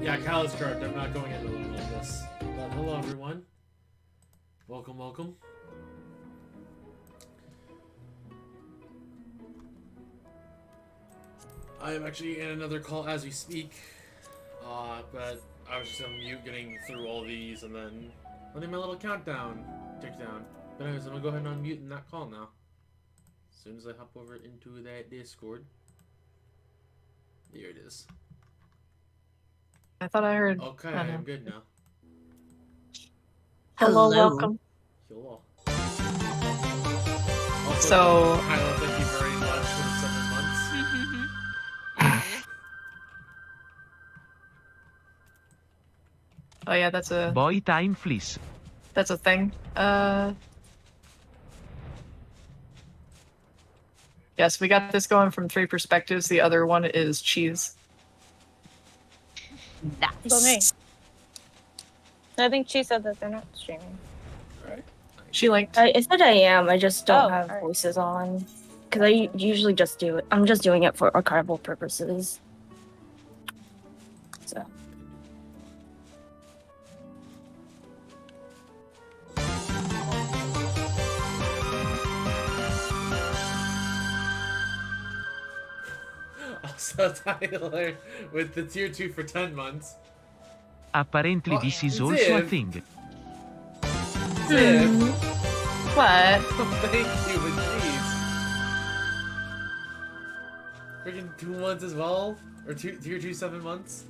Yeah, Cal is correct. I'm not going into it like this. But hello, everyone. Welcome, welcome. I am actually in another call as we speak. But I was just on mute getting through all these and then letting my little countdown tick down. But anyways, I'm gonna go ahead and unmute in that call now. As soon as I hop over into that Discord. Here it is. I thought I heard. Okay, I'm good now. Hello, Hello. welcome. Hello. Also, So- Kyla, thank you very much for the 7 months. Oh yeah, that's a Boy time fleece. thing. Yes, we got this going from 3 perspectives. The other one is cheese. That's me. I think she said that they're not streaming. Alright. She linked. I said I am. I just don't have alright. voices on because I usually just do it. I'm just doing it for archival purposes. So Also, Tyler, with the tier 2 for 10 months. Apparently Oh, this is Ziv. also a thing. Ziv. What? Oh, thank you, but jeez. Freaking 2 months as well? Or tier 2 7 months?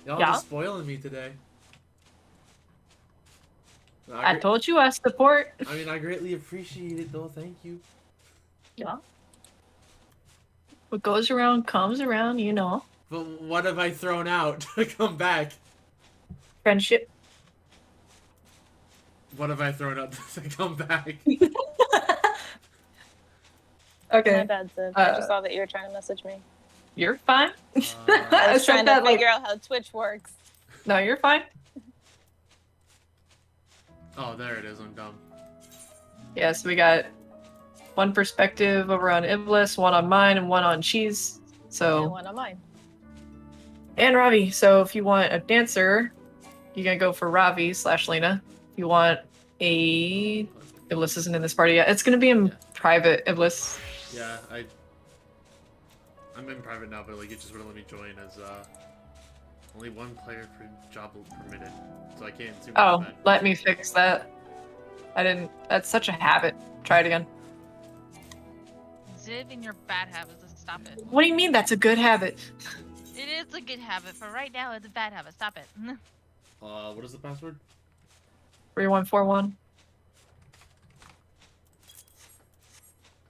Y'all Yeah. just spoiling me today. I told you I support. I mean, I greatly appreciate it though, thank you. Yeah. What goes around comes around, you know. But what have I thrown out to come back? Friendship. What have I thrown out to come back? Okay. My bad, Ziv. I just saw that you were trying to message me. You're fine. I I was said trying that to like. figure out how Twitch works. No, you're fine. Oh, there it is, I'm dumb. Yes, we got 1 perspective over on Iblis, 1 on mine, and 1 on cheese. And So one of mine. and Ravi. So if you want a dancer, you're gonna go for Ravi / Lena. If you want a Iblis isn't in this party yet. It's gonna be in Yeah. private Iblis. Yeah, I'm in private now, but like it just wouldn't let me join as only 1 player per job permitted, so I can't zoom Oh, in that. let me fix that. I didn't. That's such a habit. Try it again. Ziv and your bad habits. Stop it. What do you mean? That's a good habit. It is a good habit, but right now it's a bad habit. Stop it. What is the password? 3141.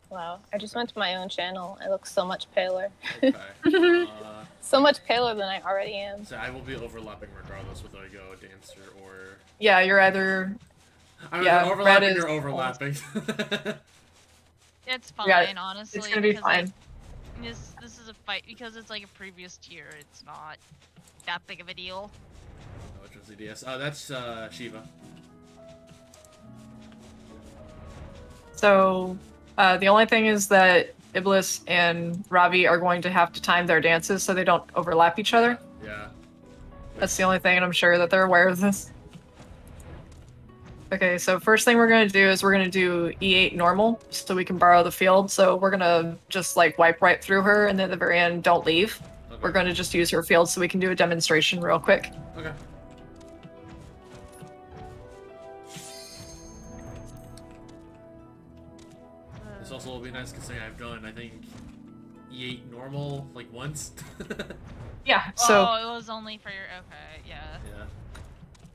Wow. I just went to my own channel. I look so much paler. Okay. So much paler than I already am. So I will be overlapping regardless whether I go dancer or. Yeah, you're either. I'm Yeah, either red overlapping is- or overlapping. It's fine, Yeah, honestly. It's gonna be because, fine. Like, this is a fight because it's like a previous tier. It's not that big of a deal. Which one's EDS? Oh, that's Shiva. So the only thing is that Iblis and Ravi are going to have to time their dances so they don't overlap each other. Yeah. That's the only thing, and I'm sure that they're aware of this. Okay, so first thing we're going to do is we're going to do E8 normal so we can borrow the field. So we're going to just like wipe right through her, and then at the very end, don't leave. Okay. We're going to just use her field so we can do a demonstration real quick. Okay. This also will be nice considering I've done, I think, E8 normal like once. Yeah, so Oh, it was only for your. Okay, yeah. Yeah.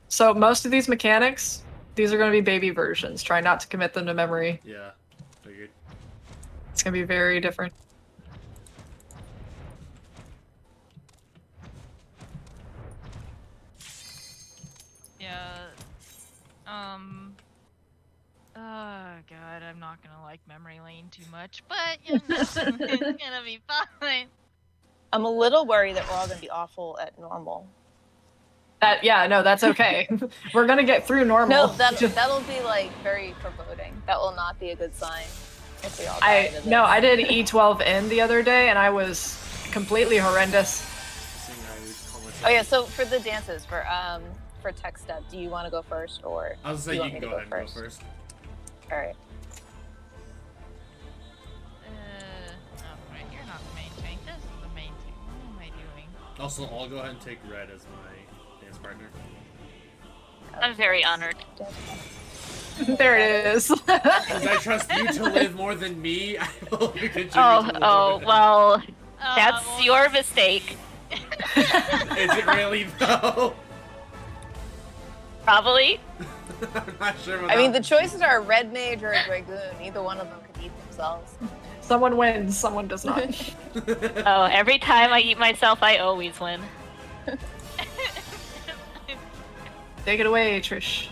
so most of these mechanics, these are going to be baby versions. Try not to commit them to memory. Yeah. Figured. It's going to be very different. Yeah. Oh god, I'm not gonna like memory lane too much, but you know, it's gonna be fine. I'm a little worried that we're all going to be awful at normal. Yeah, no, that's okay. We're going to get through normal. No, that'll be like very foreboding. That will not be a good sign if we all die to this. I did E12N the other day, and I was completely horrendous. Seeing how much Oh yeah, so for the dances, for tech step, do you want to go first or? I was do saying you want can me go to ahead and go first. All right. Right, you're not the main tank. This is the main tank. What am I doing? Also, I'll go ahead and take Red as my dance partner. I'm very honored. There it is. Because I trust you to live more than me, I will contribute to the woman. Well, that's Well, your mistake. Is it really though? Probably. I'm not sure about I mean, the that. choices are a red mage or a dragoon. Either one of them could eat themselves. Someone wins, someone does not. Oh, every time I eat myself, I always win. Take it away, Trish.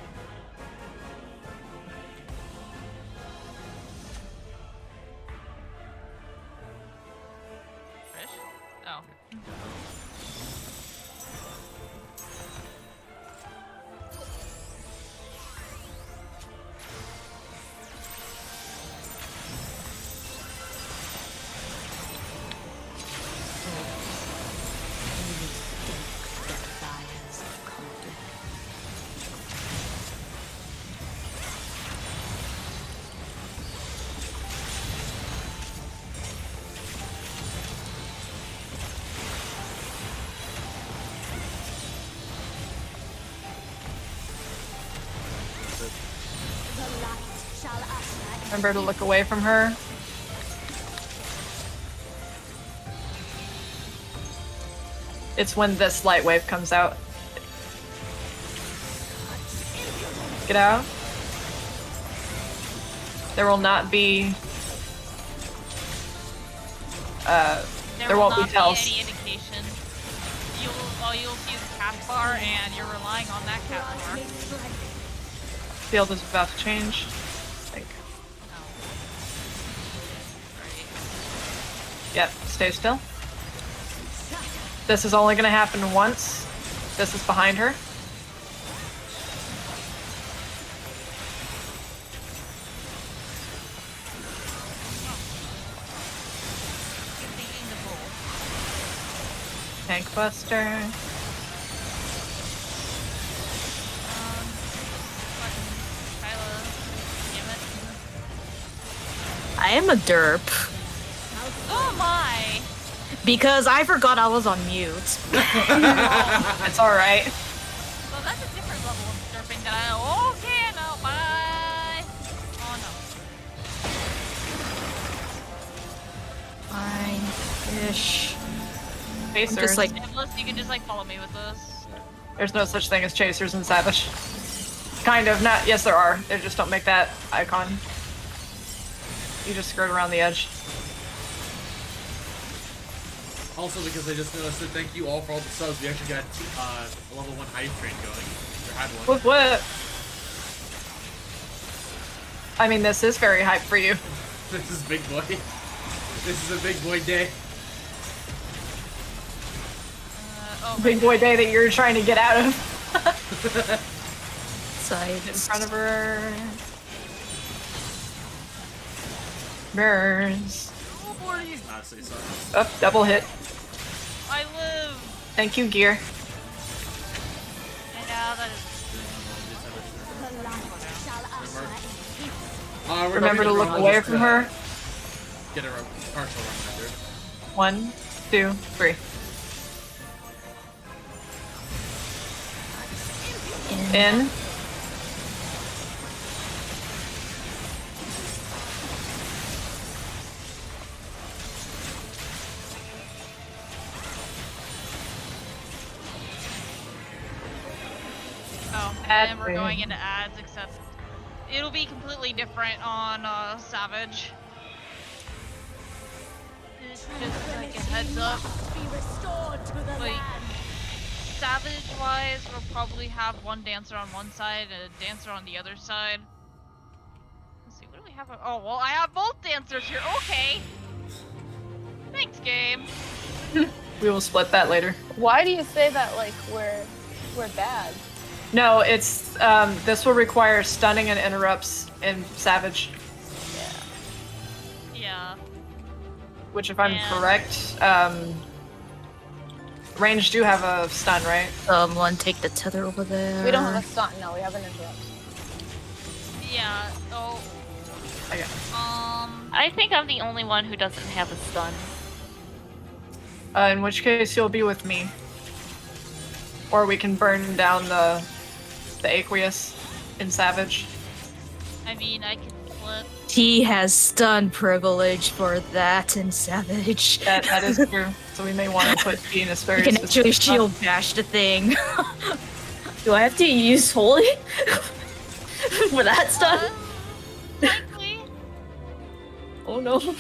Trish? Oh. Remember to look away from her. It's when this light wave comes out. Get out. There will not be. There won't be not tells. any indication. You'll see the cast bar, and you're relying on that cast bar. Field is about to change. Like, yep, stay still. This is only gonna happen once. This is behind her. Completing the goal. Tank buster. Kyla, damn it. I am a derp. Oh my! Because I forgot I was on mute. It's alright. So that's a different level of derping that I. Okay, no, bye! Oh no. Fine-ish. Chasers. just like- Unless you can just like follow me with this. There's no such thing as chasers in Savage. Kind of, not. Yes, there are. They just don't make that icon. You just skirt around the edge. Also, because I just noticed that thank you all for all the subs. We actually got a level 1 hype train going. Or had one. What? I mean, this is very hype for you. This is big boy. This is a big boy day. Oh, Big boy day that you're trying to get out of. Side. In front of her. Mirrors. oh, boy. Honestly, sorry. Oh, double hit. I live! Thank you, gear. Yeah, that is. Remember to look away from her. Get a partial run under. 1, 2, 3. In. Oh, Add and we're thing. going into ads, except it'll be completely different on Savage. Just like a heads up. Like, Savage-wise, we'll probably have one dancer on one side and a dancer on the other side. Let's see, what do we have? Oh, well, I have both dancers here. Okay. Thanks, game. We will split that later. Why do you say that like we're bad? No, it's this will require stunning and interrupts in Savage, Yeah. which if I'm Yeah. correct, Range do have a stun, right? Someone take the tether over there. We don't have a stun. No, we have an interrupt. Yeah. Oh. Okay. I think I'm the only one who doesn't have a stun. In which case, you'll be with me. Or we can burn down the aqueous in Savage. I mean, I can flip. He has stun privilege for that in Savage. That is true. So we may want to put T in a very You can actually specific spot. shield bash the thing. Do I have to use Holy? For that stun? Likely. Oh no. Luna.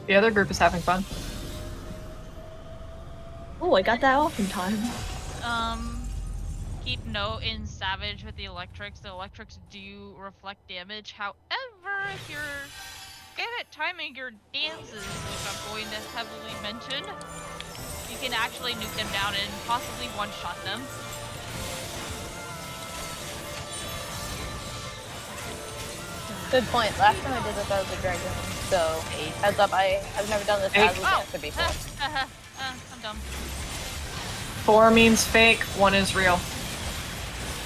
The other group is having fun. Oh, I got that off in time. Keep note in Savage with the electrics do reflect damage. However, if you're good at timing your dances, which I'm going to heavily mention, you can actually nuke them down and possibly one-shot them. Good point. Last time I did this, I was a dragon. So, heads up, I've never done this as a dancer before. I'm dumb. 4 means fake, 1 is real.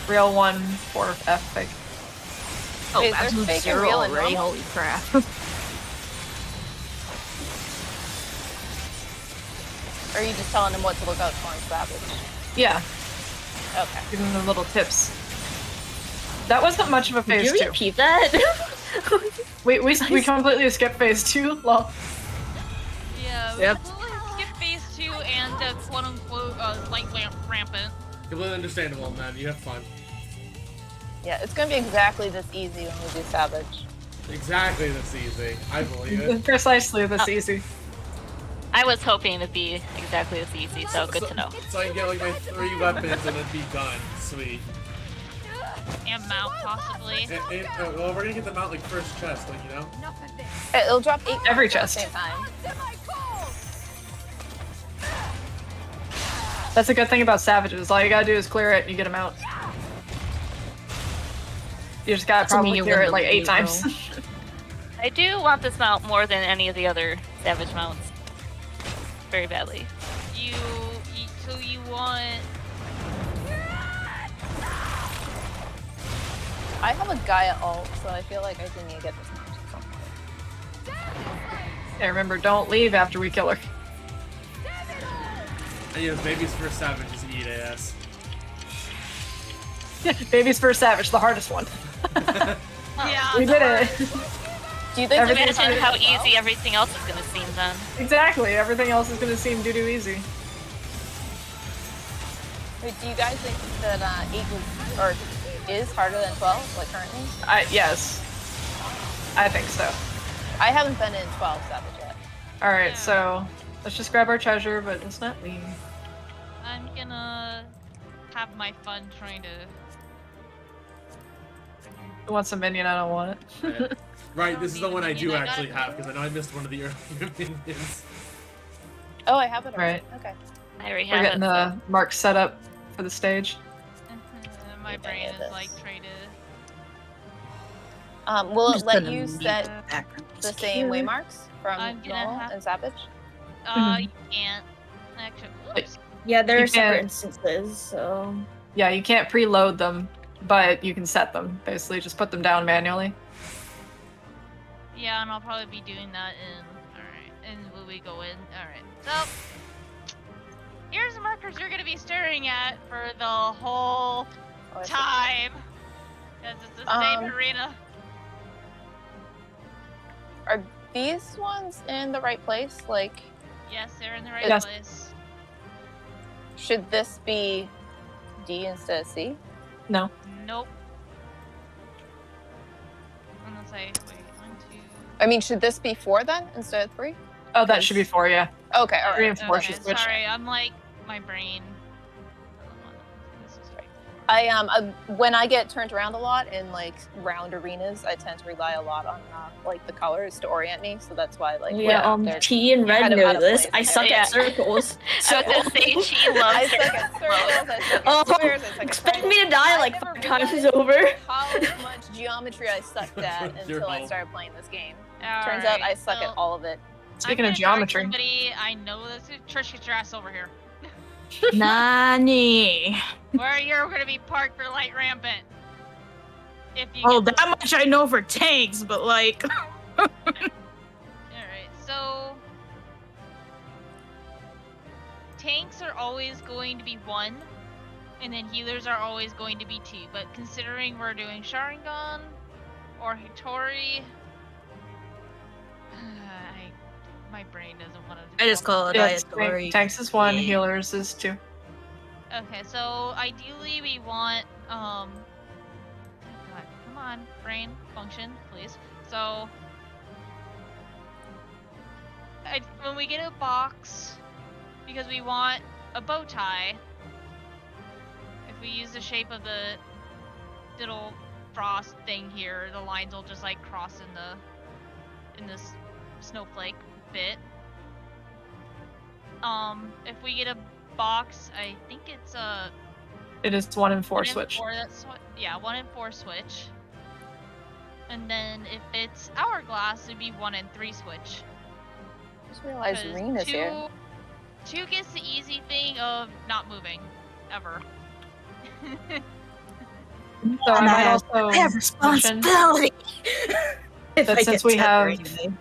Real 1, 4 F fake. Oh, Wait, there's absolute fake and 0 real and already. normal? Holy crap. Or are you just telling them what to look out for in Savage? Yeah, Okay. giving them little tips. That wasn't much of a phase Did you 2. repeat that? We completely skipped phase 2. Lol. Yeah, we Yep. completely skip phase 2 and the quote-unquote light lamp rampant. Completely understandable, man. You have fun. Yeah, it's gonna be exactly this easy when we do Savage. Exactly this easy. I believe it. Precisely this easy. I was hoping it'd be exactly as easy, so good to know. So I can get like my 3 weapons and then be done. Sweet. And mount, possibly. Well, we're gonna get them out like first chest, like, you know? It'll drop 8 Every at the chest. same time. That's a good thing about Savages. All you gotta do is clear it and you get them out. You just gotta Doesn't mean probably you clear win it the like 8 league, times. though. I do want this mount more than any of the other Savage mounts. Very badly. So you want... I have a Gaia ult, so I feel like I do need to get this mount at some point. Yeah, remember, don't leave after we kill her. And yeah, baby's first savage is E8S. Baby's first Savage, the hardest one. Yeah, We did it. Do you think Everything- there's Imagine a how target as well? easy everything else is gonna seem then. Exactly. Everything else is gonna seem doo-doo easy. Wait, do you guys think that 8 was, or is harder than 12, like currently? Yes. I think so. I haven't been in 12 Savage yet. Alright, Yeah. so let's just grab our treasure, but let's not leave. I'm gonna have my fun trying to... Who wants a minion? I don't want it. Right, this is the one I do I got actually it. have, because I know I missed one of the earlier minions. Oh, I have it already. Right. Okay. I already We're have getting it. the mark set up for the stage. My Maybe brain it is is. like trying to... Will it Just let gonna you mute set the background the music same here. waymarks from I'm gonna normal have- and Savage? You can't. Actually, whoops. Yeah, there You are separate can't- instances, so... Yeah, you can't preload them, but you can set them. Basically, just put them down manually. Yeah, and I'll probably be doing that in... Alright, and will we go in? Alright, so... Here's the markers you're gonna be staring at for the whole Oh, I see. time! Because it's the same arena. Are these ones in the right place? Like, Yes, they're in the right Yes. place. should this be D instead of C? No. Nope. I'm gonna say, wait, 1, 2... I mean, should this be 4 then instead of 3? Oh, that should be 4, yeah. Okay, all 3 right. and 4 Okay, should switch. sorry, I'm like, my brain. This is right. When I get turned around a lot in like round arenas, I tend to rely a lot on like the colors to orient me. So that's why like they're T and kind Red of know out of this. place. I suck Yeah. at circles. I was gonna say she I loves suck at circles. I suck Oh, at squares. I suck at expect triangles. me to die I like never 5 times realized over. How much geometry I sucked at Your until I fault. started playing this game. Turns out I suck at all of it. Speaking I'm of gonna direct geometry, somebody, I know this. Trish, get your ass over here. Nani. Where you're gonna be parked for light rampant. If you Oh, get that much I know for tanks, but like. Alright, so tanks are always going to be 1, and then healers are always going to be 2. But considering we're doing Sharingan or Hitori, my brain doesn't want to. I just call it yes, Ayatollah. tanks is 1, Yeah. healers is 2. Okay, so ideally we want oh God, come on, brain function, please. So when we get a box, because we want a bow tie, if we use the shape of the little frost thing here, the lines will just like cross in this snowflake bit. If we get a box, I think it's a It is 1 and 4 1 and switch. 4, yeah, 1 and 4 switch. And then if it's hourglass, it'd be 1 and 3 switch. I just realized 'Cause Reen is here. 2 gets the easy thing of not moving, ever. So I might also I have mention responsibility. If that I since get we have separated.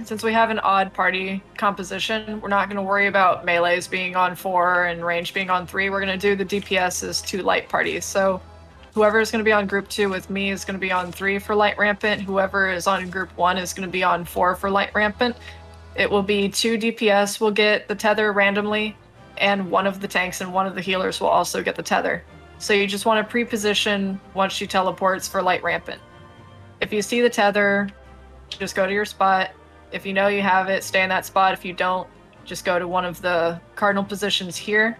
since we have an odd party composition, we're not going to worry about melees being on 4 and range being on 3. We're going to do the DPS as 2 light parties. So whoever is going to be on group 2 with me is going to be on 3 for light rampant. Whoever is on group 1 is going to be on 4 for light rampant. It will be 2 DPS will get the tether randomly, and one of the tanks and one of the healers will also get the tether. So you just want to pre-position once she teleports for light rampant. If you see the tether, just go to your spot. If you know you have it, stay in that spot. If you don't, just go to one of the cardinal positions here.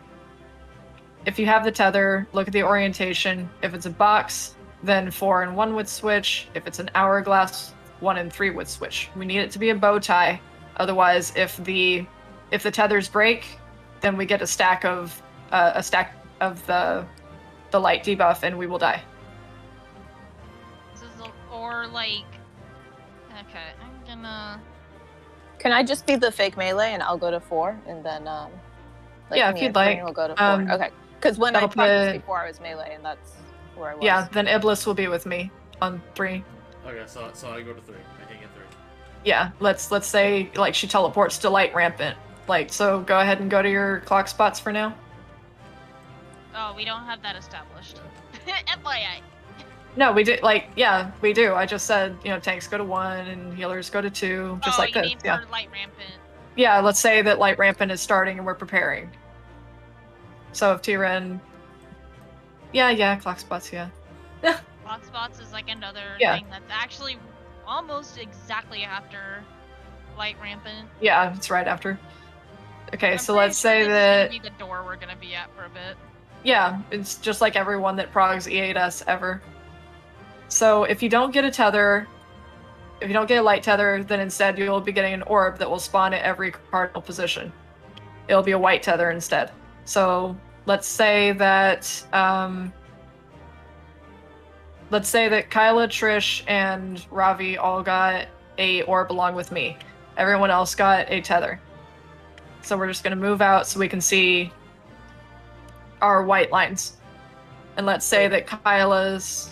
If you have the tether, look at the orientation. If it's a box, then 4 and 1 would switch. If it's an hourglass, 1 and 3 would switch. We need it to be a bow tie. Otherwise, if the tethers break, then we get a stack of the light debuff, and we will die. Or like, okay, I'm gonna. Can I just be the fake melee and I'll go to 4 and then Yeah, if me you'd and like. Reen will go to 4. Okay, because when I that'll practiced put- before, I was melee and that's where I was. Yeah, then Iblis will be with me on 3. Okay, so I go to 3. I can get 3. Yeah, let's say like she teleports to light rampant. Like, so go ahead and go to your clock spots for now. Oh, we don't have that established. FYI. No, we do. Like, yeah, we do. I just said, tanks go to 1 and healers go to 2, just like you this. mean Yeah. for light rampant. Yeah, let's say that light rampant is starting and we're preparing. So if T-Ren... Yeah, clock spots, yeah. Clock spots is like another Yeah. thing that's actually almost exactly after light rampant. Yeah, it's right after. Okay, I'm so pretty let's sure say this is that... gonna be the door we're gonna be at for a bit. Yeah, it's just like everyone that progs E8S ever. So if you don't get a tether, if you don't get a light tether, then instead you'll be getting an orb that will spawn at every cardinal position. It'll be a white tether instead. So let's say that Kyla, Trish, and Ravi all got a orb along with me. Everyone else got a tether. So we're just gonna move out so we can see our white lines. And let's say that Kyla's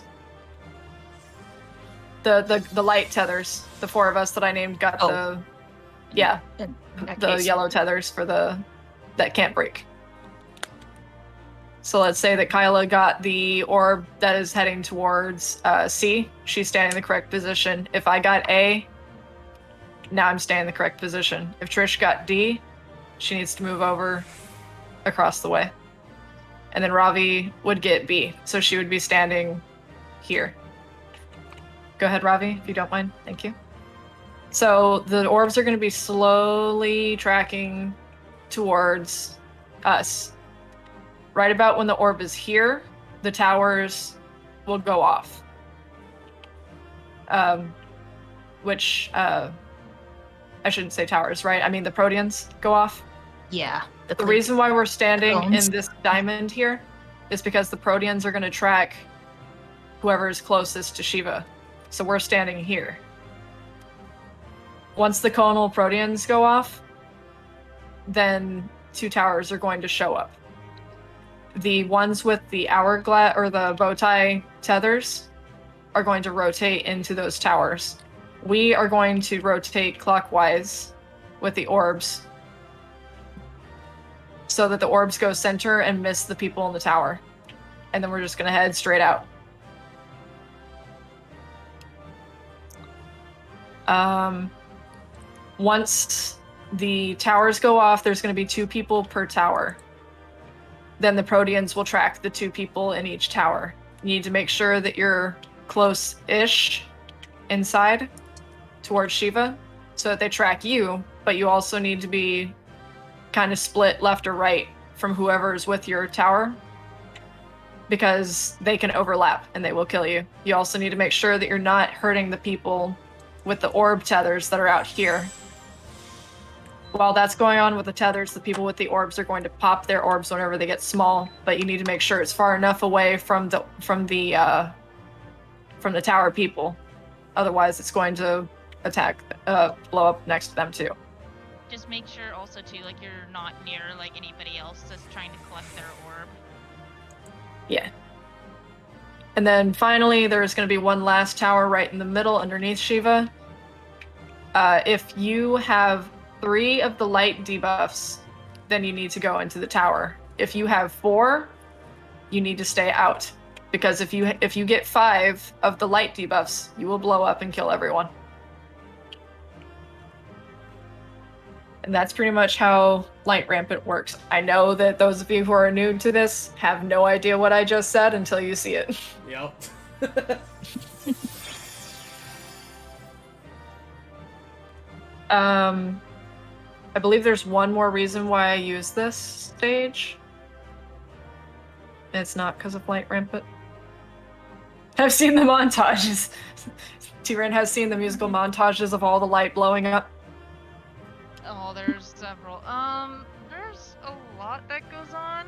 the light tethers, the 4 of us that I named got In that the case. yellow tethers for that can't break. So let's say that Kyla got the orb that is heading towards C. She's standing in the correct position. If I got A, now I'm staying in the correct position. If Trish got D, she needs to move over across the way. And then Ravi would get B, so she would be standing here. Go ahead, Ravi, if you don't mind. Thank you. So the orbs are going to be slowly tracking towards us. Right about when the orb is here, the towers will go off. Which, I shouldn't say towers, right? I mean the Proteans go off. Yeah. The reason why we're standing Bones. in this diamond here is because the Proteans are going to track whoever is closest to Shiva. So we're standing here. Once the conal proteans go off, then 2 towers are going to show up. The ones with the hourglass or the bow tie tethers are going to rotate into those towers. We are going to rotate clockwise with the orbs so that the orbs go center and miss the people in the tower. And then we're just going to head straight out. Once the towers go off, there's going to be 2 people per tower. Then the Proteans will track the 2 people in each tower. You need to make sure that you're close-ish inside towards Shiva so that they track you, but you also need to be kind of split left or right from whoever's with your tower because they can overlap and they will kill you. You also need to make sure that you're not hurting the people with the orb tethers that are out here. While that's going on with the tethers, the people with the orbs are going to pop their orbs whenever they get small, but you need to make sure it's far enough away from the tower people. Otherwise, it's going to blow up next to them too. Just make sure also too, like you're not near like anybody else that's trying to collect their orb. Yeah. And then finally, there's going to be one last tower right in the middle underneath Shiva. If you have 3 of the light debuffs, then you need to go into the tower. If you have 4, you need to stay out. Because if you get 5 of the light debuffs, you will blow up and kill everyone. And that's pretty much how Light Rampant works. I know that those of you who are new to this have no idea what I just said until you see it. Yep. I believe there's one more reason why I use this stage. It's not because of Light Rampant. I've seen the montages. T-Ren has seen the musical montages of all the light blowing up. Oh, there's several. There's a lot that goes on.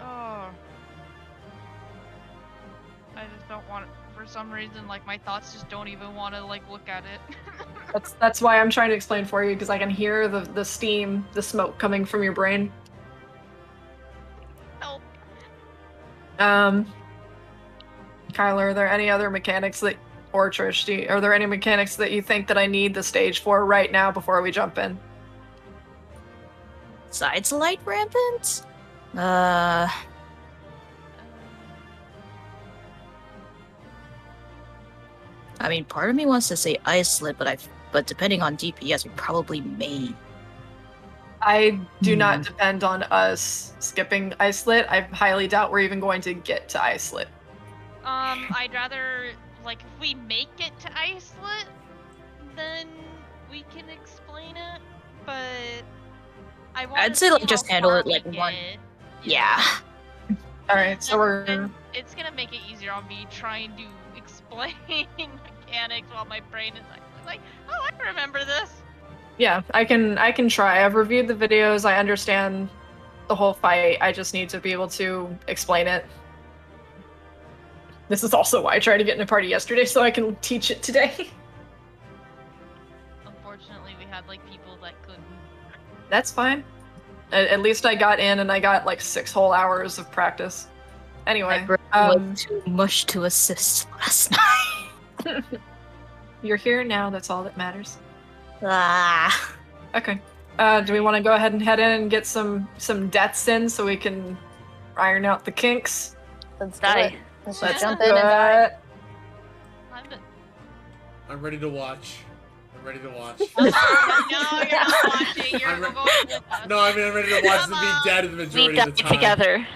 Oh. I just don't want it. For some reason, like, my thoughts just don't even want to, like, look at it. That's why I'm trying to explain for you, because I can hear the steam, the smoke coming from your brain. Help. Kyler, are there any other mechanics that, or Trish, are there any mechanics that you think that I need the stage for right now before we jump in? Besides Light Rampant? I mean, part of me wants to say Icelet, but depending on DPS, we probably may. I do not depend on us skipping Icelet. I highly doubt we're even going to get to Icelet. I'd rather, like, if we make it to Icelet, then we can explain it, but I'd say, like, just handle it like one. Yeah. Alright, so It's gonna make it easier on me trying to explain mechanics while my brain is like, oh, I remember this. Yeah, I can try. I've reviewed the videos. I understand the whole fight. I just need to be able to explain it. This is also why I tried to get in a party yesterday, so I can teach it today. Unfortunately, we had like people that couldn't. That's fine. At least I got in and I got like 6 whole hours of practice. Anyway, was too much to assist last night. You're here now. That's all that matters. Ah. Okay. Do we want to go ahead and head in and get some deaths in so we can iron out the kinks? Let's Die. do it. Let's just Yeah. jump in and die. I'm ready to watch. I'm ready to watch. No, you're not watching. You're I'm re- going with us. No, I mean I'm ready to watch them Come be on. dead the We majority die of the time. together.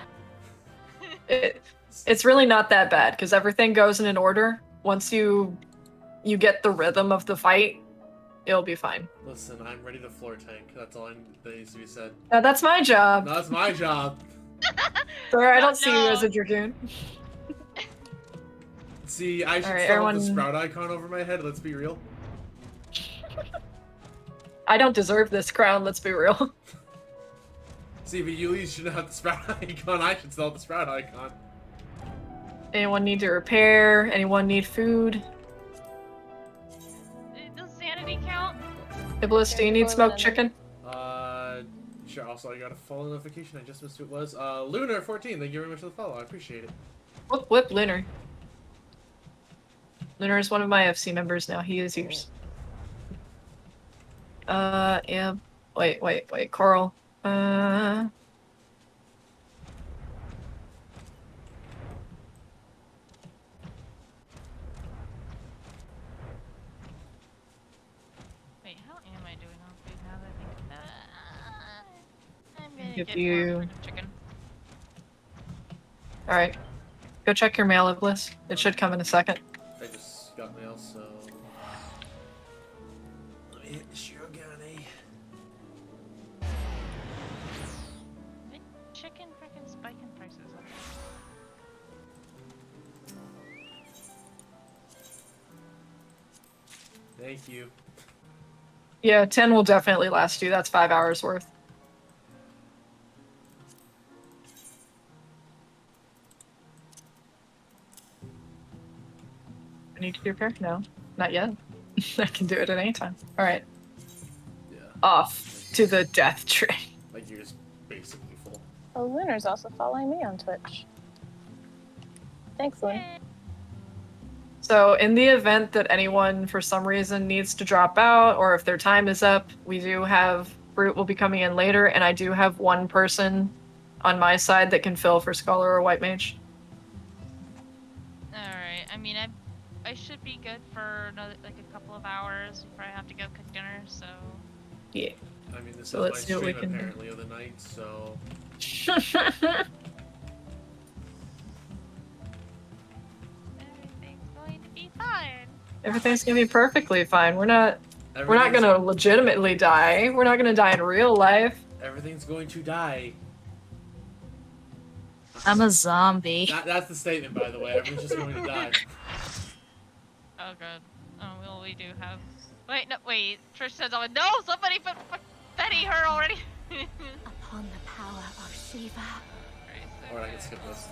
It's really not that bad because everything goes in an order. Once you get the rhythm of the fight, it'll be fine. Listen, I'm ready to floor tank. That's all that needs to be said. Now that's my job. No, that's my job. Sorry, I Oh, don't see you no. as a dragoon. See, I should Alright, start with everyone- the sprout icon over my head. Let's be real. I don't deserve this crown, let's be real. See, but you at least shouldn't have the sprout icon. I should still have the sprout icon. Anyone need to repair? Anyone need food? The Iblis, do you need smoked chicken? Sure. Also, I got a follow notification. I just missed who it was. Lunar14. Thank you very much for the follow. I appreciate it. Whoop, Lunar. Lunar is one of my FC members now. He is yours. Yeah. Wait, Coral. Wait, how am I doing on food now that I think of that? I'm gonna Give get you- more chicken. Alright. Go check your mail, Iblis. It should come in a second. I just got mail, so let me hit the Shirogane. Chicken freaking spiking prices. Thank you. Yeah, 10 will definitely last you. That's 5 hours worth. I need to do repair? No, not yet. I can do it at any time. Alright, Yeah. off to the death train. Like you're just basically full. Oh, Lunar's also following me on Twitch. Thanks, Luna. So, in the event that anyone for some reason needs to drop out, or if their time is up, we do have Brute will be coming in later, and I do have one person on my side that can fill for Scholar or White Mage. Alright, I mean, I should be good for another, like a couple of hours before I have to go cook dinner, so... Yeah. I mean, this So is let's my see what we stream can do. apparently of the night, so Everything's going to be fine. Everything's gonna be perfectly fine. We're not everything's- gonna legitimately die. We're not gonna die in real life. Everything's going to die. I'm a zombie. That's the statement, by the way. Everyone's just going to die. Oh god. Oh, well, we do have... Wait, no, wait. Trish says, oh, no, somebody Betty her already. Upon the power of Shiva. Alright, I can skip this.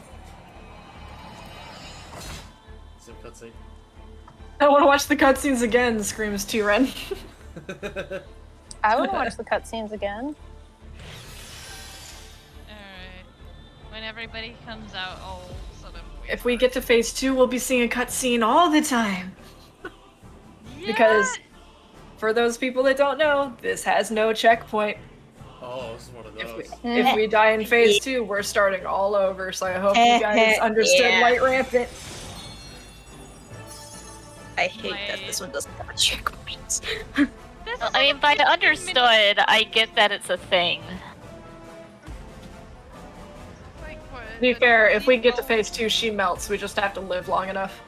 Skip cutscene. I want to watch the cutscenes again, screams T-Ren. I want to watch the cutscenes again. Alright. When everybody comes out, I'll set up. If we get to phase 2, we'll be seeing a cutscene all the time. Because, for those people that don't know, this has no checkpoint. Oh, this is one of those. If we die in phase 2, we're starting all over, so I hope you guys understood Yeah. White Rampant. I hate that this one doesn't have a checkpoint. This Well, is I mean, by understood, I get that it's a thing. To be fair, if we get to phase 2, she melts. We just have to live long enough.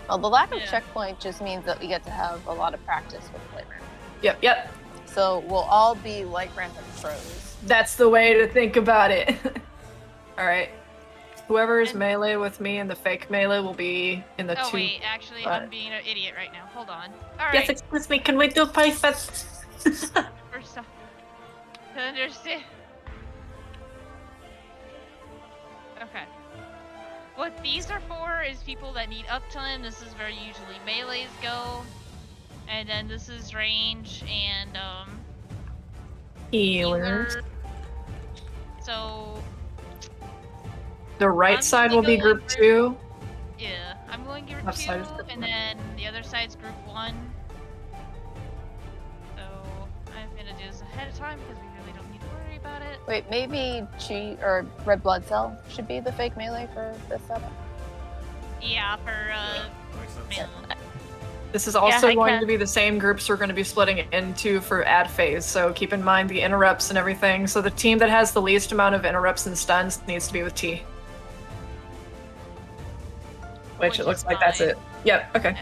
Well, the lack of Yeah. checkpoint just means that we get to have a lot of practice with Light Rampant. Yep. So we'll all be Light Rampant pros. That's the way to think about it. Alright. Whoever's melee with me and the fake melee will be in the Oh, 2. wait, actually, But- I'm being an idiot right now. Hold on. Alright. Yes, excuse me, can we do phase first? First off, to understand. Okay. What these are for is people that need uptime. This is where usually melees go. And then this is range and, Healers. healer. So, The right I'm side gonna will be go group over- 2. yeah. I'm going group Left 2, side is group and one. then the other side's group 1. So, I'm gonna do this ahead of time because we really don't need to worry about it. Wait, maybe Chi or Red Blood Cell should be the fake melee for this setup? Yeah, for, That makes sense. melee. This is also I going can- to be the same groups we're going to be splitting into for ad phase, so keep in mind the interrupts and everything. So the team that has the least amount of interrupts and stuns needs to be with T. Which Which it looks is like that's fine. it. Yep, okay.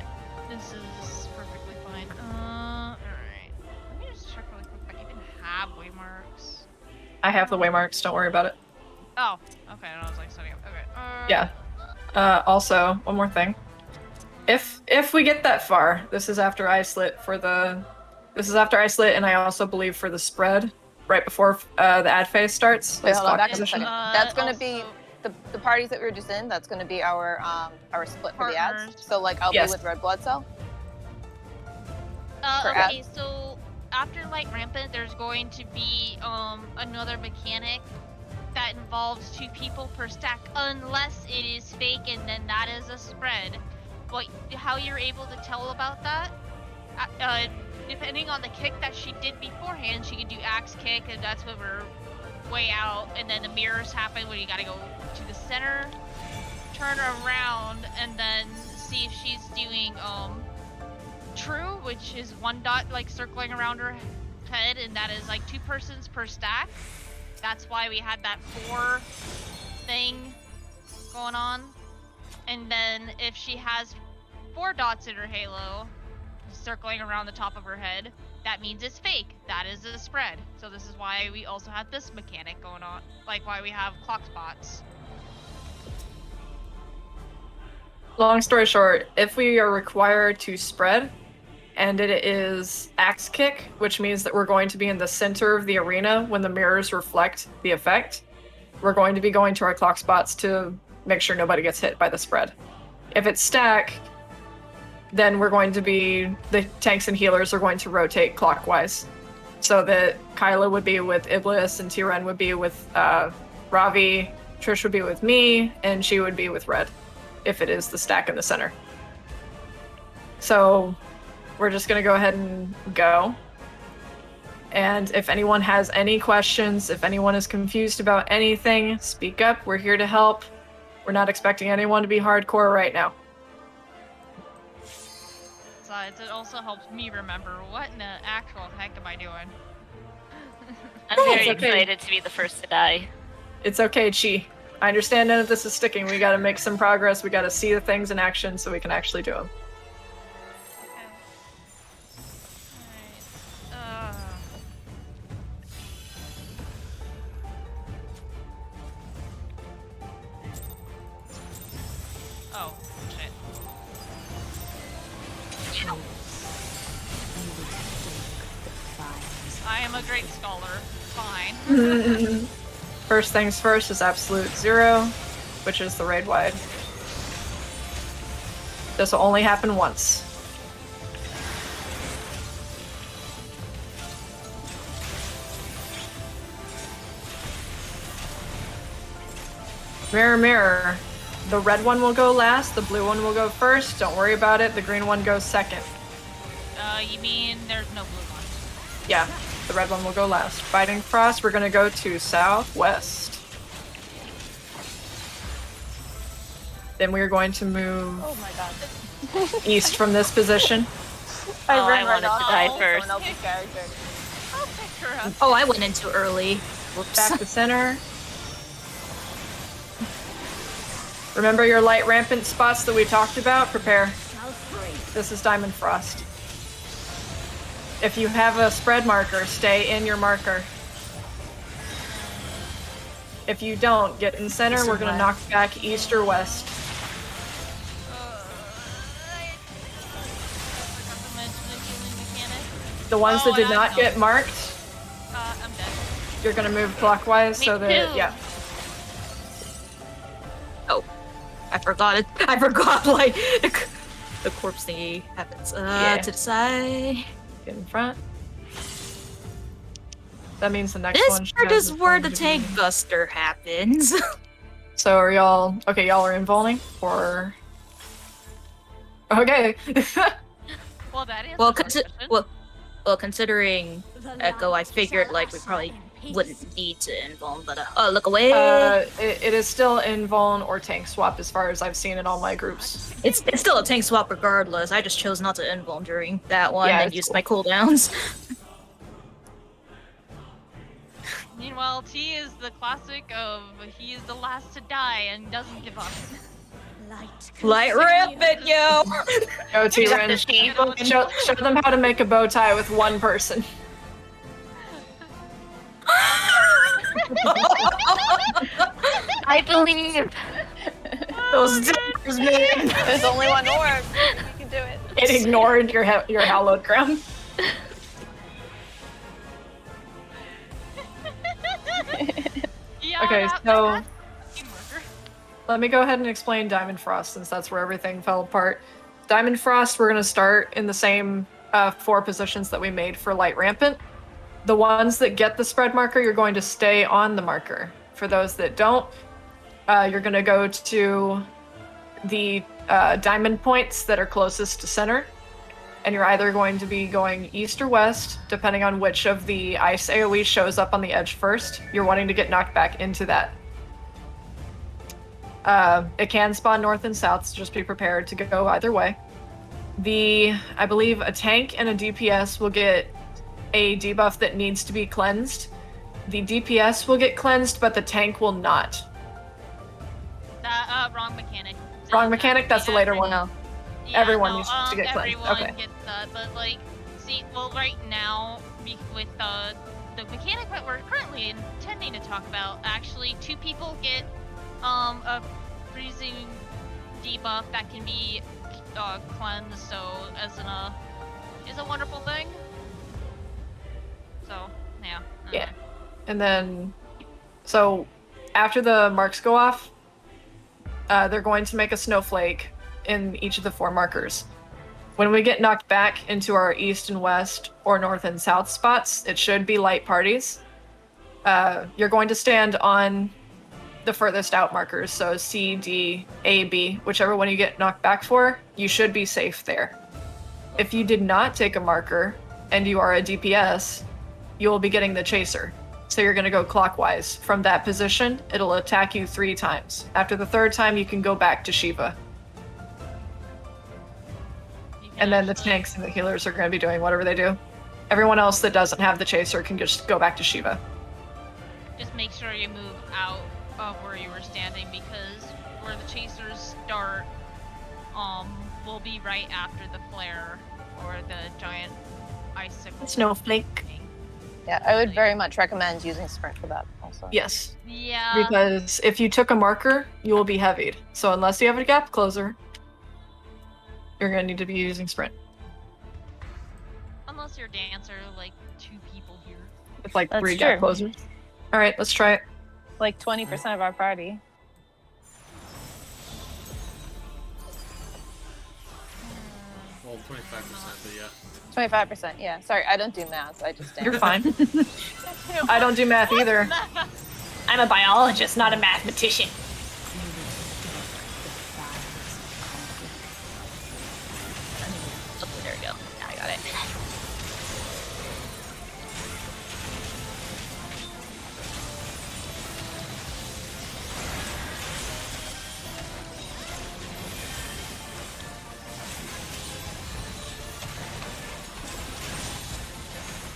This is perfectly fine. Alright. Let me just check really quick if I even have waymarks. I have the waymarks, don't worry about it. Oh, okay, I was like setting up. Okay. Yeah. Also, one more thing. If we get that far, this is after I slit and I also believe for the spread, right before the ad phase starts. Wait, is hold on, clock back up a position. second. That's gonna be also- the parties that we were just in. That's gonna be our split for the ads. Partners. So like I'll Yes. be with Red Blood Cell. Perhaps. Okay, so after Light Rampant, there's going to be another mechanic that involves 2 people per stack, unless it is fake, and then that is a spread. But how you're able to tell about that? Depending on the kick that she did beforehand, she can do axe kick, and that's when we're way out, and then the mirrors happen when you gotta go to the center, turn around, and then see if she's doing true, which is 1 dot like circling around her head, and that is like 2 persons per stack. That's why we had that 4 thing going on. And then if she has 4 dots in her halo circling around the top of her head, that means it's fake. That is a spread. So this is why we also have this mechanic going on, like why we have clock spots. Long story short, if we are required to spread, and it is axe kick, which means that we're going to be in the center of the arena when the mirrors reflect the effect, we're going to be going to our clock spots to make sure nobody gets hit by the spread. If it's stack, then we're going to be, the tanks and healers are going to rotate clockwise. So that Kyla would be with Iblis, and Tyren would be with Ravi, Trish would be with me, and she would be with Red, if it is the stack in the center. So we're just going to go ahead and go. And if anyone has any questions, if anyone is confused about anything, speak up. We're here to help. We're not expecting anyone to be hardcore right now. Besides, it also helps me remember what in the actual heck am I doing. I'm very It's okay. excited to be the first to die. It's okay, Chi. I understand none of this is sticking. We gotta make some progress. We gotta see the things in action so we can actually do them. Alright. Oh, shit. I am a great scholar. Fine. First things first is absolute 0, which is the raid wide. This will only happen once. Mirror, mirror. The red one will go last, the blue one will go first. Don't worry about it, the green one goes second. You mean there's no blue one? Yeah, the red one will go last. Fighting Frost, we're gonna go to southwest. Then we're going to move Oh my god. east from this position. I ran wanted to off die someone first. else's character. I'll pick her up. Oh, I went in too early. Whoops. Back to center. Remember your light rampant spots that we talked about? Prepare. This is Diamond Frost. If you have a spread marker, stay in your marker. If you don't, get in center. East or We're gonna knock west? back east or west. I forgot to mention the healing mechanic. The ones that Oh, did I not know. get marked, I'm dead. you're gonna move clockwise Me so that, too. yeah. Oh, I forgot it. I forgot, like, the corpse thingy happens. Yeah. To the side. Get in front. That means the next This one. she part has is is where going the to tank be- buster happens. So are y'all okay? Y'all are involving or okay? Well, that is well, a question. well, considering Echo, I figured like we probably wouldn't need to invuln, but look away. It is still invuln or tank swap as far as I've seen in all my groups. It's still a tank swap regardless. I just chose not to invuln during that one Yeah, and it's used cool. my cooldowns. Meanwhile, T is the classic of he is the last to die and doesn't give up. Light rampant, yo! Go Except T-Ren. the sheep. Show them how to make a bow tie with one person. I believe. Those dippers, man. There's only one orb. You can do it. It ignored your hallowed ground. Yeah, Okay, that- so- that's teamwork. Let me go ahead and explain Diamond Frost since that's where everything fell apart. Diamond Frost, we're gonna start in the same 4 positions that we made for light rampant. The ones that get the spread marker, you're going to stay on the marker. For those that don't, you're going to go to the diamond points that are closest to center, and you're either going to be going east or west, depending on which of the ice AoE shows up on the edge first. You're wanting to get knocked back into that. It can spawn north and south, so just be prepared to go either way. I believe a tank and a DPS will get a debuff that needs to be cleansed. The DPS will get cleansed, but the tank will not. Wrong mechanic. Wrong mechanic? That's the later one. No. Yeah, Everyone no, needs to get cleansed. Everyone Okay. gets that, but like, see, well, right now, with the mechanic that we're currently intending to talk about, actually, 2 people get a freezing debuff that can be cleansed, so is a wonderful thing. So yeah. Yeah. And then, so after the marks go off, they're going to make a snowflake in each of the 4 markers. When we get knocked back into our east and west or north and south spots, it should be light parties. You're going to stand on the furthest out markers, so C, D, A, B, whichever one you get knocked back for, you should be safe there. If you did not take a marker and you are a DPS, you will be getting the chaser. So you're going to go clockwise. From that position, it'll attack you 3 times. After the 3rd time, you can go back to Shiva. And then the tanks and the healers are going to be doing whatever they do. Everyone else that doesn't have the chaser can just go back to Shiva. Just make sure you move out of where you were standing, because where the chasers start will be right after the flare or the giant icicle. Snowflake. Yeah, I would very much recommend using sprint for that also. Yes. Yeah. Because if you took a marker, you will be heavied. So unless you have a gap closer, you're going to need to be using sprint. Unless you're a dancer, like 2 people here. It's like That's 3 gap true. closers. All right, let's try it. Like 20% of our party. Well, 25%, but yeah. 25%, yeah. Sorry, I don't do math. I just You're fine. I don't do math either. I'm a biologist, not a mathematician. Oh, there we go. Now I got it.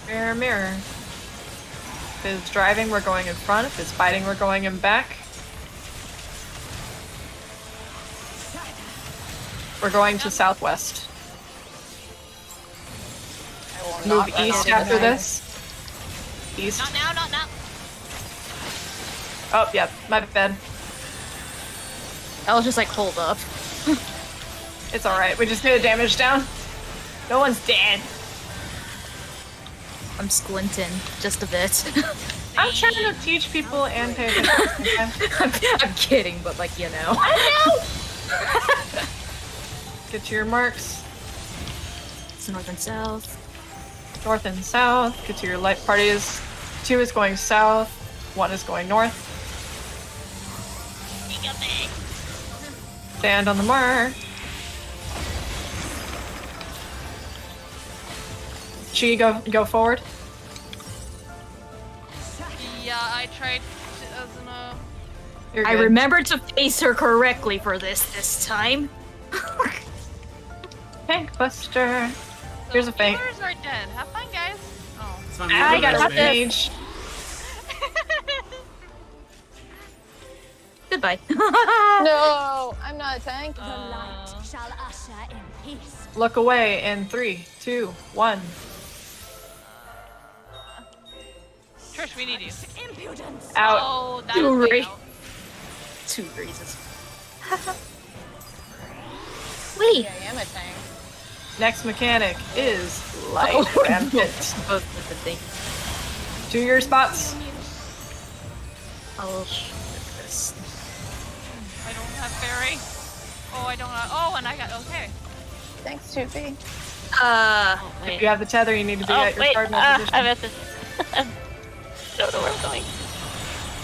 Mirror, mirror. If it's driving, we're going in front. If it's fighting, we're going in back. We're going to southwest. I will Move not run east over after this. this. East. Not now, not now. Oh, yeah, my bad. I was just like, hold up. It's alright. We just need the damage down. No one's dead. I'm squinting just a bit. I'm trying to teach people and pay attention. I'm kidding, but like, you know. Get to your marks. It's north and south. North and south. Get to your light parties. 2 is going south. 1 is going north. Stand on the mark. She go forward. Yeah, I tried to, as an You're I good. remembered to face her correctly for this time. Tank Buster. so Here's a feint. healers are dead. Have fun, guys. Oh. It's fine. I we got this, a man. mage. Goodbye. No, I'm not a tank. The light shall usher in peace. Look away in 3, 2, 1. Trish, we need you. Impudence. Out. Oh, that Two is way ra- out. 2 raises. Wait. Yeah, I am a tank. Next mechanic is light Oh, rampant. Both with the thing. To your spots. Oh, this. I don't have fairy. Oh, I don't have. Oh, and I got. Okay. Thanks, Choopy. Oh, If wait. you have the tether, you need to be Oh, at your wait. cardinal I'm position. at this. Don't know where I'm going.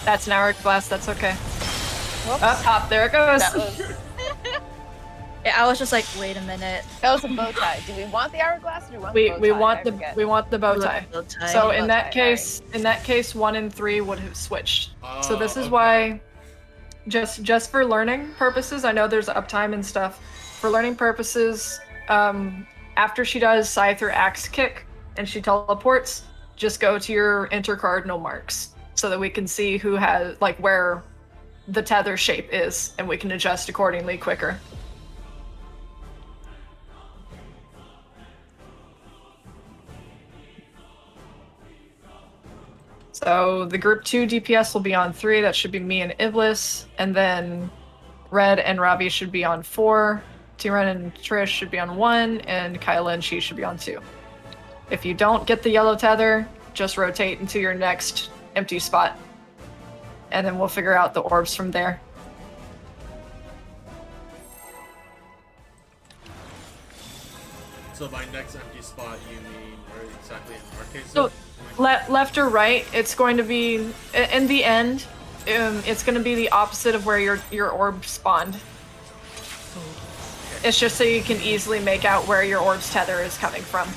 That's an hourglass. That's okay. Whoops. Up top, there it goes. That was Yeah, I was just like, wait a minute. that was a bow tie. Do we want the hourglass or do we want the bow tie? We want I the forget. bow tie. Bow tie. So Bow in that tie, alright. case, 1 and 3 would have switched. So this is okay. why, just for learning purposes, I know there's uptime and stuff. For learning purposes, after she does scythe or axe kick and she teleports, just go to your intercardinal marks so that we can see who has like where the tether shape is, and we can adjust accordingly quicker. So the group 2 DPS will be on 3. That should be me and Iblis. And then Red and Ravi should be on 4. Tiran and Trish should be on 1. And Kyla and she should be on 2. If you don't get the yellow tether, just rotate into your next empty spot. And then we'll figure out the orbs from there. So by next empty spot, you mean where exactly in our case? So left or right, it's going to be, in the end, it's going to be the opposite of where your orb spawned. It's just so you can easily make out where your orb's tether is coming from.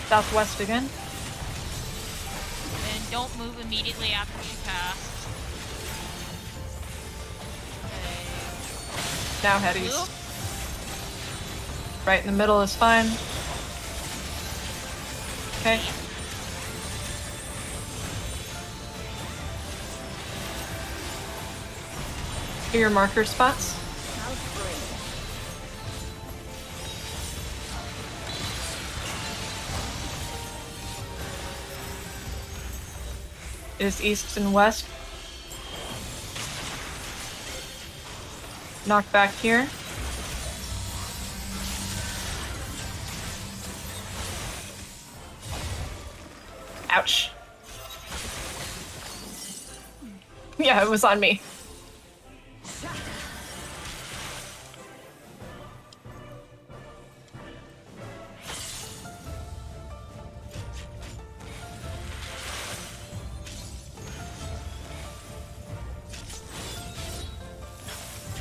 Southwest again. And don't move immediately after she casts. Okay. Now head east. Right in the middle is fine. Okay. Here are your marker spots. Is east and west. Knock back here. Ouch. Yeah, it was on me.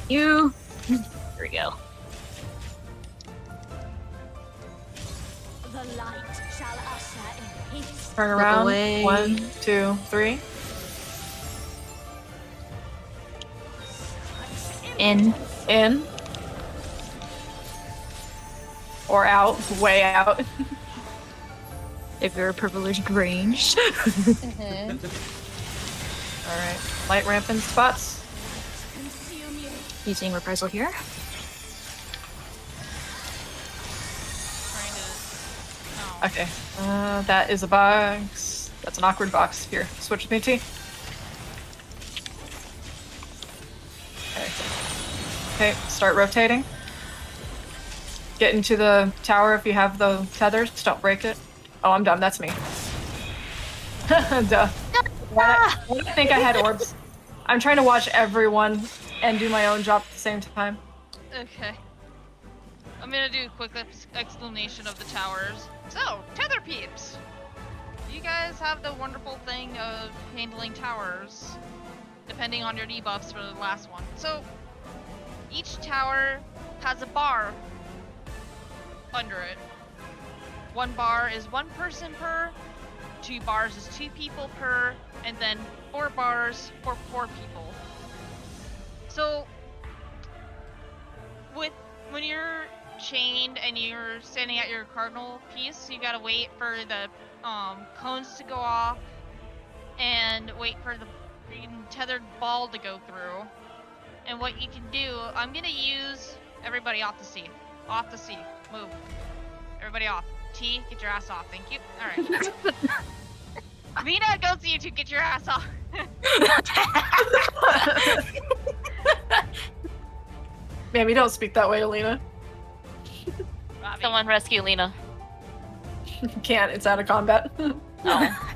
You. Here we go. The light shall usher in peace. Turn Look around. away. 1, 2, 3. In. In. Or out. Way out. If you're privileged range. Mhm. Alright. Light ramp in spots. Consume you. Using reprisal here. Trying to. No. Okay. That is a box. That's an awkward box. Here, switch with me, T. Okay. Okay, start rotating. Get into the tower if you have the tethers. Don't break it. Oh, I'm dumb. That's me. Duh. Why did I think I had orbs? I'm trying to watch everyone and do my own job at the same time. Okay. I'm gonna do a quick explanation of the towers. So, tether peeps! You guys have the wonderful thing of handling towers, depending on your debuffs for the last one. So, each tower has a bar under it. 1 bar is 1 person per, 2 bars is 2 people per, and then 4 bars for 4 people. So, when you're chained and you're standing at your cardinal piece, you gotta wait for the cones to go off and wait for the freaking tethered ball to go through. And what you can do, I'm gonna use everybody off the sea. Off the sea. Move. Everybody off. T, get your ass off. Thank you. All right. Lena, it goes to you two. Get your ass off. Ma'am, you don't speak that way, Alina. Robbie. Someone rescue Lena. You can't. It's out of combat. Oh.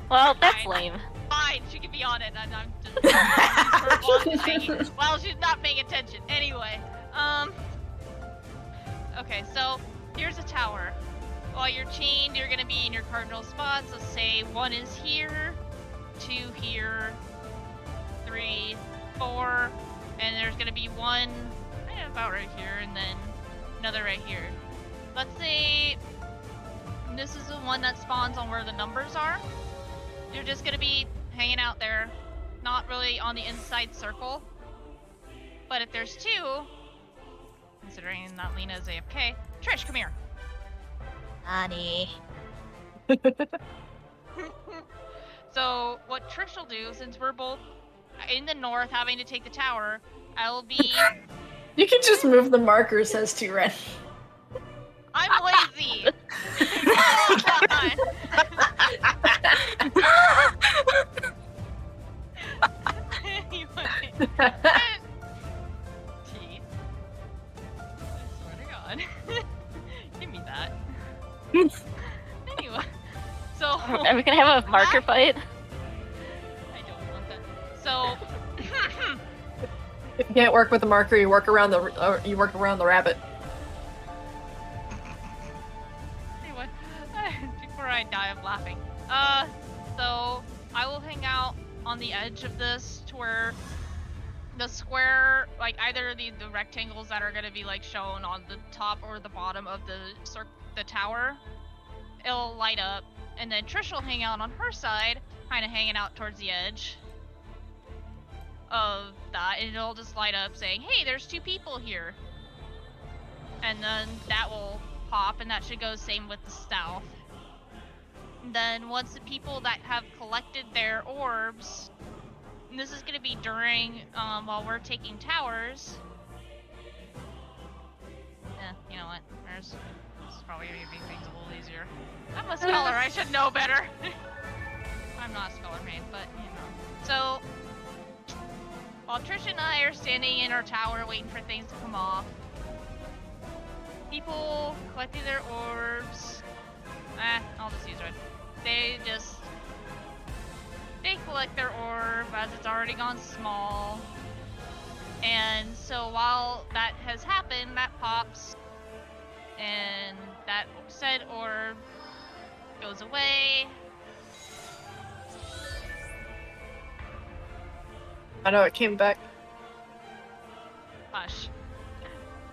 Well, that's Fine. lame. Fine, she can be on it. I'm just her boss hanging. Well, she's not paying attention. Anyway, okay, so here's a tower. While you're chained, you're gonna be in your cardinal spots. Let's say 1 is here, 2 here, 3, 4, and there's gonna be 1 kind of about right here, and then another right here. Let's say this is the one that spawns on where the numbers are. You're just gonna be hanging out there, not really on the inside circle. But if there's 2, considering that Lena is AFK, Trish, come here. Honey. So what Trish will do, since we're both in the north having to take the tower, I'll be... You can just move the marker, says T-Ren. I'm lazy! Hold on. Anyway. T. I swear to God. Give me that. Anyway. So... Are we gonna have a marker fight? I don't want that. So... If you can't work with the marker, you work around the rabbit. Anyway, before I die of laughing. So I will hang out on the edge of this to where the square, like either the rectangles that are gonna be like shown on the top or the bottom of the tower, it'll light up, and then Trish will hang out on her side, kind of hanging out towards the edge of that, and it'll just light up saying, hey, there's 2 people here. And then that will pop, and that should go same with the south. And then once the people that have collected their orbs, and this is going to be during, while we're taking towers. You know what, this is probably going to make things a little easier. I'm a scholar, I should know better. I'm not a scholar main, but you know. So, while Trish and I are standing in our tower waiting for things to come off, people collecting their orbs, I'll just use red. They collect their orb as it's already gone small. And so while that has happened, that pops, and that said orb goes away. I know it came back. Hush.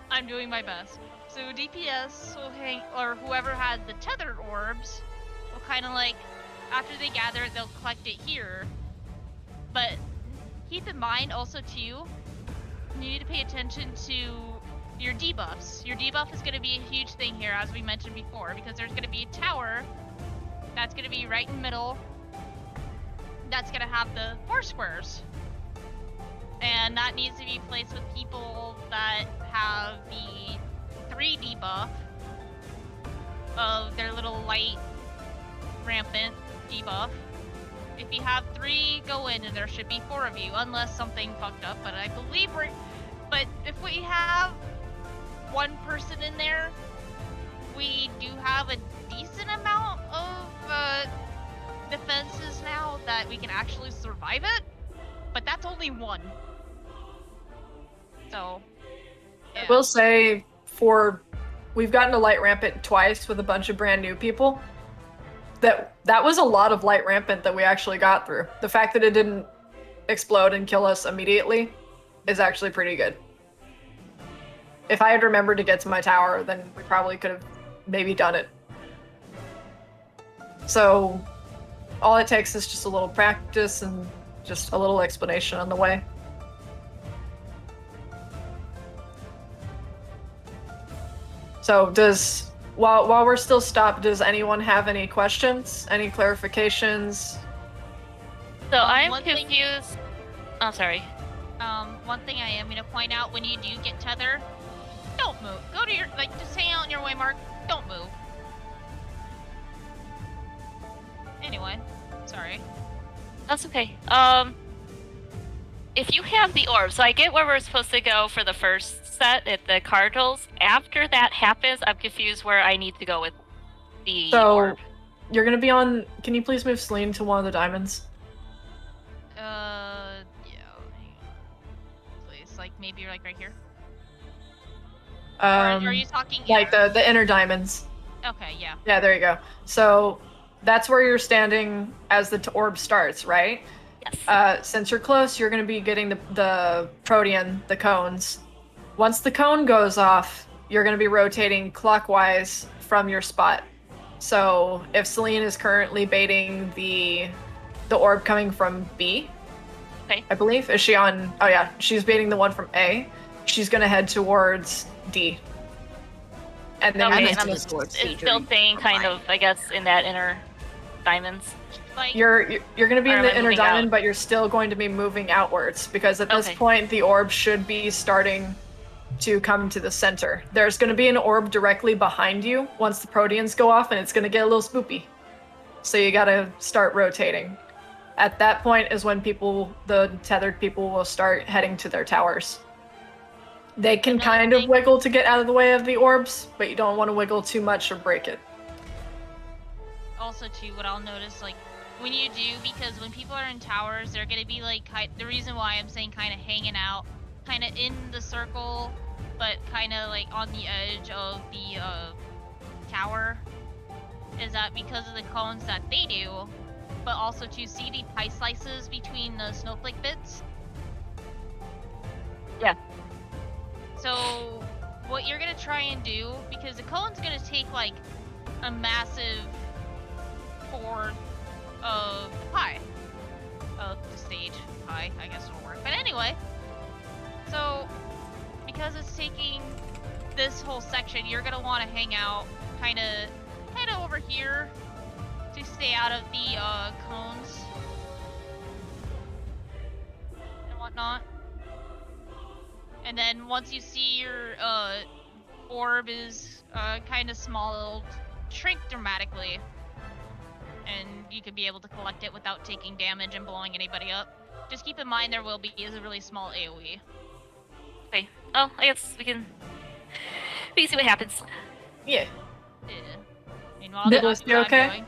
I'm doing my best. So DPS will hang, or whoever has the tethered orbs will kind of like, after they gather it, they'll collect it here. But keep in mind also too, you need to pay attention to your debuffs. Your debuff is going to be a huge thing here, as we mentioned before, because there's going to be a tower that's going to be right in the middle. That's going to have the 4 squares. And that needs to be placed with people that have the 3 debuff of their little light rampant debuff. If you have 3 go in, and there should be 4 of you, unless something fucked up, but I believe but if we have 1 person in there, we do have a decent amount of defenses now that we can actually survive it, but that's only 1. So, yeah. I will say, we've gotten to light rampant twice with a bunch of brand new people. That was a lot of light rampant that we actually got through. The fact that it didn't explode and kill us immediately is actually pretty good. If I had remembered to get to my tower, then we probably could have maybe done it. So all it takes is just a little practice and just a little explanation on the way. So while we're still stopped, does anyone have any questions? Any clarifications? So I'm one thing- confused. Oh, sorry. One thing I am going to point out, when you do get tether, don't move. Go to your, just hang out on your way mark. Don't move. Anyway, sorry. That's okay. If you have the orb, so I get where we're supposed to go for the first set at the Cardinals. After that happens, I'm confused where I need to go with the orb. You're gonna be on. Can you please move Celine to one of the diamonds? Yeah. Hang on. Please, like maybe like right here. Or are you talking like inner? the inner diamonds? Okay, yeah. Yeah, there you go. So that's where you're standing as the orb starts, right? Yes. Since you're close, you're going to be getting the protean, the cones. Once the cone goes off, you're going to be rotating clockwise from your spot. So if Celine is currently baiting the orb coming from B, Okay. I believe, is she on? Oh yeah, she's baiting the one from A. She's going to head towards D. And then Okay, you're and gonna I'm still- still staying kind of, I guess, in that inner diamonds. Like You're going to be Or in am the I inner moving diamond, out? but you're still going to be moving outwards because at this Okay. point the orb should be starting to come to the center. There's going to be an orb directly behind you once the proteans go off, and it's going to get a little spoopy. So you got to start rotating. At that point is when the tethered people, will start heading to their towers. They can Another kind of thing- wiggle to get out of the way of the orbs, but you don't want to wiggle too much or break it. also too, what I'll notice, like when you do, because when people are in towers, they're gonna be like the reason why I'm saying kind of hanging out, kind of in the circle, but kind of like on the edge of the tower, is that because of the cones that they do, but also to see the pie slices between the snowflake bits. Yeah. So what you're gonna try and do, because the cone's gonna take like a massive fourth of the pie, of the stage pie, I guess it'll work. But anyway, so because it's taking this whole section, you're gonna want to hang out kind of over here to stay out of the cones and whatnot. And then once you see your orb is kind of small, it'll shrink dramatically, and you could be able to collect it without taking damage and blowing anybody up. Just keep in mind there will be a really small AoE. Okay. Oh, I guess we can see what happens. Yeah. Yeah. Meanwhile, Nicholas, do what you I'm okay? doing.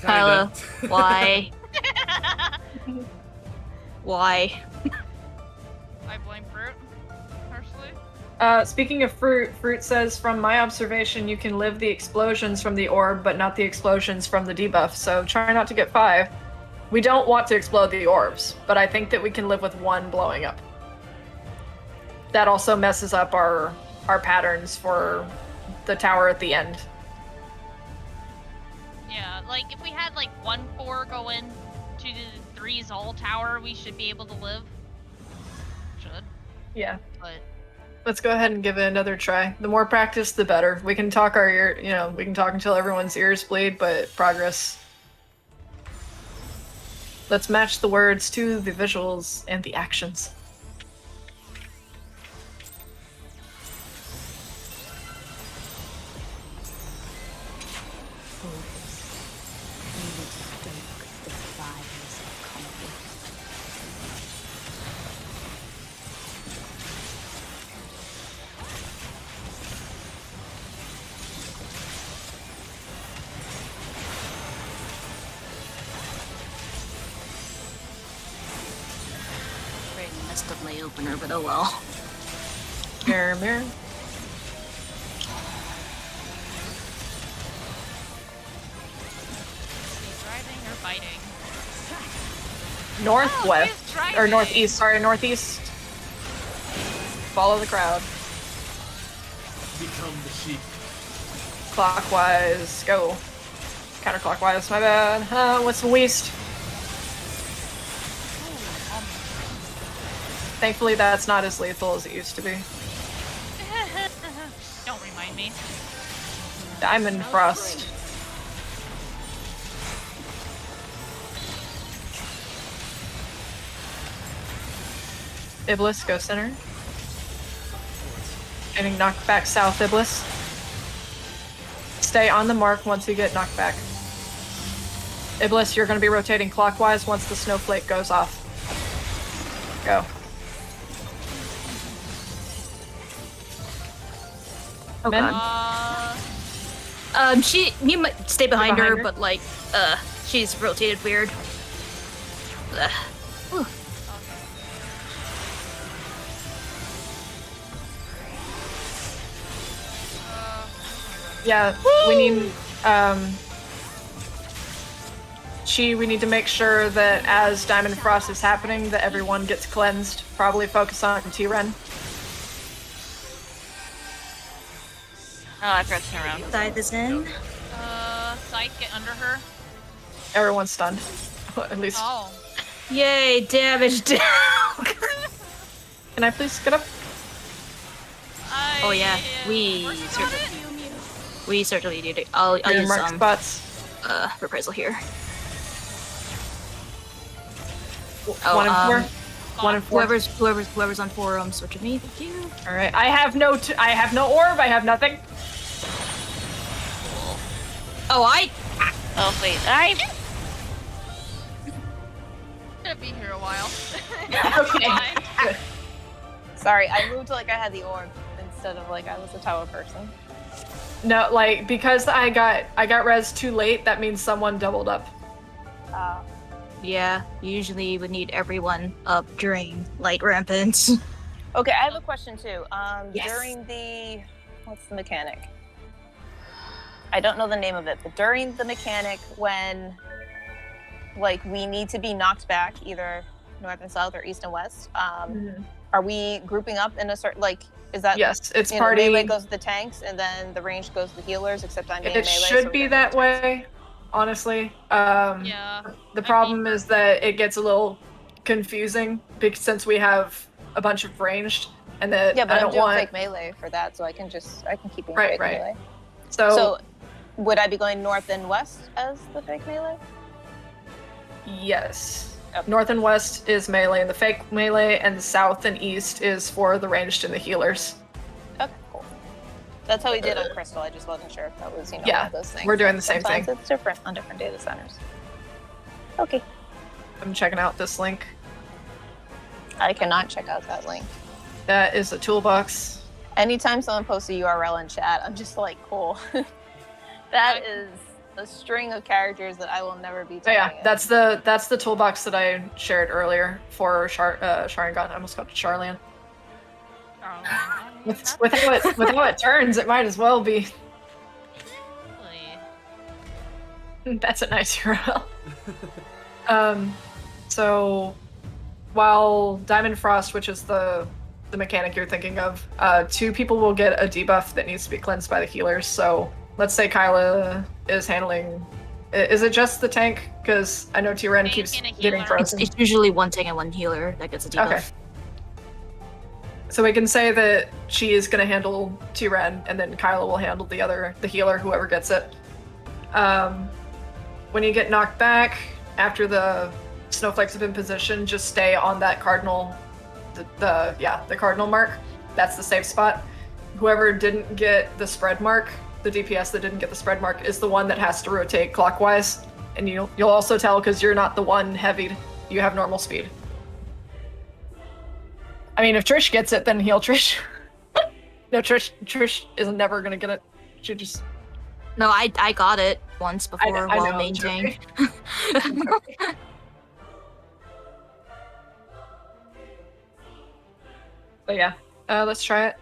Kyla, Kinda. why? Why? I blame fruit, personally. Speaking of fruit says, from my observation, you can live the explosions from the orb, but not the explosions from the debuff, so try not to get 5. We don't want to explode the orbs, but I think that we can live with 1 blowing up. That also messes up our patterns for the tower at the end. Yeah, like if we had like 1-4 go in to the 3 Zol tower, we should be able to live. Should, Yeah. but Let's go ahead and give it another try. The more practice, the better. We can talk we can talk until everyone's ears bleed, but progress. Let's match the words to the visuals and the actions. Messed up my opener, but oh well. Mirror, mirror. is he driving or fighting? Northwest. he's driving. Or northeast, sorry, northeast. Follow the crowd. Become the sheep. Clockwise, go. Counterclockwise, my bad. What's the west? Thankfully, that's not as lethal as it used to be. Don't remind me. Diamond Frost. Iblis, go center. Getting knocked back south, Iblis. Stay on the mark once you get knocked back. Iblis, you're going to be rotating clockwise once the snowflake goes off. Go. Oh Min? god. You might stay behind her, behind her? but like, she's rotated weird. Ugh. Whew. Yeah, we need, we need to make sure that as Diamond Frost is happening, that everyone gets cleansed. Probably focus on T-Ren. Oh, I forgot to turn around. Dive is in. Sight, get under her. Everyone's stunned. At least. Oh. Yay, damage down. Can I please get up? Oh yeah, we certainly need it. I'll Your use mark some spots. reprisal here. One and four. One and four. Whoever's on 4 switch with me. Thank you. All right. I have no orb. I have nothing. Oh, Oh wait, I Gonna be here a while. Okay. Fine. Good. Sorry, I moved like I had the orb instead of like I was a tower person. No, like because I got res too late. That means someone doubled up. Yeah, usually would need everyone up during light rampant. Okay, I have a question too. Yes. During the what's the mechanic? I don't know the name of it, but during the mechanic when like we need to be knocked back either north and south or east and west, are we grouping up in a certain like is that Yes, it's you know, party. melee goes to the tanks and then the range goes to the healers, except I'm being It melee. should so be we're that gonna do way, honestly. Yeah. The problem is that it gets a little confusing because since we have a bunch of ranged, and that yeah, but I I'm don't doing want. fake melee for that, so I can keep being Right, fake right. melee. So, So would I be going north and west as the fake melee? yes, Okay. north and west is melee, and the fake melee, and the south and east is for the ranged and the healers. Okay, cool. That's how we did on Crystal. I just wasn't sure if that was, one Yeah, of those things. we're doing the same Sometimes thing. It's different on different data centers. Okay. I'm checking out this link. I cannot check out that link. That is a toolbox. Anytime someone posts a URL in chat, I'm just like, cool. That is a string of characters that I will never be So yeah, typing in. that's the toolbox that I shared earlier for Sharingan. I almost got to Charlian. With how it turns, it might as well be. That's a nice URL. So while Diamond Frost, which is the mechanic you're thinking of, 2 people will get a debuff that needs to be cleansed by the healers. So let's say Kyla is handling. Is it just the tank? Because I know T-Ren Tank keeps and a getting healer. frozen. It's usually one tank and one healer that gets a debuff. Okay. So we can say that she is going to handle T-Ren, and then Kyla will handle the healer, whoever gets it. When you get knocked back, after the snowflakes have been positioned, just stay on that cardinal, the cardinal mark. That's the safe spot. Whoever didn't get the spread mark, the DPS that didn't get the spread mark, is the one that has to rotate clockwise. And you'll also tell because you're not the one heavied. You have normal speed. I mean, if Trish gets it, then heal Trish. No, Trish is never gonna get it. She just. No, I got it once before I while know, main I'm tank. But yeah, let's try it.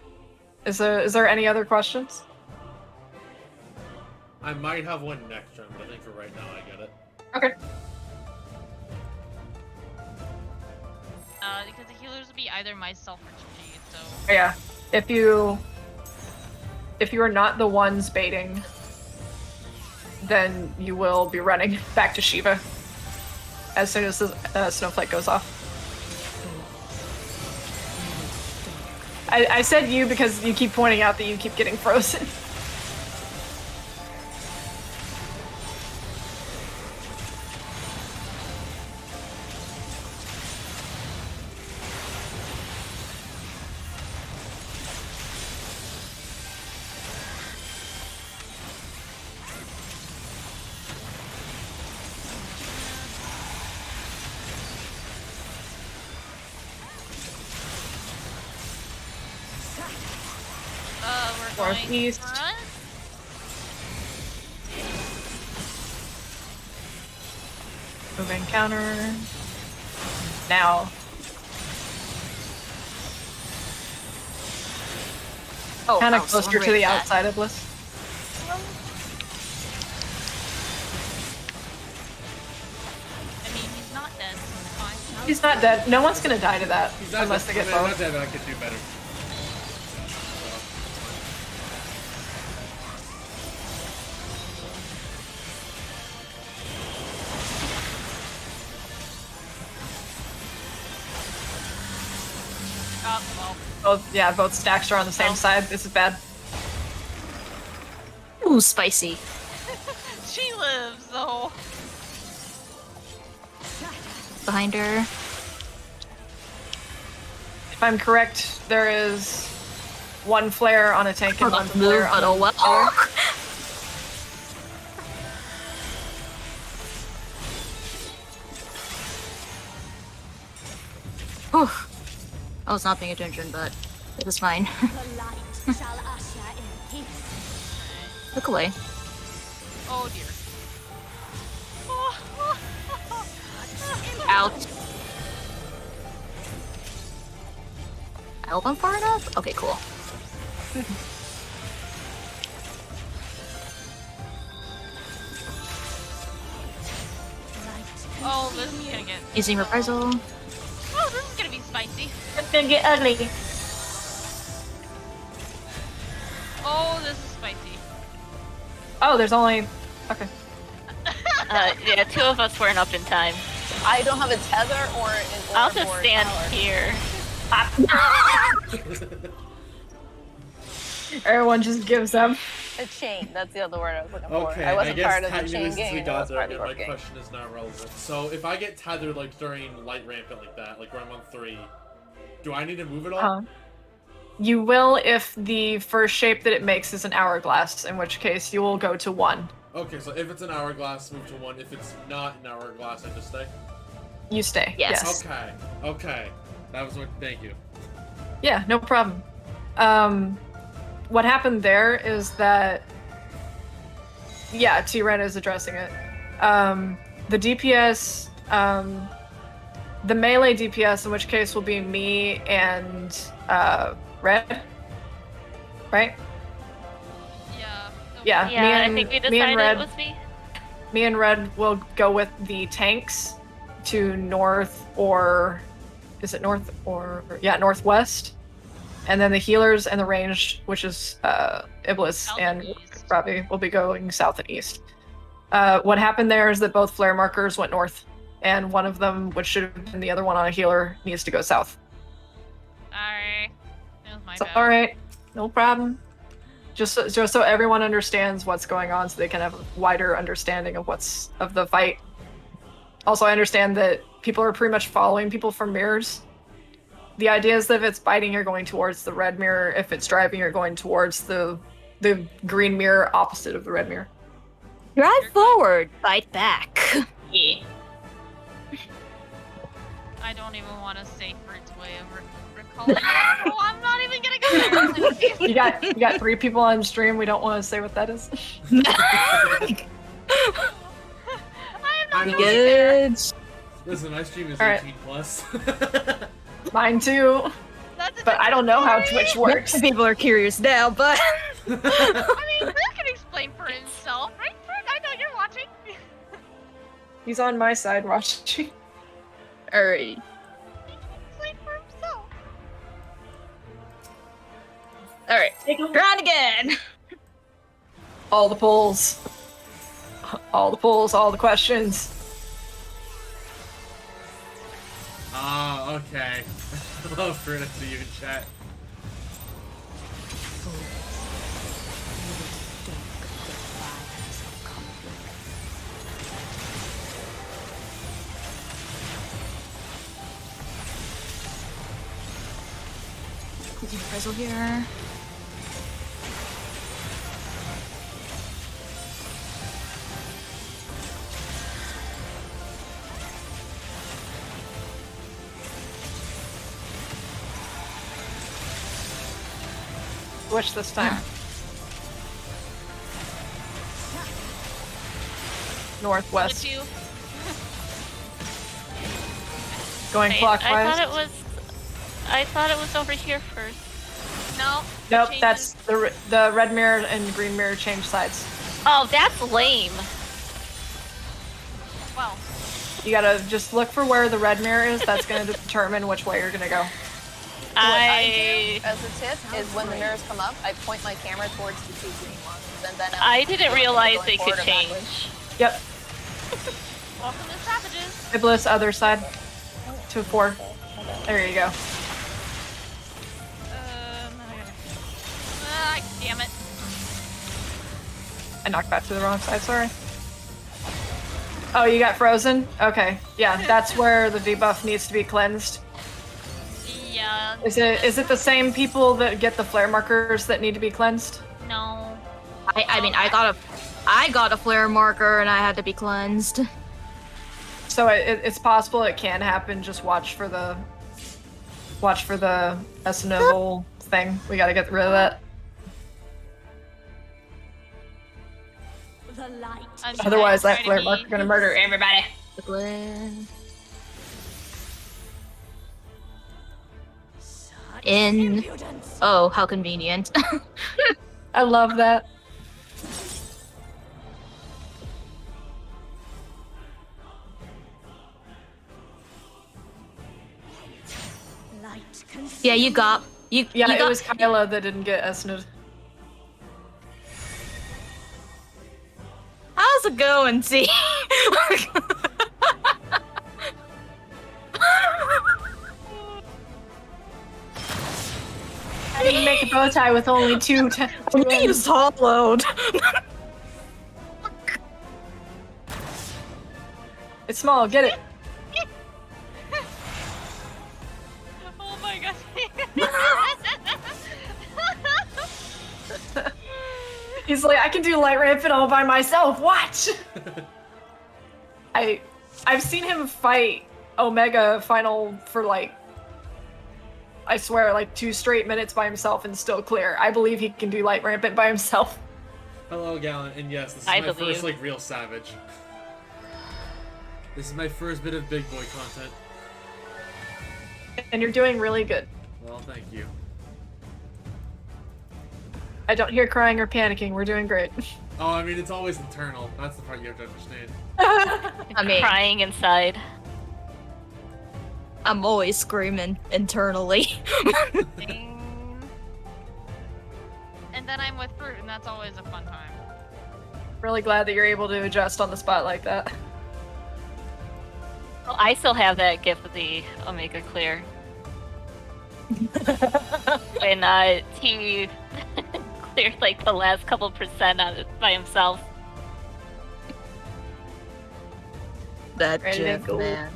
Is there any other questions? I might have one next turn, but I think for right now I get it. Okay. Because the healers would be either myself or Gigi, so Yeah. If you are not the ones baiting, then you will be running back to Shiva as soon as the snowflake goes off. I said you because you keep pointing out that you keep getting frozen. Northeast. front. Moving counter. Now. Oh, Kind of oh, closer someone to the raised that. outside of Bliss. I mean, he's not dead, so it's fine. He's not dead. No one's gonna die to that He's not unless they get not both. dead, but I could do better. Oh, well. Both stacks are on the same Oh. side. This is bad. Ooh, spicy. She lives, though. Behind her. If I'm correct, there is one flare on a tank and one Move, flare on but oh a well. killer. Whew. I was not paying attention, but it was fine. The light shall usher in peace. Look away. Oh, dear. Out. I hope I'm far enough. Okay, cool. Oh, this is gonna get... Using reprisal. Oh, this is gonna be spicy. It's gonna get ugly. Oh, this is spicy. Oh, there's only. Okay. Yeah, two of us weren't up in time. I don't have a tether or an I'll just Ouroboros stand power. here. Everyone just gives up. A chain. That's the other word I was looking for. Okay, I wasn't guess part of the technically chain since gang. we and it got was there, part of my the gang. question is not relevant. So if I get tethered like during light rampant like that, like where I'm on 3, do I need to move it all? You will if the first shape that it makes is an hourglass, in which case you will go to 1. Okay, so if it's an hourglass, move to 1. If it's not an hourglass, I just stay. You stay. Yes. Okay, okay. That was what. Thank you. Yeah, no problem. What happened there is that, yeah, T-Ren is addressing it. The DPS, the melee DPS, in which case will be me and Red, right? Yeah. Yeah, me Yeah, I and- think we me and decided Red- it was me. Me and Red will go with the tanks to north, or is it north or yeah, northwest, and then the healers and the ranged, which is Iblis South and and east. Robbie, will be going south and east. What happened there is that both flare markers went north, and one of them, which should have been the other one on a healer, needs to go south. Alright. That was my So, bad. all right, no problem. Just so everyone understands what's going on, so they can have a wider understanding of of the fight. Also, I understand that people are pretty much following people from mirrors. The idea is that if it's biting, you're going towards the red mirror. If it's driving, you're going towards the green mirror opposite of the red mirror. Drive forward, bite back. Yeah. I don't even want to say Fruit's way of recalling it, so I'm not even gonna go there. You got 3 people on stream. We don't want to say what that is. I am not going Good. Listen, my stream is All right. 18 plus. Mine too, That's a but I don't know how different Twitch story. works. People are curious now, but I mean, Fruit can explain for himself, right, Fruit? I know you're watching. He's on my side watching. alright. He can explain for himself. Alright. Try it again. All the polls. All the polls, all the questions. Ah, okay. I love Fruit. I see you in chat. Using reprisal here. Which this time? northwest. Look at you. Going Wait, clockwise. I thought it was over here first. No. Nope, changes. that's the red mirror and green mirror change sides. Oh, that's lame. Well, You gotta just look for where the red mirror is. That's gonna determine which way you're gonna go. What I do as a tip is when the mirrors come up, I point my camera towards the two green ones, and then I didn't realize going they could forward or backwards. change. Yep. welcome to Savages. Iblis, other side. 2-4. There you go. Damn it. I knocked back to the wrong side, sorry. Oh, you got frozen? Okay. Yeah, that's where the debuff needs to be cleansed. Yeah. Is it the same people that get the flare markers that need to be cleansed? No. I mean, I got a flare marker and I had to be cleansed. So it's possible it can happen. Just watch for the Esnoval thing. We gotta get rid of that. The light. Otherwise, that flare marker gonna murder everybody. In. Impudence. Oh, how convenient. I love that. Light consumes. Yeah, you got. Yeah, you it got, was Kyla that didn't get Esnud. How's it going, see? I didn't make a bow tie with only two ends. hollowed. It's small, get it. Oh my god. He's like, I can do light rampant all by myself. Watch. I've seen him fight Omega Final for like, I swear, like 2 straight minutes by himself and still clear. I believe he can do light rampant by himself. Hello, Gallon, and yes, this is I my believe. first like real Savage. This is my first bit of big boy content. And you're doing really good. Well, thank you. I don't hear crying or panicking. We're doing great. Oh, I mean, it's always internal. That's the part you have to understand. I mean, Crying inside. I'm always screaming internally. And then I'm with Fruit, and that's always a fun time. Really glad that you're able to adjust on the spot like that. Well, I still have that gift of the Omega Clear. When he cleared like the last couple percent on it by himself. That Ready to Jeff, go. man.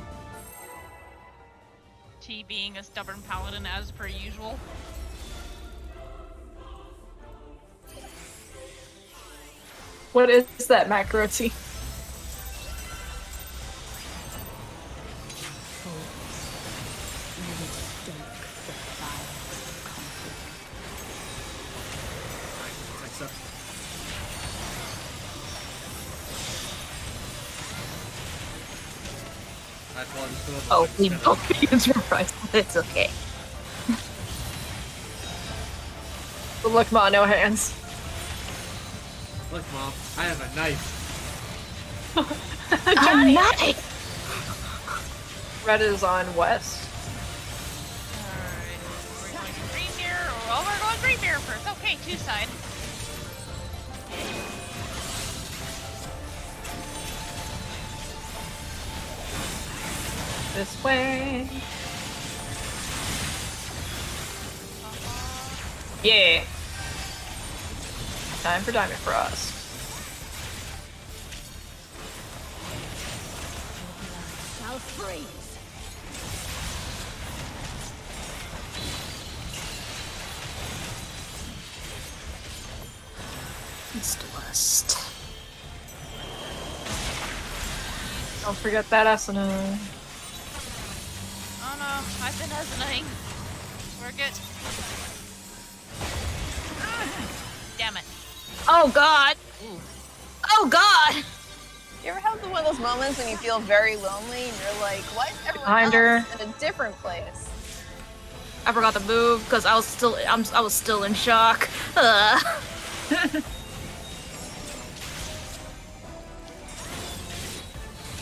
T being a stubborn paladin as per usual. What is that macro T? Except I apologize for the Oh, like, we kind of- both use your price. It's okay. But look, Ma, no hands. Look, Mom, I have a knife. I'm not. Red is on west. Alright. We're going green mirror. Oh, we're going green mirror first. Okay, 2 side. This way. Yeah. Time for Diamond Frost. Shall freeze. East west. Don't forget that Asuna. Oh no, I've been hesitating. We're good. Damn it. Oh God. Oh God. You ever have one of those moments when you feel very lonely and you're like, why is everyone Behind her. else in a different place? I forgot to move because I was still in shock.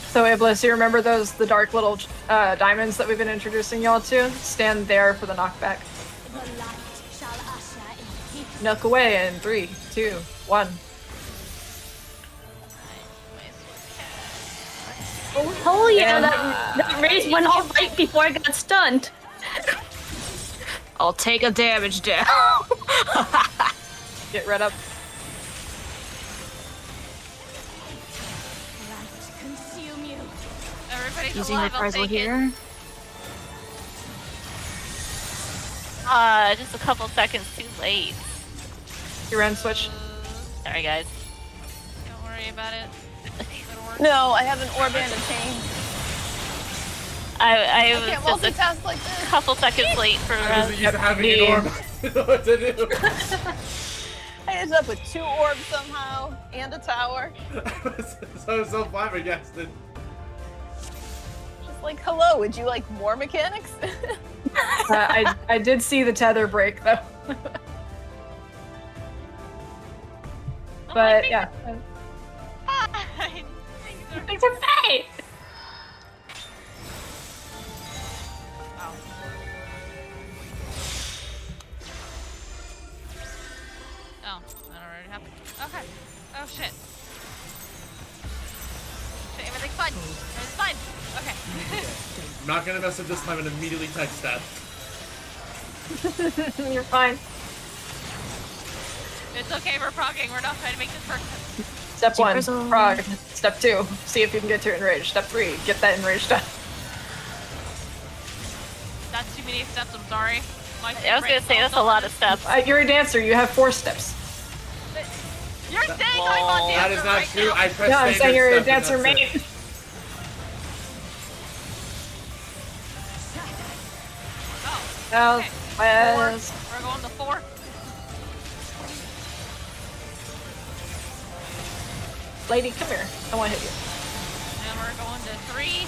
So Iblis, you remember the dark little diamonds that we've been introducing y'all to? Stand there for the knockback. The light shall usher in peace. Knock away in 3, 2, 1. Oh yeah, that raise went all right before I got stunned. I'll take a damage down. Get red up. Light consume you. Everybody's Using alive, I'll reprisal take it. here. Just a couple seconds too late. Your end switch. Sorry, guys. Don't worry about it. It'll work. No, I have an orb and a chain. I I was can't just a multitask like this. couple seconds late for I wasn't used to having an orb. I don't know what to do. I ended up with 2 orbs somehow and a tower. I was so flabbergasted. Just like, hello, would you like more mechanics? I did see the tether break though. But yeah. Fine. Things are fine. Oh. Oh, that already happened. Okay. Oh shit. Shit, everything's fine. Everything's fine. Okay. I'm not gonna mess up this time and immediately text that. You're fine. It's okay, we're progging. We're not trying to make this work. Step 1, Drizzle. frog. Step 2, see if you can get to enrage. Step 3, get that enrage done. That's too many steps, I'm sorry. My I was gonna say that's a lot of steps. You're a dancer, you have 4 steps. You're saying I'm on That dancer is not right true. now. I pressed No, I'm saying standard you're a step and dancer that's main. it. Oh, Oh, okay. yes. 4. We're going to 4. Lady, come here. I want to hit you. And we're going to 3.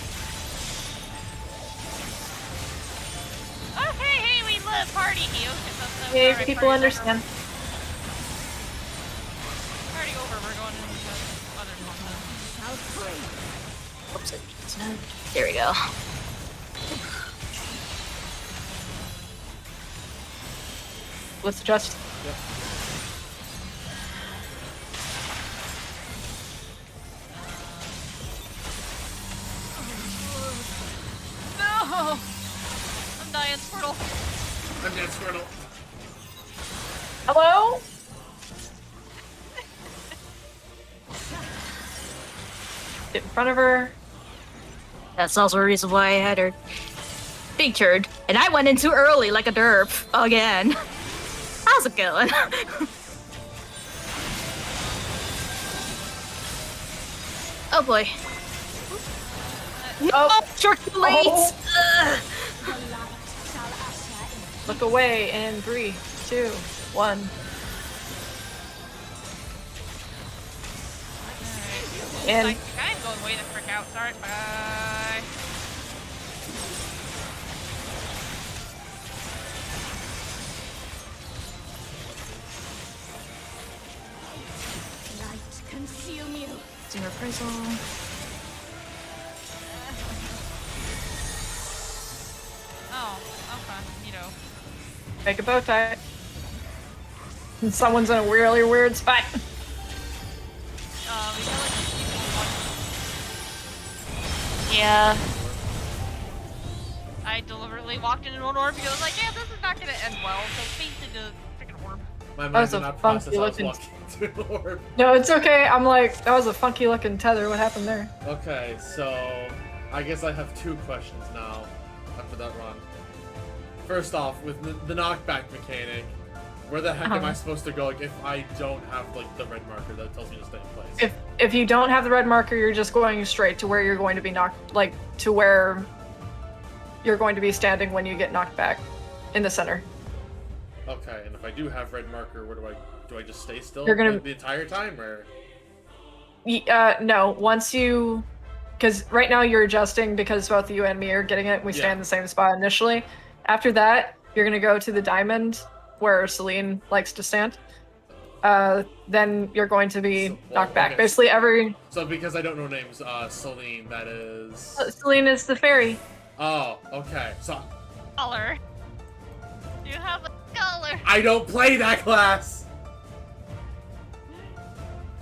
Oh, hey, we love party here. Hey, people understand. Party over, we're going into the other one. Oops, there we go. Let's adjust. No! I'm dying, Squirtle. I'm dead, Squirtle. Hello? Get in front of her. That's also a reason why I had her big turd. And I went in too early like a derp. Again. How's it going? Oh boy. No, Oh. short too late. Oh. Ugh. The light shall usher in Look away in 3, 2, 1. And I'm going way the frick out. Sorry, bye. light consume you. Using reprisal. Oh, okay, you know. make a bow tie. And someone's in a really weird spot. We got like people Yeah. I deliberately walked into an orb because I was like, yeah, this is not gonna end well, so face into freaking orb. My That mind was did a not process funky I was looking- walking into an orb. No, it's okay. I'm like, that was a funky looking tether. What happened there? Okay, so I guess I have 2 questions now after that run. First off, with the knockback mechanic, where the heck am I supposed to go if I don't have like the red marker that tells me to stay in place? If you don't have the red marker, you're just going straight to where you're going to be knocked, like to where you're going to be standing when you get knocked back, in the center. Okay, and if I do have red marker, where do I just stay still You're gonna- like, the entire time, or? No, once you, because right now you're adjusting because both you and me are getting it. We stay Yeah. in the same spot initially. After that, you're gonna go to the diamond where Celine likes to stand. Then you're going to be knocked back. okay. Basically, every So because I don't know names, Celine, that is. Celine is the fairy. Oh, okay. So Color. You have a color. I don't play that class.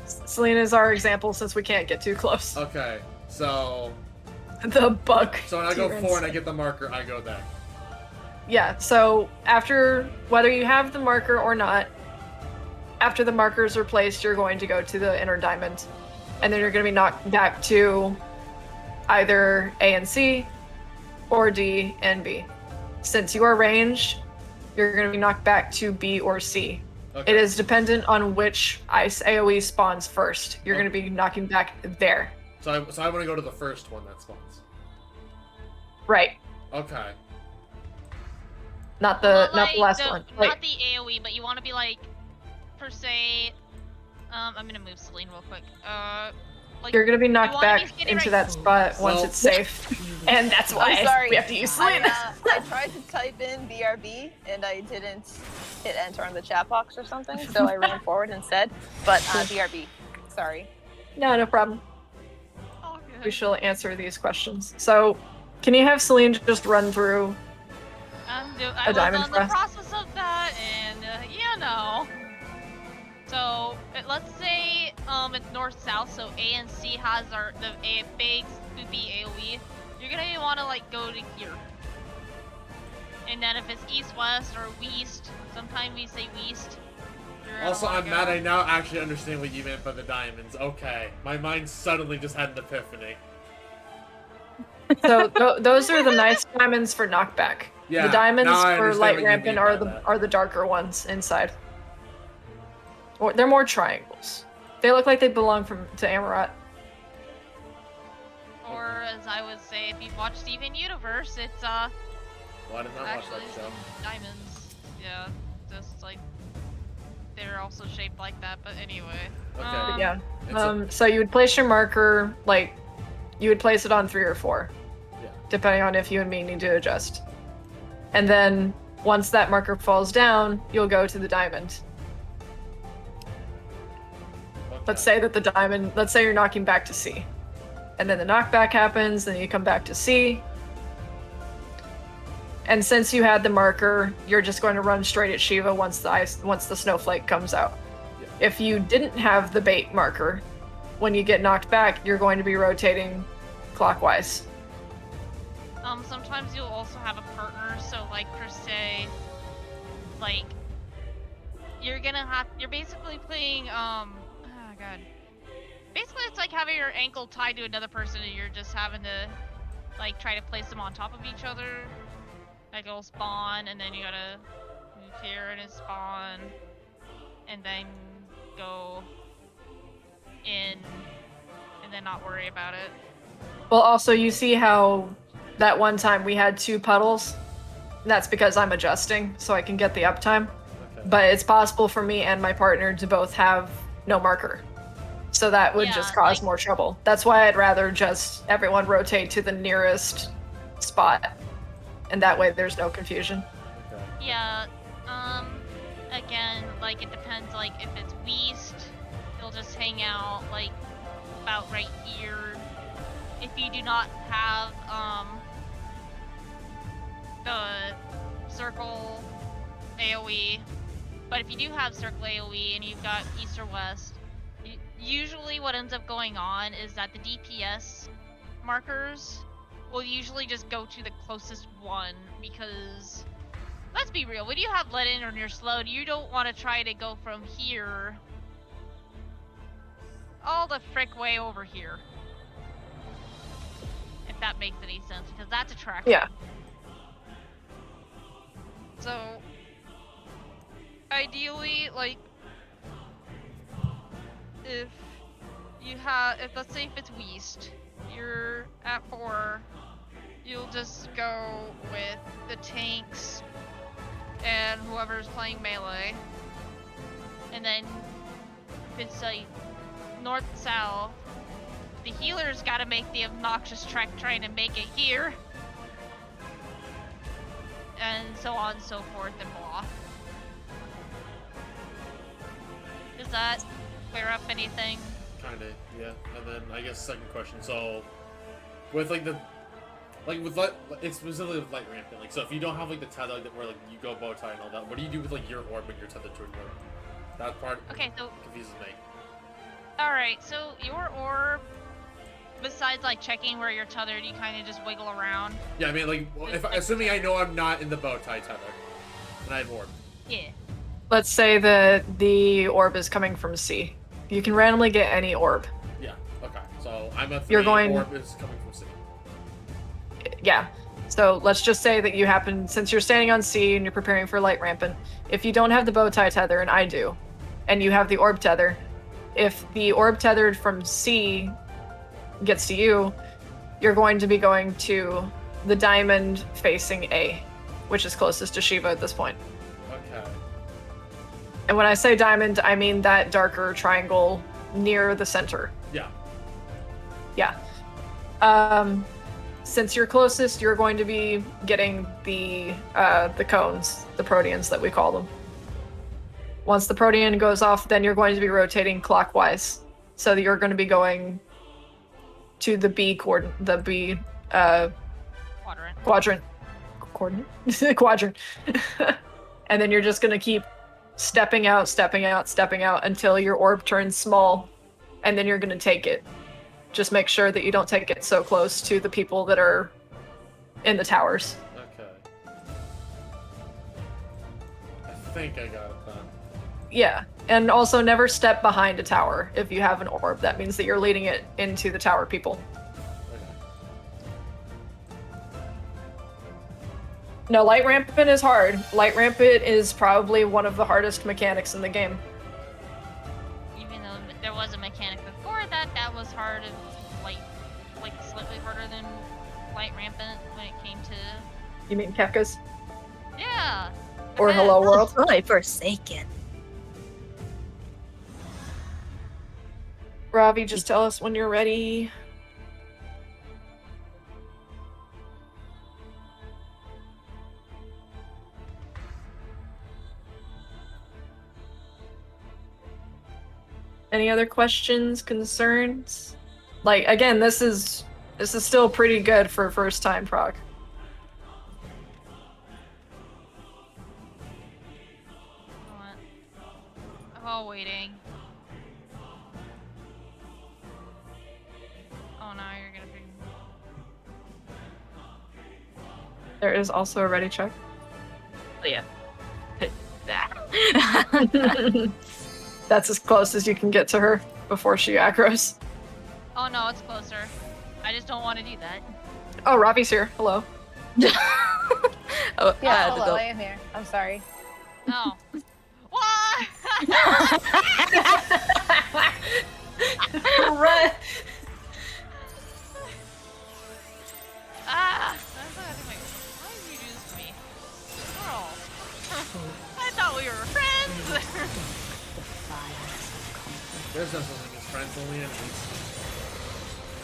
Celine is our example since we can't get too close. Okay, so The buck. when I go tyrants. 4 and I get the marker, I go there. Yeah, so after, whether you have the marker or not, after the markers are placed, you're going to go to the inner diamond. And then you're going to be knocked back to either A and C or D and B. Since you are ranged, you're going to be knocked back to B or C. Okay. It is dependent on which ice AoE spawns first. You're going to be knocking back there. So I want to go to the first one that spawns. Right. Okay. Not the last the, one. Not the AoE, but you want to be like, per se. I'm gonna move Celine real quick. Like You're going to be knocked wanna be back standing into right- that spot once Well- it's safe. And that's why I'm sorry. we have to use Celine. I tried to type in BRB and I didn't hit enter on the chat box or something, so I ran forward instead. But BRB. Sorry. No problem. Oh, We good. shall answer these questions. So, can you have Celine just run through? I was diamond on the for us. process of that, and you know. So let's say it's north-south, so A and C has the big spoopy AoE. You're gonna want to like go to here, and then if it's east-west or west, sometimes we say west. you're gonna Also, wanna I'm go- mad I now actually understand what you meant by the diamonds. Okay. My mind suddenly just had an epiphany. So those are the nice diamonds for knockback. Yeah, The diamonds now I for understand light what you rampant mean are by the that. are the darker ones inside. Or they're more triangles. They look like they belong to Amarat. Or as I would say, if you've watched Steven Universe, it's Well, I did not watch actually that show. diamonds. Yeah, just like they're also shaped like that. But anyway. Okay. Yeah. It's a- So you would place your marker, like, you would place it on 3 or 4, Yeah. depending on if you and me need to adjust. And then once that marker falls down, you'll go to the diamond. Let's say that the diamond, let's say you're knocking back to C. And then the knockback happens, then you come back to C. And since you had the marker, you're just going to run straight at Shiva once the snowflake comes out. Yeah. If you didn't have the bait marker, when you get knocked back, you're going to be rotating clockwise. Sometimes you'll also have a partner, so like per se, like you're basically playing oh god. Basically it's like having your ankle tied to another person and you're just having to like try to place them on top of each other. Like it'll spawn and then you gotta move here and it spawn and then go in and then not worry about it. Well, also, you see how that one time we had 2 puddles? That's because I'm adjusting, so I can get the uptime. Okay. But it's possible for me and my partner to both have no marker. So that would Yeah, just cause like- more trouble. That's why I'd rather just everyone rotate to the nearest spot. And that way there's no confusion. Okay. Yeah, again, like, it depends, like, if it's west, it'll just hang out, like, about right here. If you do not have, the circle AoE, but if you do have circle AoE and you've got east or west, usually what ends up going on is that the DPS markers will usually just go to the closest one because, let's be real, when you have let in or you're slowed, you don't want to try to go from here all the frick way over here. If that makes any sense, because that's a track. Yeah. So, ideally, like, if let's say if it's west, you're at 4, you'll just go with the tanks and whoever's playing melee. And then if it's like north-south. The healer's gotta make the obnoxious trek trying to make it here. And so on and so forth and blah. Does that clear up anything? Kinda, yeah. And then I guess second question. So, with like with light, it's specifically with light rampant. Like, so if you don't have like the tether like, where like you go bow tie and all that, what do you do with like your orb when you're tethered to an orb? That part Okay, so confuses me. alright, so your orb, besides like checking where you're tethered, you kind of just wiggle around. Yeah, I mean like if assuming I know I'm not in the bow tie tether, and I have orb. Yeah. Let's say that the orb is coming from C. You can randomly get any orb. Yeah. Okay. So I'm a 3. You're going- Orb is coming from C. Yeah. So let's just say that you happen, since you're standing on C and you're preparing for light rampant, if you don't have the bow tie tether, and I do, and you have the orb tether, if the orb tethered from C gets to you, you're going to be going to the diamond facing A, which is closest to Shiva at this point. Okay. And when I say diamond, I mean that darker triangle near the center. Yeah. Yeah. Since you're closest, you're going to be getting the cones, the proteans that we call them. Once the protean goes off, then you're going to be rotating clockwise, so that you're going to be going to the B quadrant, quadrant, and then you're just going to keep stepping out until your orb turns small, and then you're going to take it. Just make sure that you don't take it so close to the people that are in the towers. Okay. I think I got it then. Yeah, and also never step behind a tower if you have an orb. That means that you're leading it into the tower people. Okay. No, light rampant is hard. Light rampant is probably one of the hardest mechanics in the game. Even though there was a mechanic before that, that was hard and like slightly harder than light rampant when it came to. You mean Kefka's? Yeah. Or and Hello World? Oh, Forsaken. Ravi, just tell us when you're ready. Any other questions, concerns? Like, again, this is still pretty good for first time proc. I'm all waiting. Oh no, you're gonna be. There is also a ready check. Oh, yeah. That's as close as you can get to her before she aggros. Oh no, it's closer. I just don't want to do that. Oh, Ravi's here. Hello. Oh, Yeah, the hello, goat. I am here. I'm sorry. Oh. Why? Run. Ah! Why did you do this to me? Girl. I thought we were friends! There's no such thing as friends, only enemies.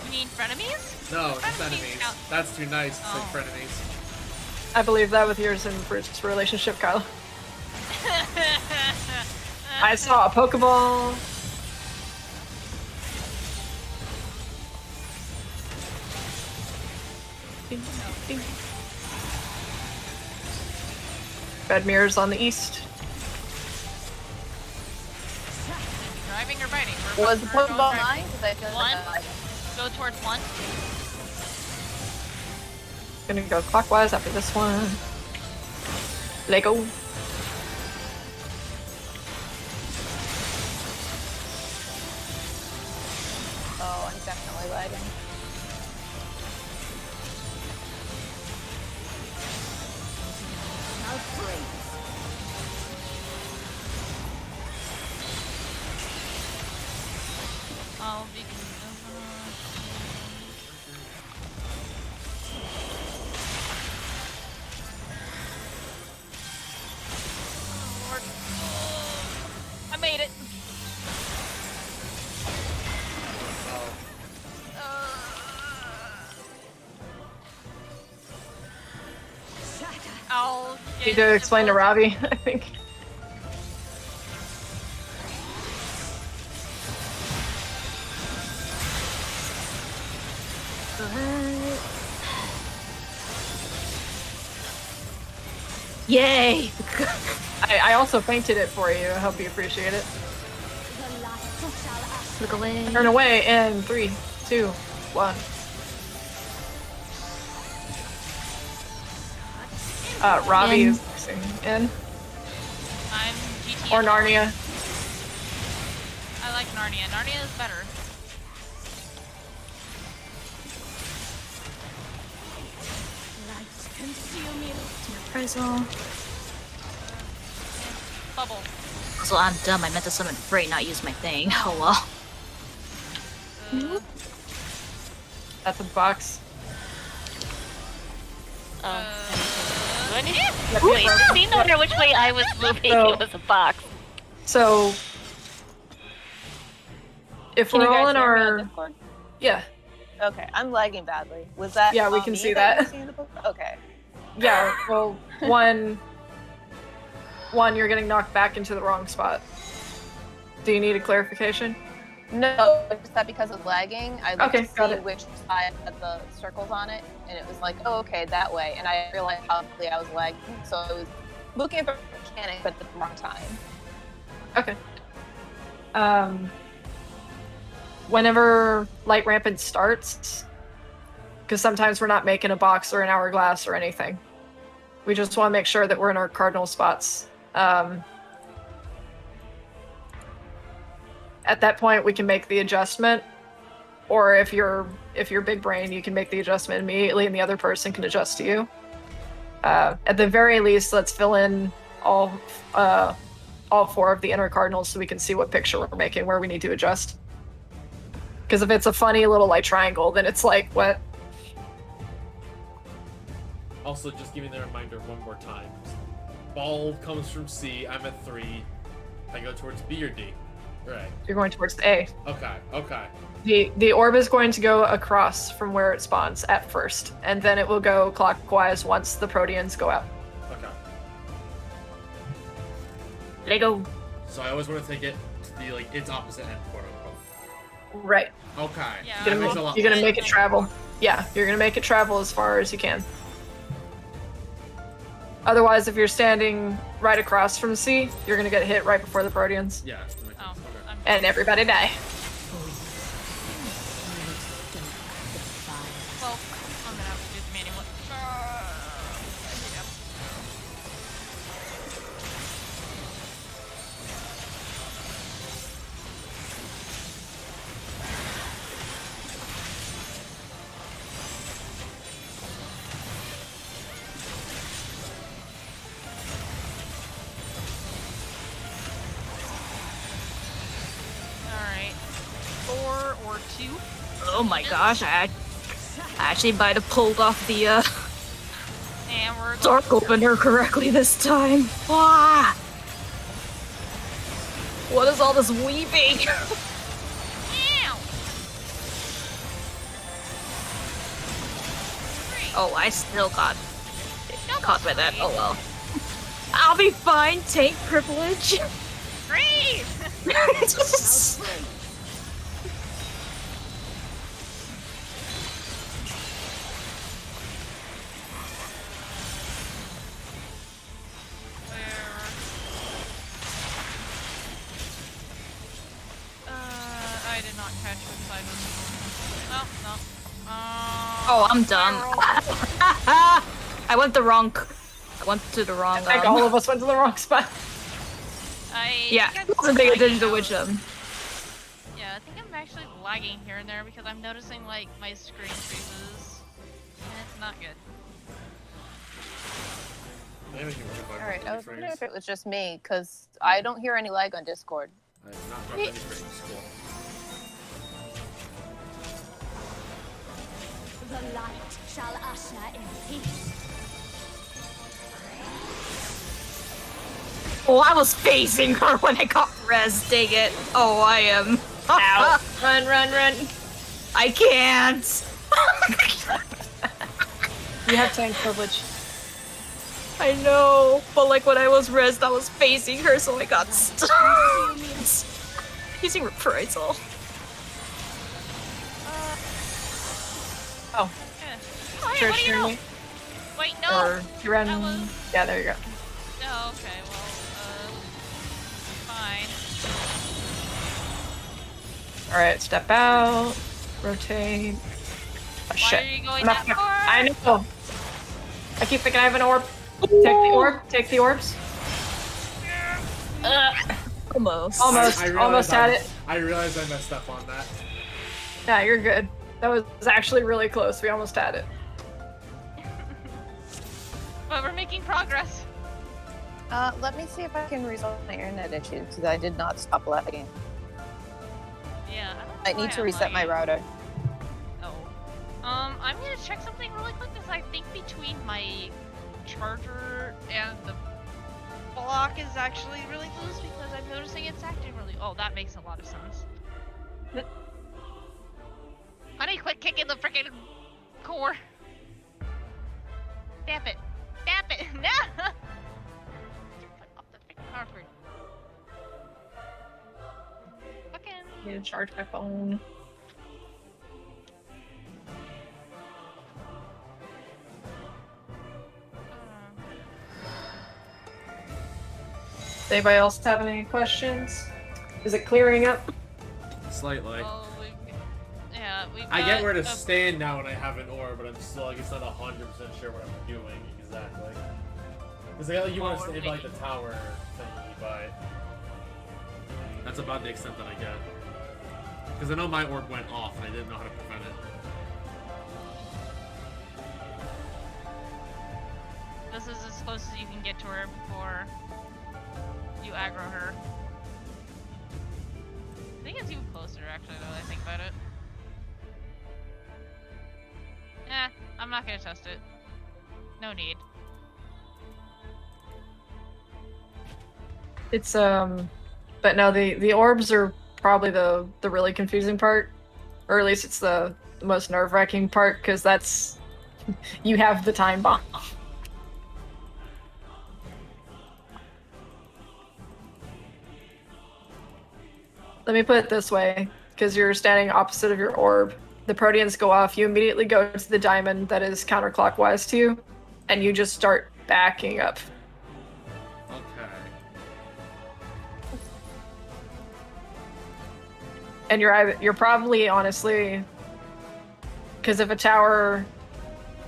You mean frenemies? No, just Frenemies enemies. count. That's too nice to say Oh. frenemies. I believe that with yours and Bruce's relationship, Kyle. I saw a Pokeball. Ding, ding. Red mirrors on the east. Driving or biting? We're Was the we're going Pokeball driving. mine? Because I feel One. like Go towards one. Gonna go clockwise after this one. Lego. oh, I'm definitely lagging. Oh, we can. Oh, Lord. I made it. Need to explain to Robbie, I think. Yay! I also painted it for you. I hope you appreciate it. The light shall usher. Look away. Turn away in 3, 2, 1. Robbie In. is mixing in. I'm GT. Or Narnia. I like Narnia. Narnia is better. Light consume you. Reprisal. Bubble. Also, I'm dumb. I meant to summon Frey, not use my thing. Oh well. That's a box. Do I need to... Yep, Wait, yep. see, no matter which way I was moving, So- it was a box. So, if Can we're you all guys in hear me on our Discord? yeah, Okay, I'm lagging badly. Was that? Yeah, we on can me see you that. were seeing the book? Okay. yeah. Well, one, you're getting knocked back into the wrong spot. Do you need a clarification? No, just that because of lagging, I looked Okay, to got see it. which side had the circles on it, and it was like, oh, okay, that way. And I realized how quickly I was lagging, so I was looking for a mechanic, but at the wrong time. Okay. Whenever Light Rampant starts, because sometimes we're not making a box or an hourglass or anything. We just want to make sure that we're in our cardinal spots. At that point, we can make the adjustment, or if you're big brain, you can make the adjustment immediately, and the other person can adjust to you. At the very least, let's fill in all 4 of the inner cardinals so we can see what picture we're making, where we need to adjust. Because if it's a funny little light triangle, then it's like, what? Also, just giving the reminder one more time. Ball comes from C. I'm at 3. I go towards B or D. Right. You're going towards A. Okay. Okay. The orb is going to go across from where it spawns at first, and then it will go clockwise once the proteans go out. Okay. Lego. So I always want to take it to the its opposite end, quote unquote. Right. Okay. Yeah, That makes a lot. You're gonna more make it travel. Yeah, you're gonna make it travel as far as you can. Otherwise, if you're standing right across from C, you're gonna get hit right before the proteans, Yeah. That makes Oh, sense. Okay. I'm and everybody die. well. I'm gonna have to do the manual. Alright. 4 or 2. Oh my gosh, I actually might have pulled off the And we're going dark opener correctly this time. Ah! What is all this weaving? Ow! Oh, I still got caught by that. Oh well. I'll be fine. Tank privilege. Freeze! I did not catch which side was. Oh, no. Oh, I'm dumb. I went to the wrong. I think all of us went to the wrong spot. Yeah, think I wasn't paying lagging attention to out. which Yeah, I think I'm actually lagging here and there because I'm noticing like my screen freezes. And it's not good. Maybe I can go by Alright, I was 30 wondering frames. if it was just me, because I don't hear any lag on Discord. I have not dropped any frames. Cool. The light shall usher in peace. Oh, I was facing her when I got res. Dang it. Oh, I am. Ow. Run, run, run. I can't. You have tank privilege. I know, but like when I was rezzed, I was facing her, so I got stuck. Using reprisal. Oh, Yeah. Oh, hey, Trish, what do you hear know? me? Wait, no. Or Kiren? That was- Yeah, there you go. Oh, okay. Well, fine. Alright, step out. Rotate. Oh, Why shit. are you going I'm not that fuck- far? I know. I keep thinking I have an orb. Take the orb. Take the orbs. Almost. Almost. I realized Almost had it. I realized I messed up on that. Yeah, you're good. That was actually really close. We almost had it. But we're making progress. Let me see if I can resolve my internet issues because I did not stop lagging. Yeah. I need to reset my router. Oh. I'm gonna check something really quick because I think between my charger and the block is actually really loose because I'm noticing it's acting really. Oh, that makes a lot of sense. Honey, quit kicking the freaking core. Damn it. Damn it. No! Off the freaking power cord. Fucking. Need to charge my phone. Does anybody else have any questions? Is it clearing up? Slightly. Well, we've I get where to got a- stand now when I have an orb, but I'm still like it's not 100% sure what I'm doing exactly. Because like, you want to Well, stay we're by like the tower thingy, but that's about the extent that I get. Because I know my orb went off and I didn't know how to prevent it. This is as close as you can get to her before you aggro her. I think it's even closer, actually, now that I think about it. I'm not gonna test it. No need. It's but no, the orbs are probably the really confusing part, or at least it's the most nerve-wracking part because that's you have the time bomb. Let me put it this way, because you're standing opposite of your orb. The Proteans go off, you immediately go to the diamond that is counterclockwise to you, and you just start backing up. Okay. And you're probably honestly, because if a tower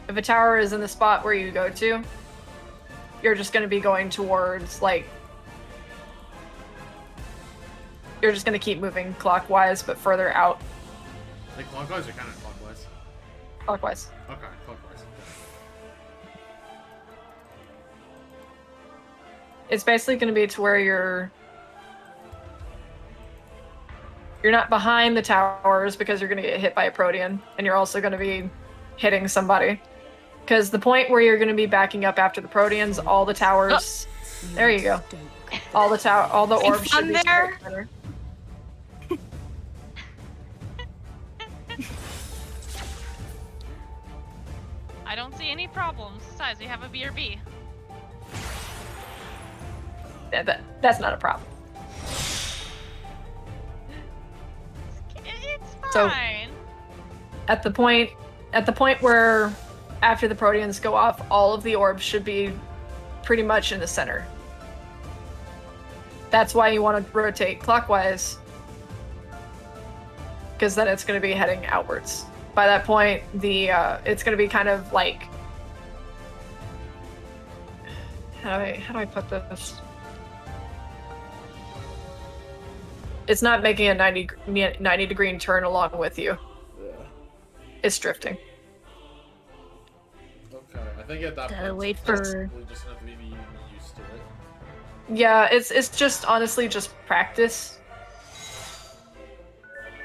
is in the spot where you go to, you're just going to be going towards like you're just going to keep moving clockwise but further out. Like clockwise or counterclockwise? Clockwise. Okay, clockwise. It's basically going to be to where you're not behind the towers because you're going to get hit by a Protean, and you're also going to be hitting somebody. Because the point where you're going to be backing up after the Proteans, all the towers. There you go. All the orbs should be there. center. I don't see any problems. Besides, we have a BRB. Yeah, that's not a problem. It's So- fine. At the point where after the Proteans go off, all of the orbs should be pretty much in the center. That's why you want to rotate clockwise, because then it's going to be heading outwards. By that point, it's going to be kind of like how do I put this? It's not making a 90 degree turn along with you. Yeah. It's drifting. Okay. I think at that Gotta point, wait it's for- probably just enough to maybe even used to it. Yeah, it's just honestly just practice.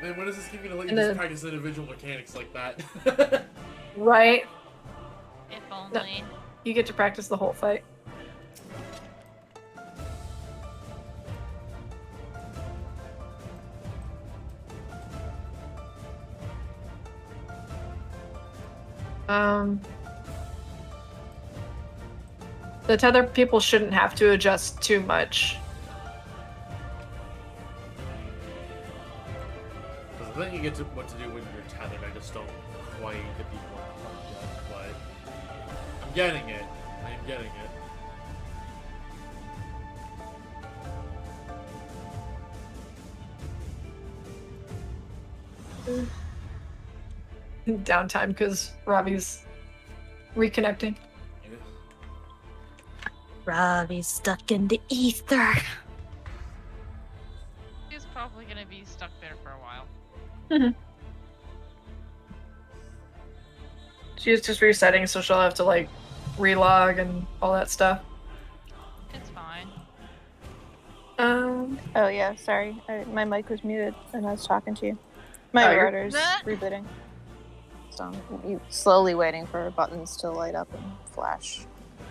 Man, when is this game gonna let you And just then- practice individual mechanics like that? Right? If only. You get to practice the whole fight. The tether people shouldn't have to adjust too much. Because I think you get to what to do when you're tethered. I just don't quite get the one yet, but I'm getting it. I am getting it. Downtime because Robbie's reconnecting. Ravi's stuck in the ether. He's probably gonna be stuck there for a while. She's just resetting, so she'll have to like relog and all that stuff. It's fine. Oh yeah, sorry. My mic was muted and I was talking to you. My you're- router's rebooting. So I'm slowly waiting for buttons to light up and flash.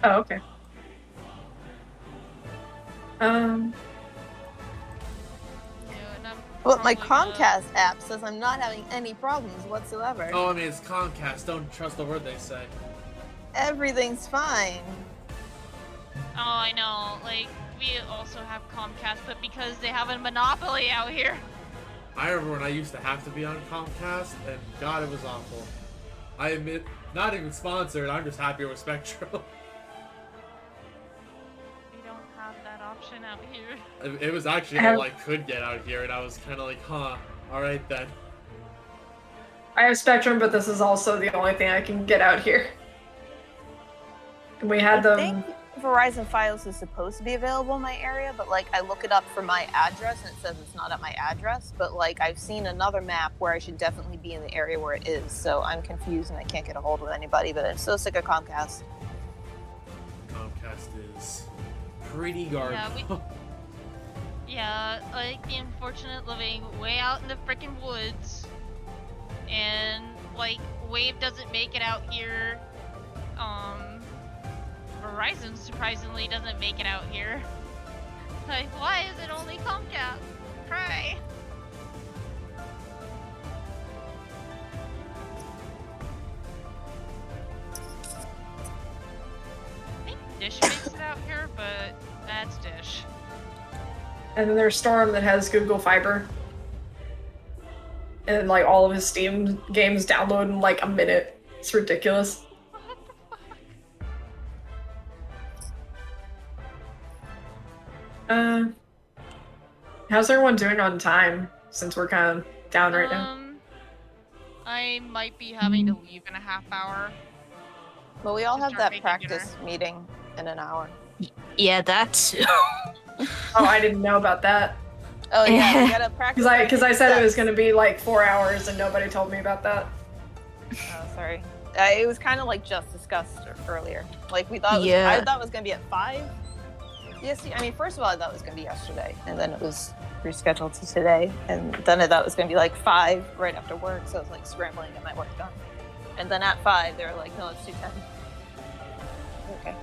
Oh, okay. Yeah, and I'm But my probably Comcast app says I'm not having any problems whatsoever. Oh, I mean, it's Comcast. Don't trust the word they say. Everything's fine. Oh, I know. Like, we also have Comcast, but because they have a monopoly out here. I remember when I used to have to be on Comcast, and God, it was awful. I admit, not even sponsored. I'm just happier with Spectrum. We don't have that option out here. It was actually all I could get out here, and I was kind of like, huh, alright then. I have Spectrum, but this is also the only thing I can get out here. We had I them. think Verizon Fios is supposed to be available in my area, but like I look it up for my address and it says it's not at my address. But like I've seen another map where I should definitely be in the area where it is, so I'm confused and I can't get a hold of anybody. But I'm so sick of Comcast. Comcast is pretty garbage. Yeah, like the unfortunate living way out in the frickin' woods, and like Wave doesn't make it out here. Verizon surprisingly doesn't make it out here. Like, why is it only Comcast? Cry. I think Dish makes it out here, but that's Dish. And then there's Storm that has Google Fiber. And like all of his Steam games download in like a minute. It's ridiculous. How's everyone doing on time? Since we're kind of down right now. I might be having to leave in a half hour. But we all To have start that making practice meeting in an hour. Yeah, that too. Oh, I didn't know about that. Oh yeah, we gotta practice. Because I said it was going to be like 4 hours and nobody told me about that. Oh, sorry. It was kind of like just discussed earlier. Like we thought. Yeah. I thought it was gonna be at 5. Yes, I mean, first of all, I thought it was gonna be yesterday, and then it was rescheduled to today, and then I thought it was gonna be like 5 right after work. So I was like scrambling to get my work done, and then at 5 they were like, "No, it's 2:10." Okay.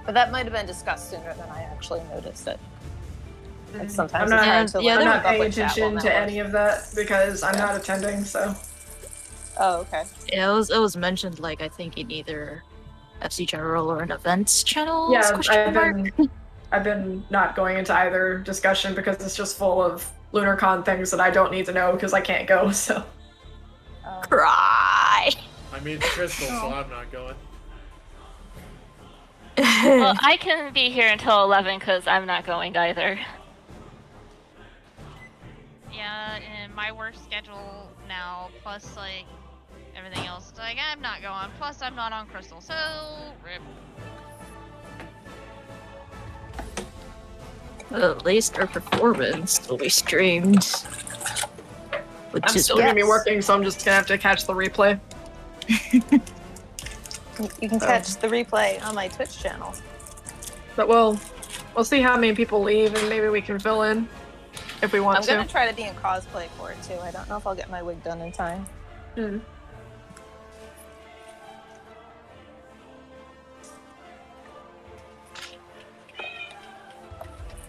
But that might have been discussed sooner than I actually noticed it. And sometimes I'm it's hard to I'm like, not keep up paying with chat while attention I'm to at any work. of that because I'm not attending, so. Oh, okay. Yeah, it was mentioned like I think in either FC General or an events channel. Yeah, I've been not going into either discussion because it's just full of LunarCon things that I don't need to know because I can't go, so. Cry. I mean, it's Crystal, so I'm not going. Well, I can be here until 11 because I'm not going either. Yeah, and my work schedule now, plus like everything else, like I'm not going. Plus I'm not on Crystal, so rip. Well, at least our performance will be streamed. Which I'm is still gonna be working, so I'm just gonna have to catch the replay. You can catch the replay on my Twitch channel. But we'll see how many people leave and maybe we can fill in if we want I'm to. gonna try to be in cosplay for it too. I don't know if I'll get my wig done in time. Mm.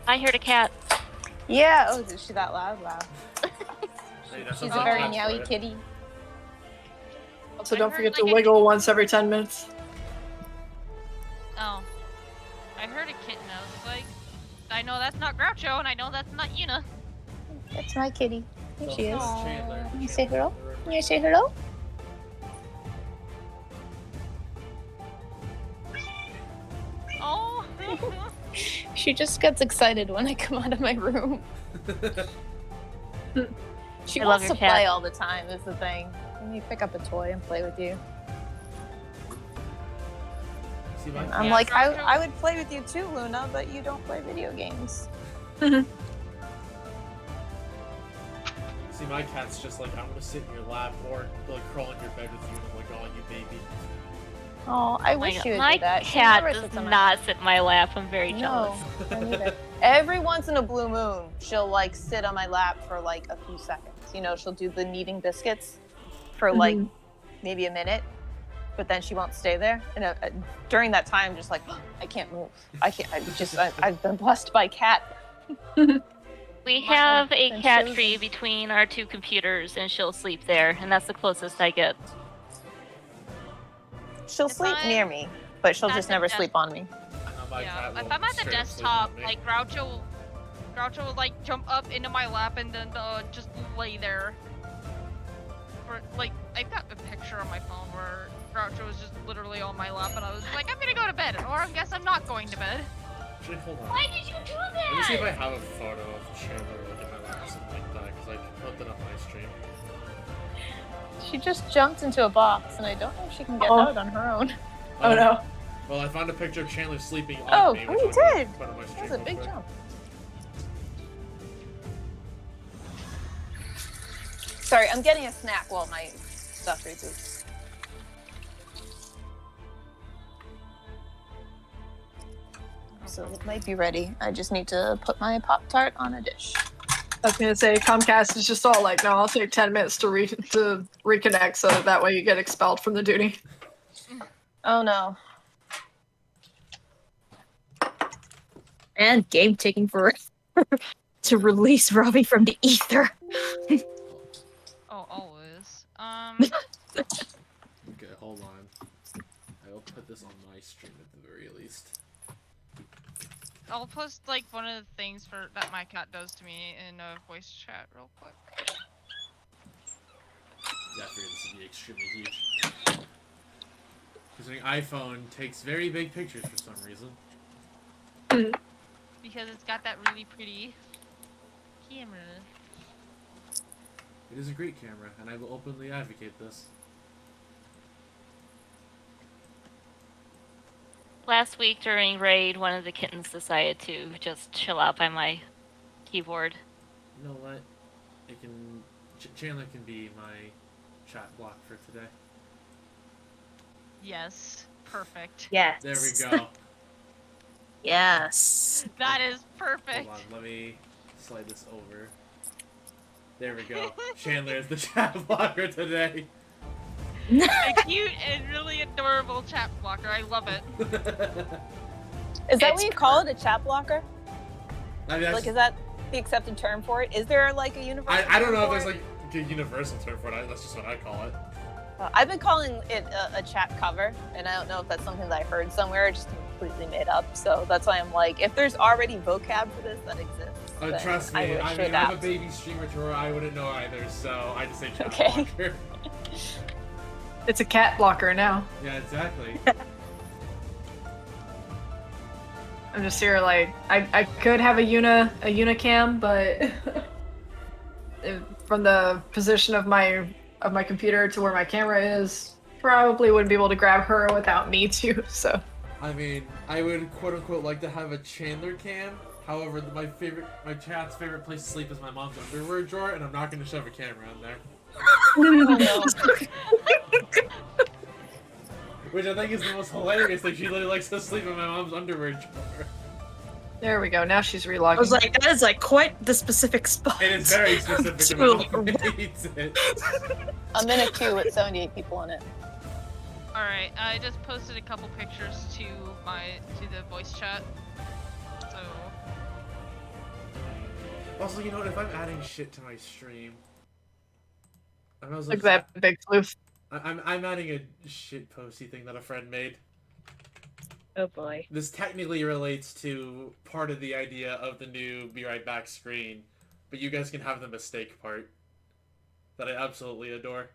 I heard a cat. Yeah. Oh, is she that loud? Wow. Hey, that She's sounds a like very Cat's meowy right. kitty. Also, I don't heard, forget to like, a wiggle once every 10 minutes. Oh. I heard a kitten. I was like, I know that's not Groucho, and I know that's not Yuna. That's my kitty. Here she is. It's Chandler. Can you say hello? Chandler's in the room Can you right say now. hello? Oh. She just gets excited when I come out of my room. She I wants love to your cat. play all the time, is the thing. Let me pick up a toy and play with you. See my And I'm Yeah, like, Groucho- I would play with you too, Luna, but you don't play video games. See, my cat's just like, I'm gonna sit in your lap or like crawl in your bed with you, and I'm like, oh, you baby. Oh, I wish you would my do that. She cat never does sits on my not lap. sit in my lap. I'm very No, jealous. me neither. Every once in a blue moon, she'll like sit on my lap for like a few seconds. You know, she'll do the kneading biscuits for like maybe a minute, but then she won't stay there. And during that time, just like I can't move. I can't. I've been blessed by cat. We have a and cat shows tree and- between our two computers, and she'll sleep there, and that's the closest I get. She'll If sleep I'm near me, but she'll at just the never desk- sleep on me. My Yeah, cat if will I'm at the straight up sleep desktop, on me. like Groucho will like jump up into my lap and then just lay there. For like, I've got a picture on my phone where Groucho was just literally on my lap, and I was like, I'm gonna go to bed, or I guess I'm not going to bed. Actually, hold on. Why did you do Let me see if I that? have a photo of Chandler like in my lap or something like that, because I put that up my stream. She just jumped into a box, and I don't know if she can get Oh. out on her own. Oh no. Well, I found a picture of Chandler sleeping on Oh, me. oh, which you I'm gonna did. put on my That stream was a real big quick. jump. Sorry, I'm getting a snack while my stuff reboots. So it might be ready. I just need to put my Pop-Tart on a dish. I was gonna say Comcast is just all like, no, I'll take 10 minutes to reconnect, so that way you get expelled from the duty. Oh no. And game taking forever to release Robbie from the ether. Oh, always. Okay, hold on. I will put this on my stream at the very least. I'll post like one of the things for that my cat does to me in a voice chat real quick. Yeah, I figured this would be extremely huge. Because an iPhone takes very big pictures for some reason. Because it's got that really pretty camera. It is a great camera, and I will openly advocate this. Last week during raid, one of the kittens decided to just chill out by my keyboard. You know what? It can. Chandler can be my chat block for today. Yes, perfect. Yes. There we go. Yes. That is perfect. Hold on, let me slide this over. There we go. Chandler is the chat blocker today. A cute and really adorable chat blocker. I love it. Is that It's what you call it, a chat blocker? I mean, that's, Like, is that the accepted term for it? Is there like a universal I don't term know if for there's it? like a universal term for it. That's just what I call it. I've been calling it a chat cover, and I don't know if that's something that I heard somewhere or just completely made up. So that's why I'm like, if there's already vocab for this that exists, then Trust me, I wish I to mean, I'm a adapt. baby streamer to where I wouldn't know either, so I just say chat Okay. blocker. It's a cat blocker now. Yeah, exactly. I'm just here like, I could have a unicam, but from the position of my computer to where my camera is, probably wouldn't be able to grab her without me too. So I mean, I would quote unquote like to have a Chandler cam. However, my chat's favorite place to sleep is my mom's underwear drawer, and I'm not going to shove a camera in there. Which I think is the most hilarious thing. She literally likes to sleep in my mom's underwear drawer. there we go. Now she's I relogging. was like, that is like quite the specific spot. It is very specific to To- my mom hates it. I'm in a queue with 78 people in it. Alright, I just posted a couple pictures to the voice chat. So Also, you know what? If I'm adding shit to my stream, I was Look at that big floof. I'm adding a shit posty thing that a friend made. Oh boy. This technically relates to part of the idea of the new Be Right Back screen, but you guys can have the mistake part that I absolutely adore.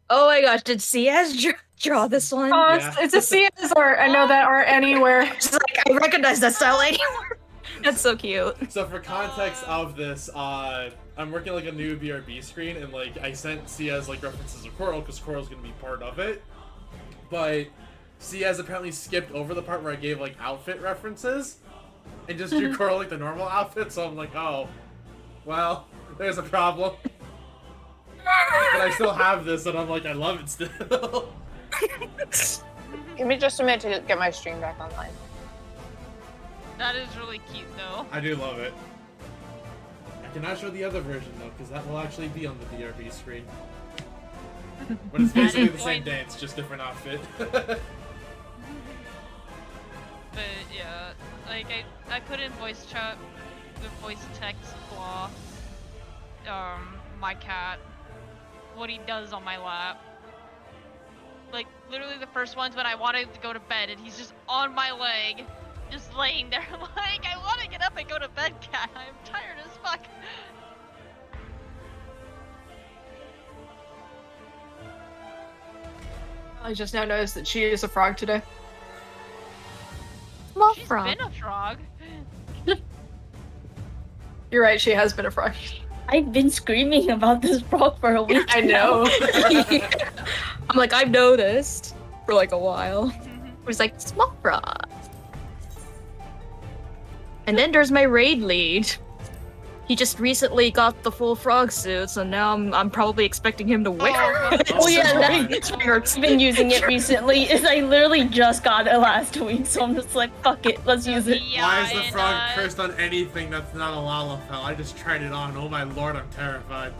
Oh my gosh, did CS draw this one? Yeah. It's a CS art. I know that art anywhere. Just like, I recognize that style anymore. That's so cute. So for context of this, I'm working like a new BRB screen, and like I sent CS like references of Coral because Coral's gonna be part of it, but CS apparently skipped over the part where I gave like outfit references, and just drew Coral like the normal outfit. So I'm like, oh, well, there's a problem. But I still have this, and I'm like, I love it still. Give me just a minute to get my stream back online. That is really cute, though. I do love it. I cannot show the other version though, because that will actually be on the BRB screen. But it's basically the same dance, just different outfit. But yeah, like I couldn't voice chat the voice text blah my cat what he does on my lap. Like literally the first one's when I wanted to go to bed and he's just on my leg, just laying there like I want to get up and go to bed, cat. I'm tired as fuck. I just now noticed that she is a frog today. Small She's frog. been a frog. You're right, she has been a frog. I've been screaming about this frog for a week. I know. I'm like, I've noticed for like a while. It was like small frog. And then there's my raid lead. He just recently got the full frog suit, so now I'm probably expecting him to wear it. Oh, yeah, I've Been using it recently. Is I literally just got it last week, so I'm just like, fuck it, let's use it. Yeah, Why is the and, frog cursed on anything that's not a Lalafell? I just tried it on. Oh my lord, I'm terrified.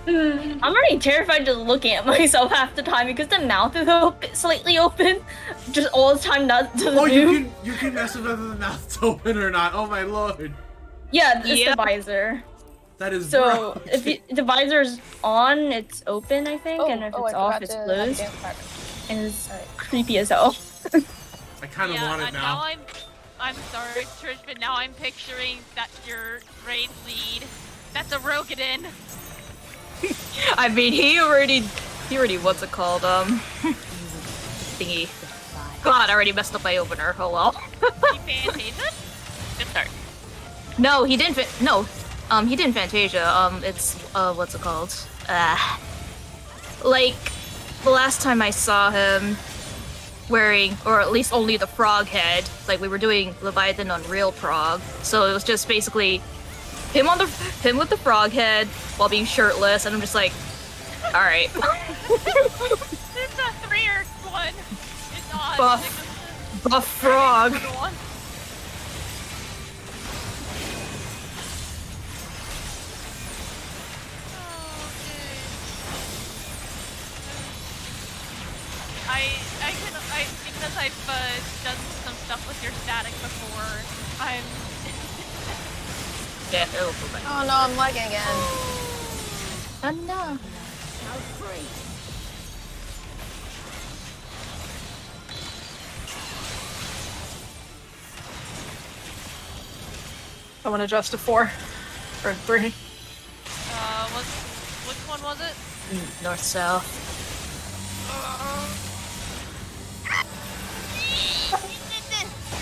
I'm already terrified just looking at myself half the time because the mouth is slightly open, just all the time. Not to Oh, move. you can mess with whether the mouth's open or not. Oh my lord. Yeah, it's Yeah. the visor. That is So gross. if the visor's on, it's open, I think, and if it's I off, forgot it's to closed. dance part. And it's creepy as hell. I kind of yeah, want it and now. I'm sorry, Trish, but now I'm picturing that your raid lead. That's a Rogadin. I mean, he already what's it called? Thingy. God, I already messed up my opener. Oh well. He Fantasia? Good start. No, he didn't. He didn't Fantasia. It's what's it called? Like the last time I saw him wearing, or at least only the frog head. Like we were doing Leviathan on real prog, so it was just basically him with the frog head while being shirtless, and I'm just like, all right. It's a 3-1. It's odd. Buff frog. Because I've done some stuff with your static before, I'm... Yeah, it'll go back. Oh no, I'm lagging again. Oh no. I want to adjust to 4 or 3. Which one was it? North south.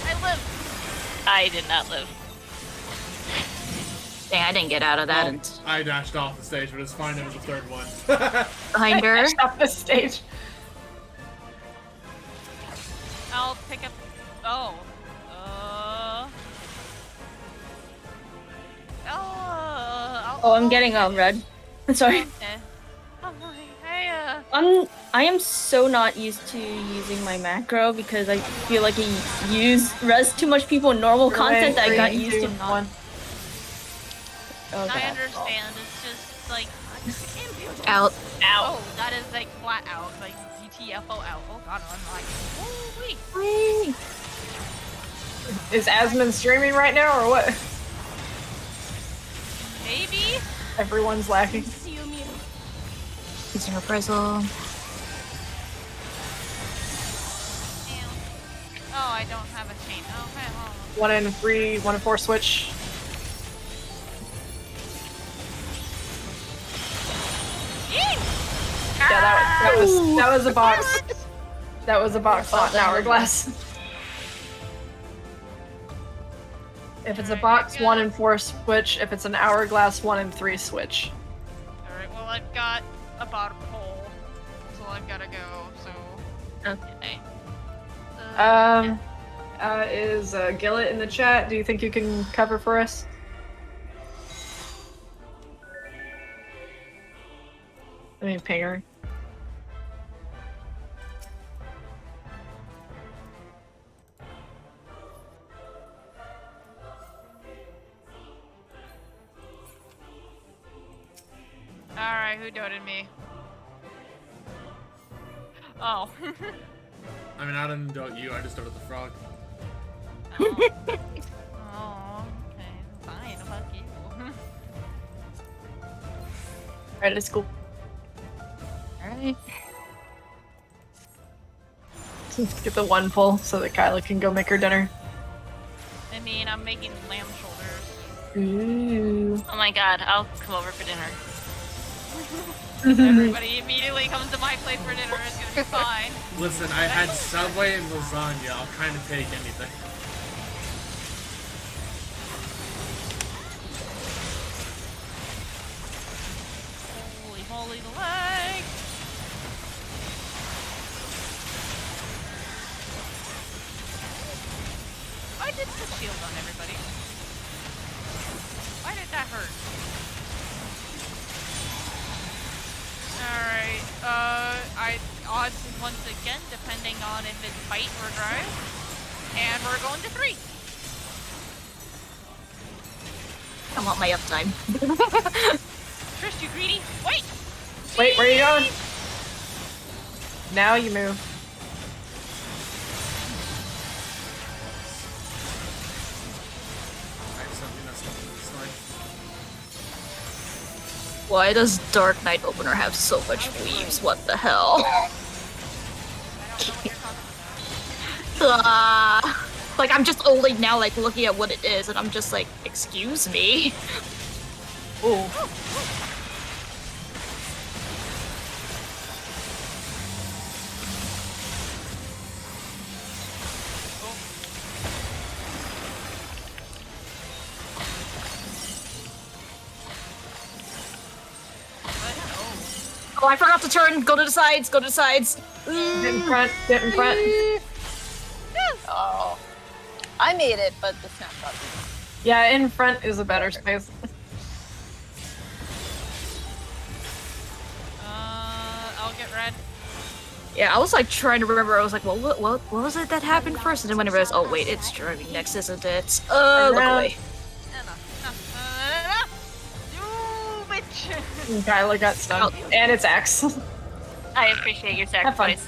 I live. I did not live. Dang, I didn't get out of that. Well, I dashed off the stage, but it's fine. It was the third one. Behind her. Off the stage. I'll pick up. Oh. Oh, I'm getting red. Okay. Sorry. Oh my, hey, I am so not used to using my macro because I feel like I res too much people in normal content that I got used to not. 1. I understand. It's just like Out. Oh, that is like flat out, like GTFO out. Oh god, I'm like, holy. Is Asmund streaming right now or what? Maybe. Everyone's lacking. Using reprisal. Oh, I don't have a chain. Okay, well. 1 in 3, 1 in 4 switch. Yeah, that was a box. That was a box, not an hourglass. If it's a box, 1 in 4 switch. If it's an hourglass, 1 in 3 switch. Alright, well, I've got a bottom pole, so I've gotta go, so. Okay. Is Gillet in the chat? Do you think you can cover for us? I mean, ping her. Alright, who doted me? Oh. I mean, I didn't do it you, I just did it the frog. Oh, okay. Fine, fuck you. Alright, let's go. Alright. Get the 1 pull so that Kyla can go make her dinner. I mean, I'm making lamb shoulders. Ooh. Oh my god, I'll come over for dinner. Everybody immediately comes to my place for dinner. It's gonna be fine. Listen, I had Subway and lasagna. I'll kind of take anything. Holy moly, the leg! I did put shield on everybody. Why did that hurt? Alright, odds once again, depending on if it's fight or drive. And we're going to 3. I want my uptime. Trish, you greedy? Wait! Wait, where are you going? Now you move. Alright, something that's not this like. Why does Dark Knight Opener have so much weaves? What the hell? Like, I'm just only now, like, looking at what it is, and I'm just like, excuse me? Ooh. Oh, I forgot to turn. Go to the sides. Go to the sides. Get in front. Get in front. Oh. I made it, but the snapshot. Yeah, in front is a better space. I'll get red. Yeah, I was like trying to remember. I was like, well, what was it that happened first? And then when I realized, oh wait, it's driving next, isn't it? Look away. You bitch! Kyla got stunned. Oh. And it's X. I appreciate your Have fun. sacrifice.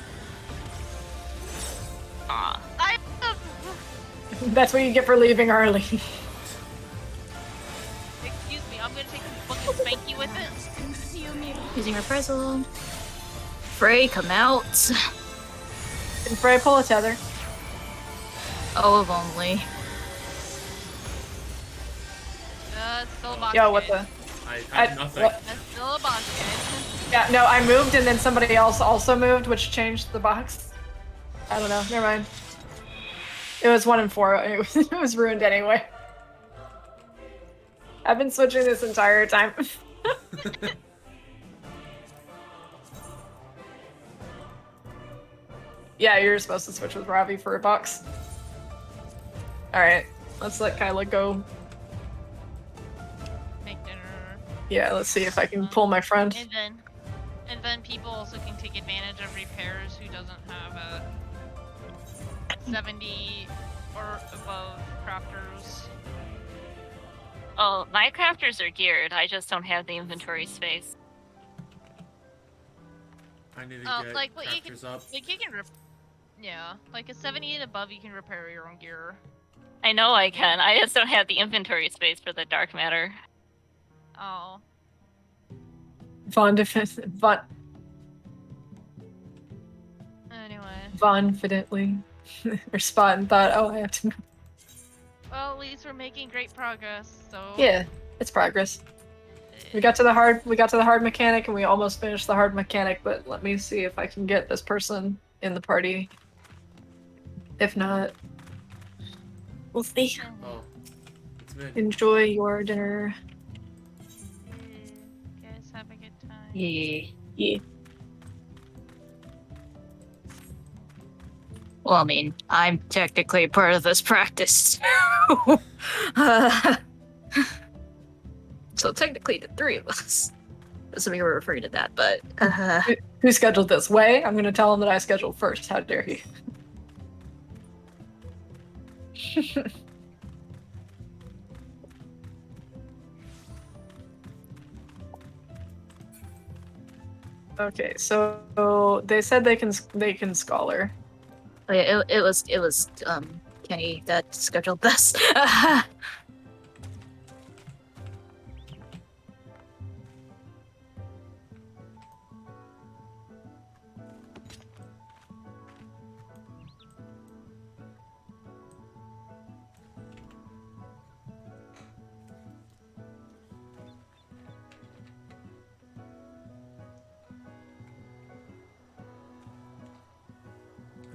Aw. That's what you get for leaving early. Excuse me, I'm gonna take a fucking spanky with it. Using reprisal. Frey, come out. Can Frey pull a tether? Oh, if only. It's still a boss Yo, what kid. the? I had nothing. What? That's still a boss kid. Yeah, no, I moved and then somebody else also moved, which changed the box. I don't know. Never mind. It was 1 in 4. It was ruined anyway. I've been switching this entire time. Yeah, you're supposed to switch with Ravi for a box. Alright, let's let Kyla go. Make dinner. Yeah, let's see if I can pull my friend. And then people also can take advantage of repairs who doesn't have a 70 or above crafters. Oh, my crafters are geared. I just don't have the inventory space. I need to get like, what you crafters up. Like you can yeah, like a 70 and above, you can repair your own gear. I know I can. I just don't have the inventory space for the dark matter. Oh. Anyway. Confidently. Or Spot and thought, oh, I have to. Well, at least we're making great progress, so... Yeah, it's progress. We got to the hard mechanic, and we almost finished the hard mechanic. But let me see if I can get this person in the party. If not, we'll see. Oh, it's mid. Enjoy your dinner. Guys, have a good time. Yeah. Well, I mean, I'm technically part of this practice. So technically the three of us. So we were referring to that, but Who scheduled this? Way? I'm gonna tell him that I scheduled first. How dare he? Okay, so they said they can scholar. oh, yeah, it was Kenny that scheduled this.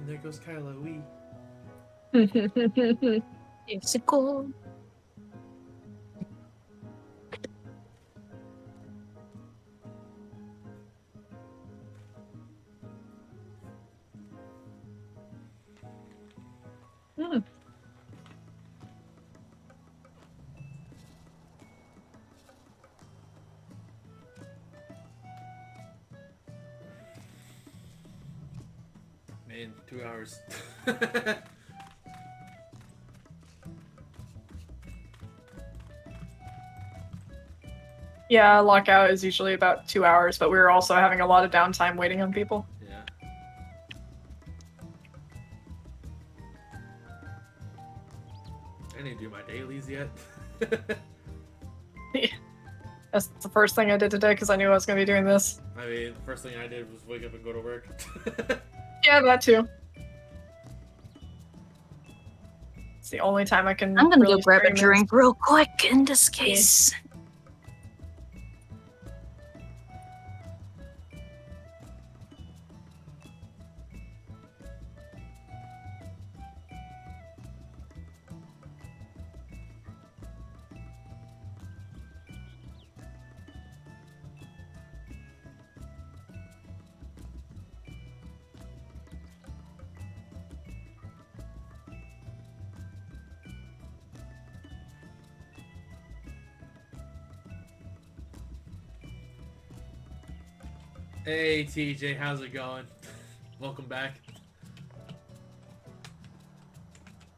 And there goes Kyla. Wee. Musical. Hmm. Man, 2 hours. Yeah, lockout is usually about 2 hours, but we were also having a lot of downtime waiting on people. Yeah. I didn't do my dailies yet. That's the first thing I did today because I knew I was going to be doing this. I mean, the first thing I did was wake up and go to work. Yeah, that too. It's the only time I can. I'm gonna really go grab a stream is- drink real quick in this case. Hey TJ, how's it going? Welcome back.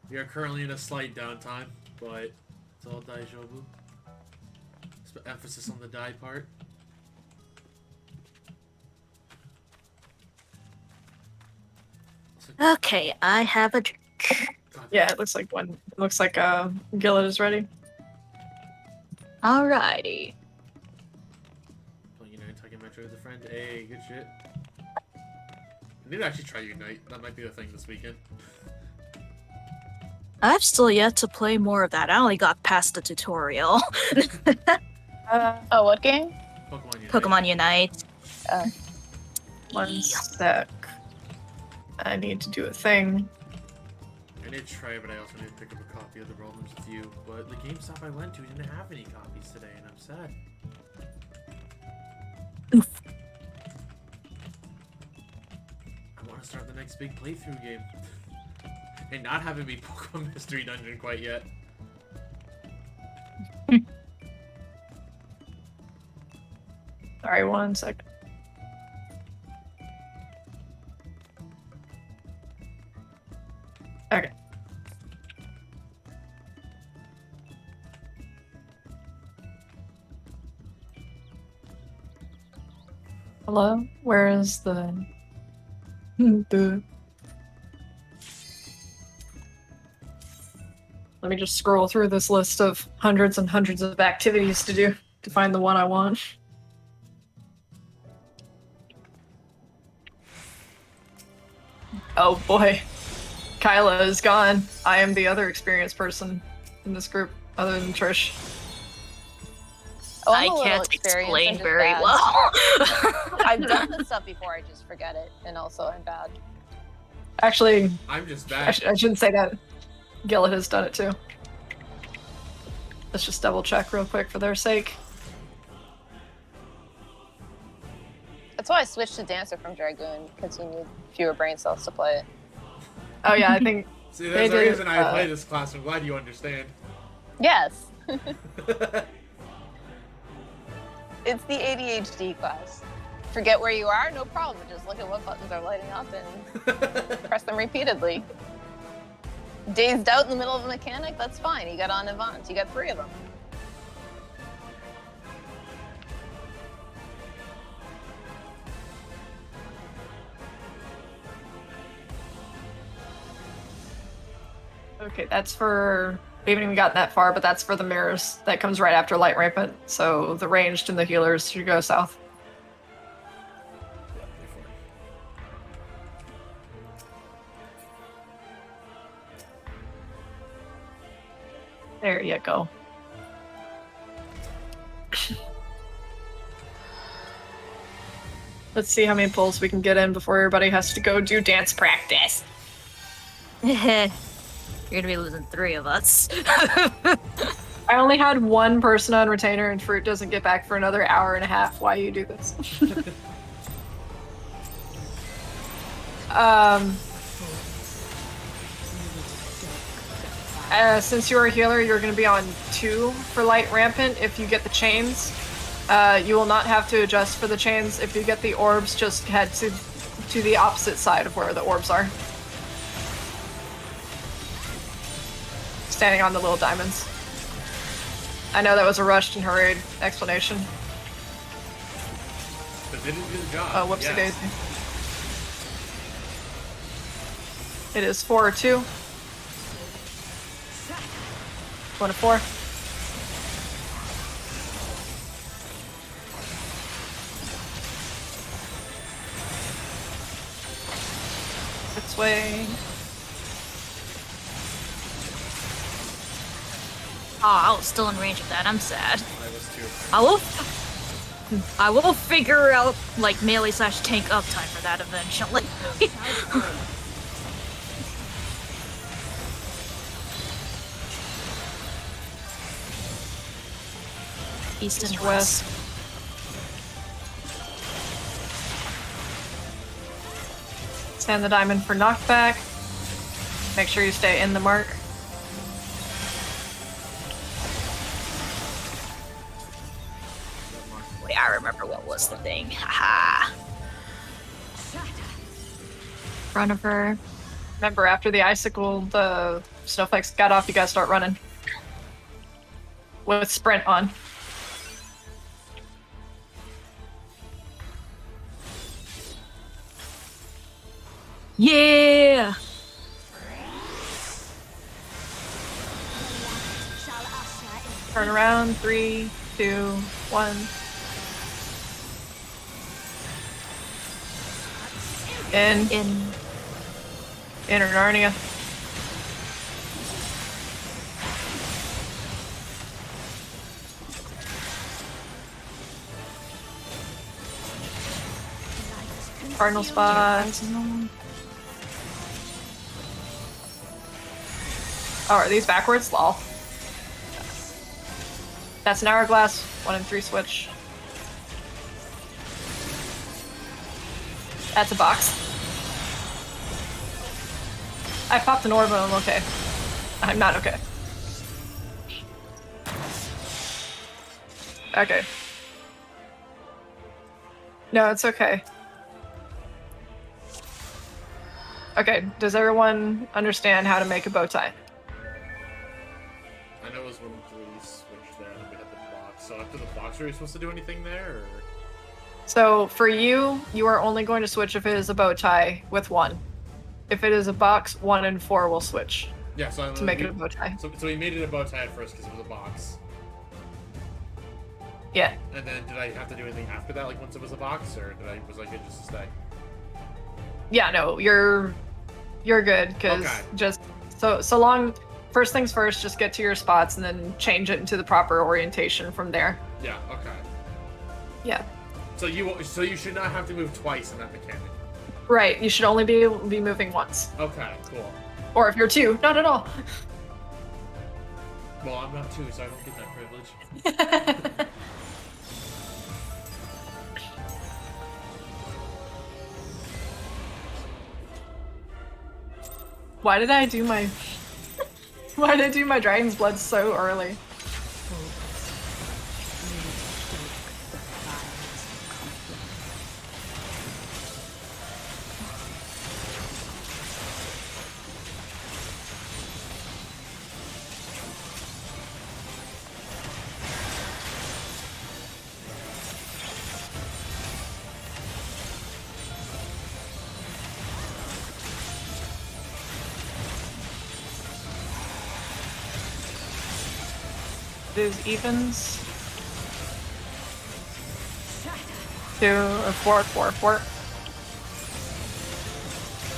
We are currently in a slight downtime, but it's all daijoubu. Emphasis on the die part. Okay, I have a drink. Yeah, it looks like one. It looks like Gillet is ready. Alrighty. Oh, Unite talking Metro with a friend. Hey, good shit. I need to actually try Unite. That might be the thing this weekend. I've still yet to play more of that. I only got past the tutorial. Oh, what game? Pokemon Unite. Pokemon Unite. One sec. I need to do a thing. I need to try it, but I also need to pick up a copy of The Problems with You. But the GameStop I went to didn't have any copies today, and I'm sad. Oof. I want to start the next big playthrough game. And not have it be Pokemon Mystery Dungeon quite yet. Sorry, one second. Okay. Hello? Where is the... Let me just scroll through this list of hundreds and hundreds of activities to do to find the one I want. Oh boy. Kyla is gone. I am the other experienced person in this group, other than Trish. Oh, I I'm a little can't experienced, I'm explain just very bad. well. I've done this stuff before, I just forget it, and also I'm bad. Actually, I'm just I bad. shouldn't say that. Gillet has done it too. Let's just double check real quick for their sake. That's why I switched to Dancer from Dragoon, because you need fewer brain cells to play it. Oh yeah, I think See, they that's the do, reason I play this class. I'm glad you understand. Yes! It's the ADHD class. Forget where you are? No problem. Just look at what buttons are lighting up and press them repeatedly. Dazed out in the middle of a mechanic? That's fine. You got on Avant. You got 3 of them. Okay, that's for... We haven't even gotten that far, but that's for the mirrors. That comes right after Light Rampant, so the ranged and the healers should go south. There you go. Let's see how many pulls we can get in before everybody has to go do dance practice. You're gonna be losing 3 of us. I only had 1 person on retainer, and Fruit doesn't get back for another hour and a half. Why you do this? Since you're a healer, you're going to be on 2 for Light Rampant if you get the chains. You will not have to adjust for the chains. If you get the orbs, just head to the opposite side of where the orbs are. Standing on the little diamonds. I know that was a rushed and hurried explanation. But they didn't do the job. Oh, whoopsie Yes. daisy. It is 4 or 2. 1 to 4. This way. Oh, I was still in range of that. I'm sad. I was too. I will figure out like melee / tank uptime for that eventually. East and west. Stand the diamond for knockback. Make sure you stay in the mark. Wait, I remember what was the thing. Haha. Front of her. Remember, after the icicle, the snowflakes got off, you guys start running. With sprint on. Yeah! Turn around, 3, 2, 1. Inner Narnia. Cardinal spots. Oh, are these backwards? Lol. That's an hourglass. 1 and 3 switch. That's a box. I popped an orb and I'm okay. I'm not okay. Okay. No, it's okay. Okay, does everyone understand how to make a bow tie? I know it was when we switched there and we had the box. So after the box, are we supposed to do anything there? Or? So for you, you are only going to switch if it is a bow tie with 1. If it is a box, 1 and 4 will switch Yeah, so to make it a bow tie. So we made it a bow tie at first because it was a box. Yeah. And then did I have to do anything after that, like once it was a box, or was I good just to stay? Yeah, no, you're good because Okay. just so long. First things first, just get to your spots and then change it into the proper orientation from there. Yeah. Okay. Yeah. So you should not have to move twice in that mechanic. Right. You should only be moving once, Okay. Cool. or if you're two, not at all. Well, I'm not two, so I don't get that privilege. Why did I do my Dragon's Blood so early? These evens. 2 or 4.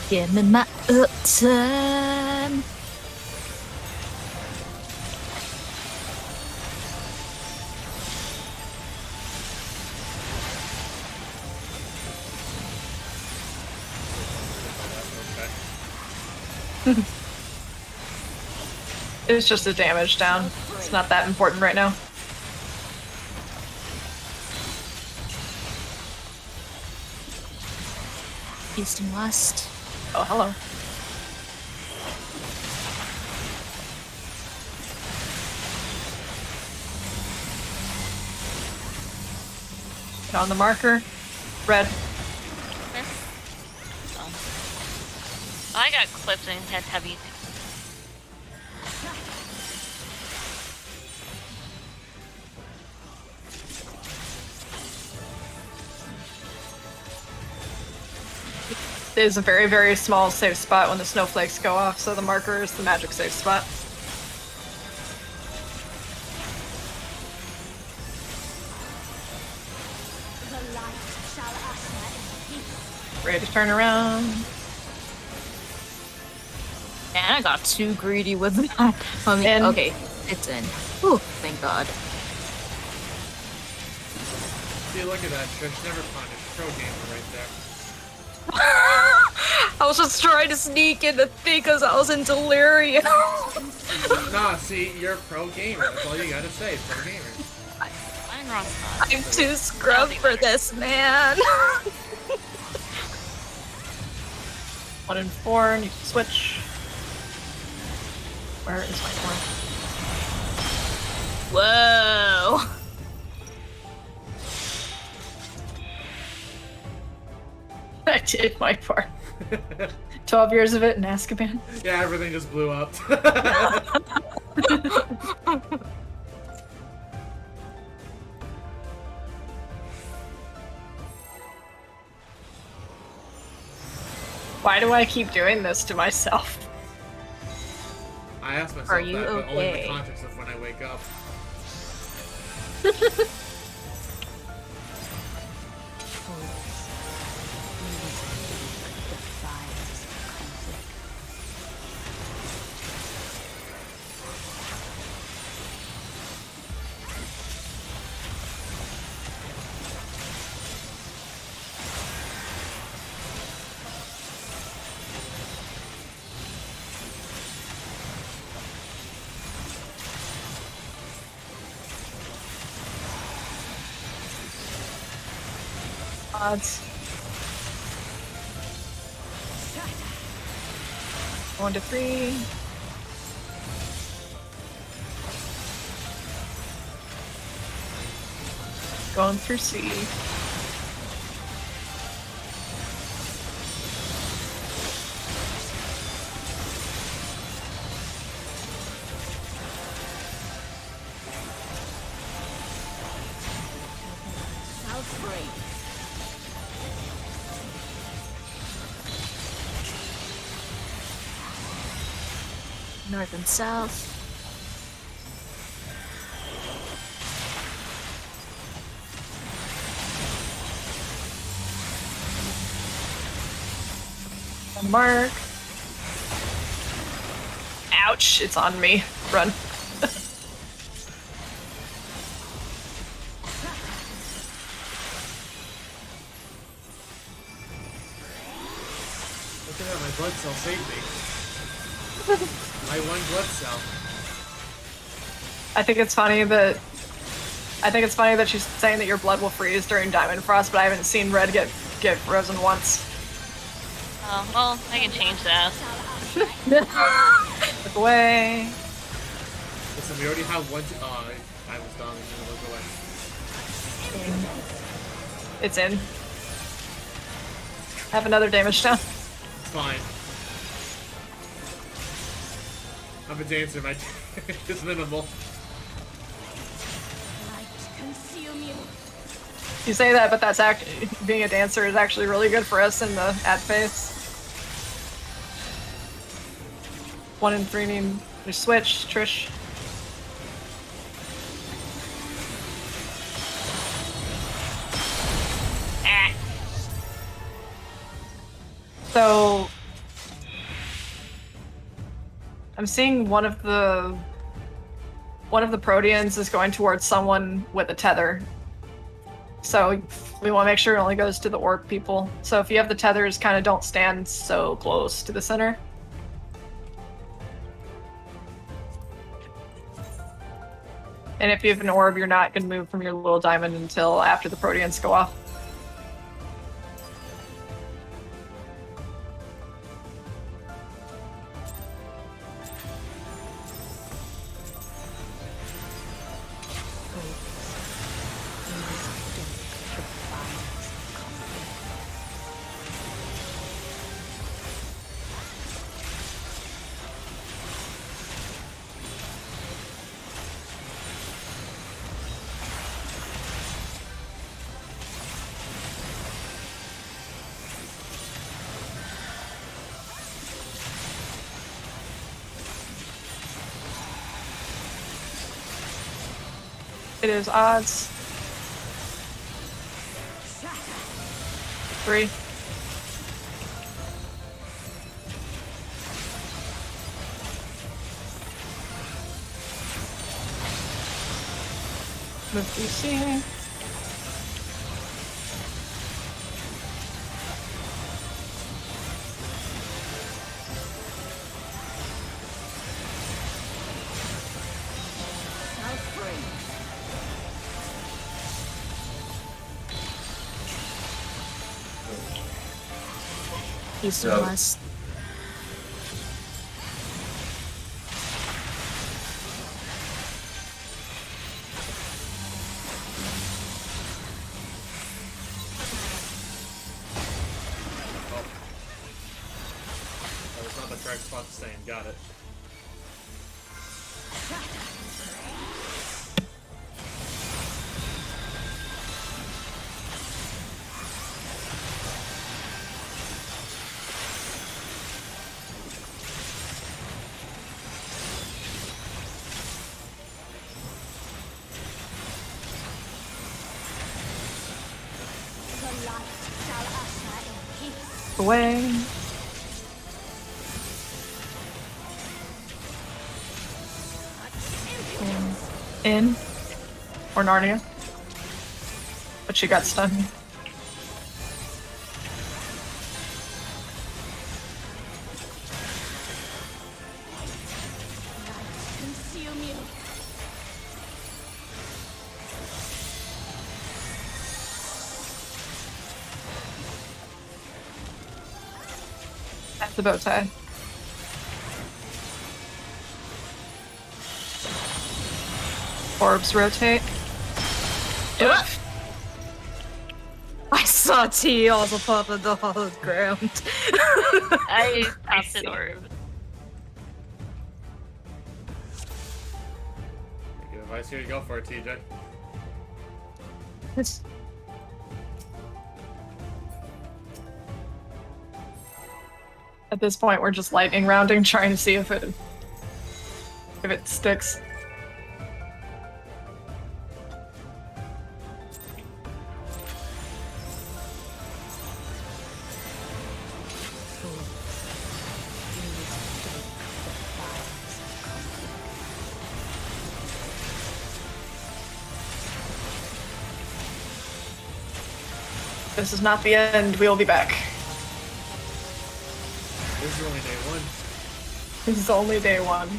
Give me my upturn. It's just a damage down. It's not that important right now. East and west. Oh, hello. Get on the marker. Red. I got clipped and had heavy. There's a very, very small safe spot when the snowflakes go off, so the marker is the magic safe spot. The light shall usher in peace. Ready to turn around. Man, I got too greedy with that. I mean, And- okay, it's in. Whew, thank God. See, look at that. Trish never punished. Pro gamer right there. I was just trying to sneak in the thing because I was in delirium. Nah, see, you're a pro gamer. That's all you gotta say. Pro gamer. I'm wrong. I'm too scrubbed for this, man. 1 and 4, need to switch. Where is my 4? Whoa. I did my part. 12 years of it in Azkaban. Yeah, everything just blew up. Why do I keep doing this to myself? I asked myself Are you that, but only in the okay? context of when I wake up. Odds. 1 to 3. Going through C. South break. North and south. On the mark. Ouch, it's on me. Run. Look at that, my blood cell saved me. My one blood cell. I think it's funny that she's saying that your blood will freeze during Diamond Frost, but I haven't seen Red get frozen once. Oh, well, I can change that. Look away. Listen, we already have one. I was done. I'm gonna look away. It's in. Have another damage down. It's fine. I'm a dancer. My is minimal. You say that, but that's actually being a dancer is actually really good for us in the ad phase. 1 and 3 need to switch, Trish. So I'm seeing one of the Proteans is going towards someone with a tether. So we want to make sure it only goes to the orb people. So if you have the tethers, kind of don't stand so close to the center. And if you have an orb, you're not going to move from your little diamond until after the Proteans go off. It is odds. 3. Move DC. East and west. That was not the correct spot to stay in. Got it. Away. In. Or Narnia. But she got stunned. That's the bow tie. Orbs rotate. I saw T also pop in the hologram. I popped an orb. Good advice here. You go for it, TJ. At this point, we're just lightning rounding, trying to see if it sticks. This is not the end. We will be back. This is only day one. This is only day one.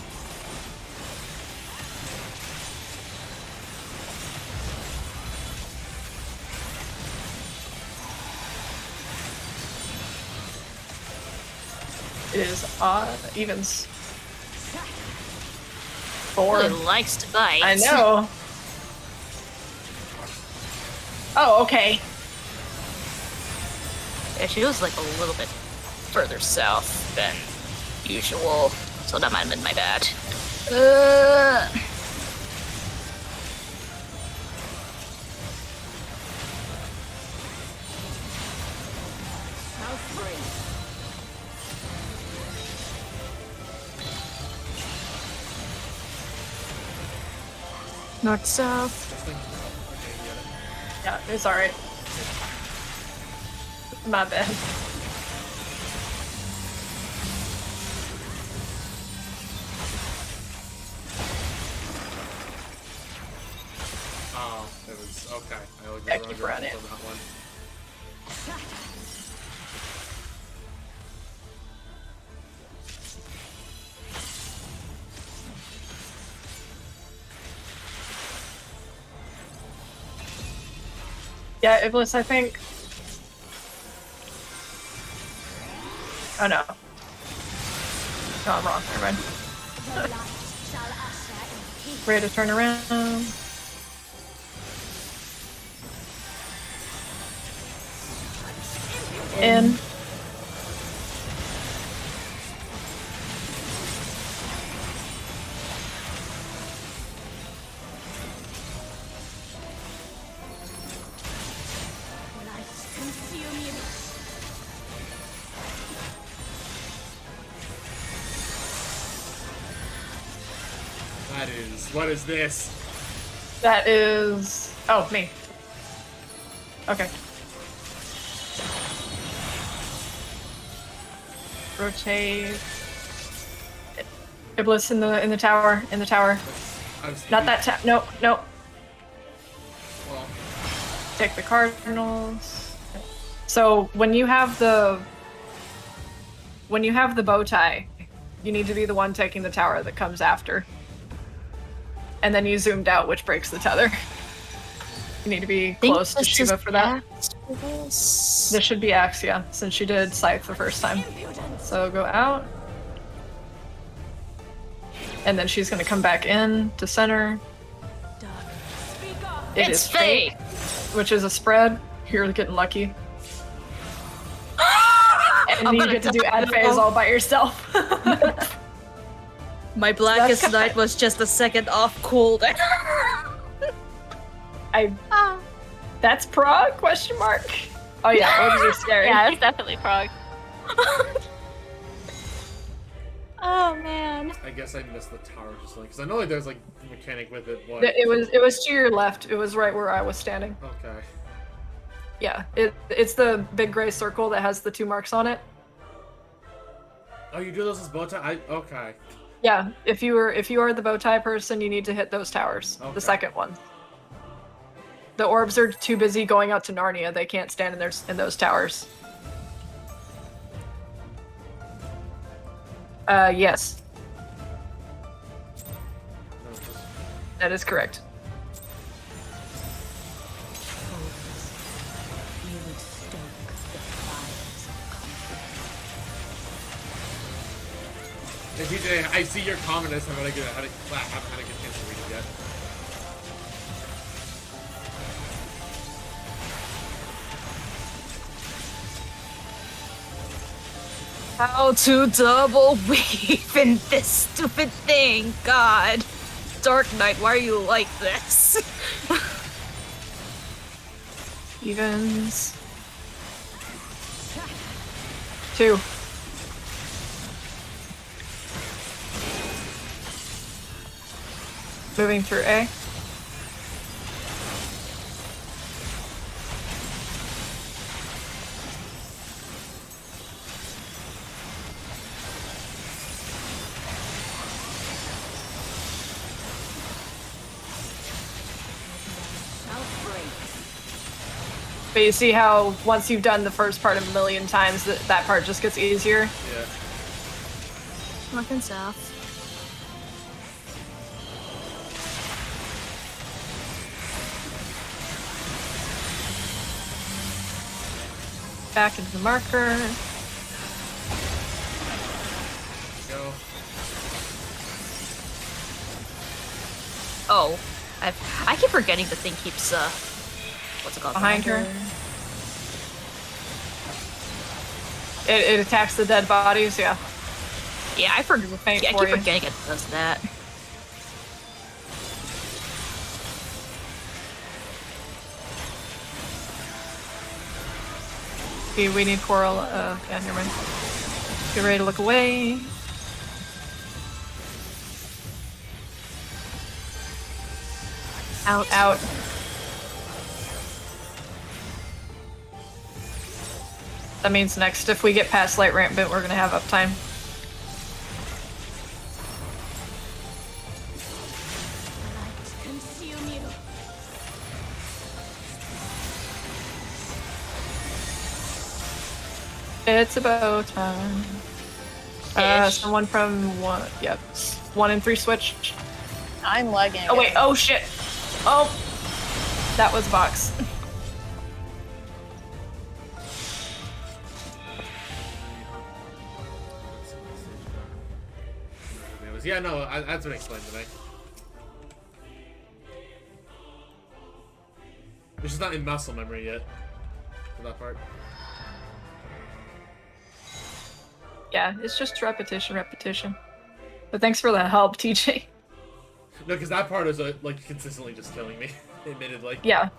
It is odd evens. 4. Really likes to bite. I know. Oh, okay. Yeah, she was like a little bit further south than usual, so that might have been my bad. North south. Yeah, it's alright. My bad. Oh, it was okay. I always Yeah, remember keep running. on that one. Yeah, Iblis, I think. Oh no. No, I'm wrong. Never mind. The light shall usher in peace. Ready to turn around. In. Light consume you. That is. What is this? That is. Oh, me. Okay. Rotate. Iblis in the tower. In the tower. I was Not that tower. Nope. Nope. Well, Take the cardinals. So when you have the bow tie, you need to be the one taking the tower that comes after. And then you zoomed out, which breaks the tether. You need to be close to Shiva for that. This should be Axe, yeah, since she did Scythe the first time. So go out. And then she's gonna come back in to center. It It's is fate, which is a spread. You're getting lucky. And I'm you gonna get to do die ad phase now. all by yourself. My blackest That's- night was just a second off cooldown. That's Prague? Question mark. Oh yeah, orbs are scary. Yeah, it's definitely Prague. Oh man. I guess I missed the tower just like because I know like there's like mechanic with it. What? It was to your left. It was right where I was standing. Okay. Yeah, it's the big gray circle that has the 2 marks on it. Oh, you do those as bow tie? Okay. Yeah, if you are the bow tie person, you need to hit those towers. Okay. The second one. The orbs are too busy going out to Narnia. They can't stand in those towers. Yes, No, just- that is correct. You would stoke the fires of conflict. Hey TJ, I see your comment. I just haven't had a good chance to read it yet. How to double weave in this stupid thing, God. Dark Knight, why are you like this? Evens. 2. Moving through A. But you see how once you've done the first part a million times, that part just gets easier? Yeah. North and south. Back into the marker. Go. Oh, I keep forgetting the thing keeps what's it called? Behind her. It attacks the dead bodies, yeah. Yeah, I forget. Faint Yeah, I for keep you. forgetting it does that. Okay, we need coral. Yeah, never mind. Get ready to look away. Out. Out. That means next, if we get past light rampant, we're gonna have uptime. Consume you. It's about time. Someone from one. Yep. 1 and 3 switch. I'm lagging. Oh wait. Oh shit. Oh. That was Vox. Yeah, no, that's been explained to me. It's just not in muscle memory yet. For that part. Yeah, it's just repetition. But thanks for the help, TJ. No, because that part is like consistently just killing me, admittedly. Yeah.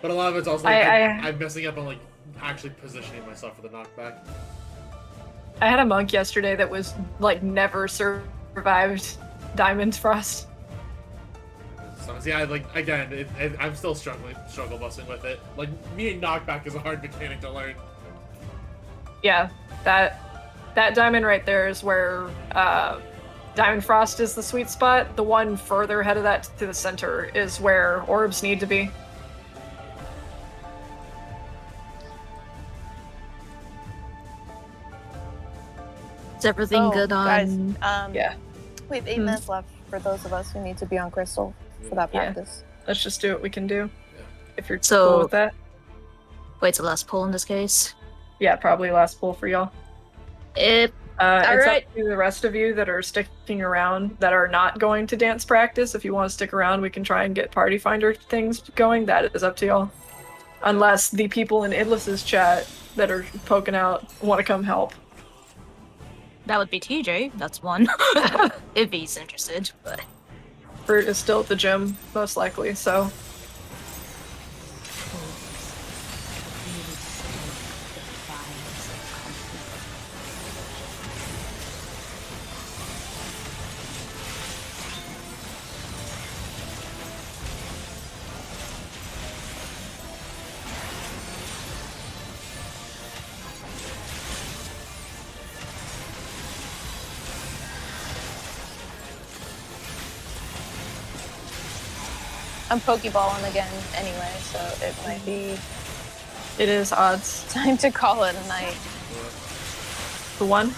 But a lot of it's also like I'm messing up on like actually positioning myself for the knockback. I had a monk yesterday that was like never survived Diamond Frost. So yeah, like again, I'm still struggle busting with it. Like me and knockback is a hard mechanic to learn. Yeah, that diamond right there is where Diamond Frost is the sweet spot. The one further ahead of that to the center is where orbs need to be. Is everything So, good on? guys, Yeah. we have 8 minutes left for those of us who need to be on Crystal for that Yeah. practice. Let's just do what we can do. If you're So- cool with that. Wait, it's the last pull in this case. Yeah, probably last pull for y'all. It. It's Alright. up to the rest of you that are sticking around that are not going to dance practice. If you want to stick around, we can try and get party finder things going. That is up to y'all. Unless the people in Idlis's chat that are poking out want to come help. That would be TJ. That's one. If he's interested, but Bert is still at the gym, most likely, so. I'm Pokeballing again anyway, so it might be It is odds. time to call it a night. The one.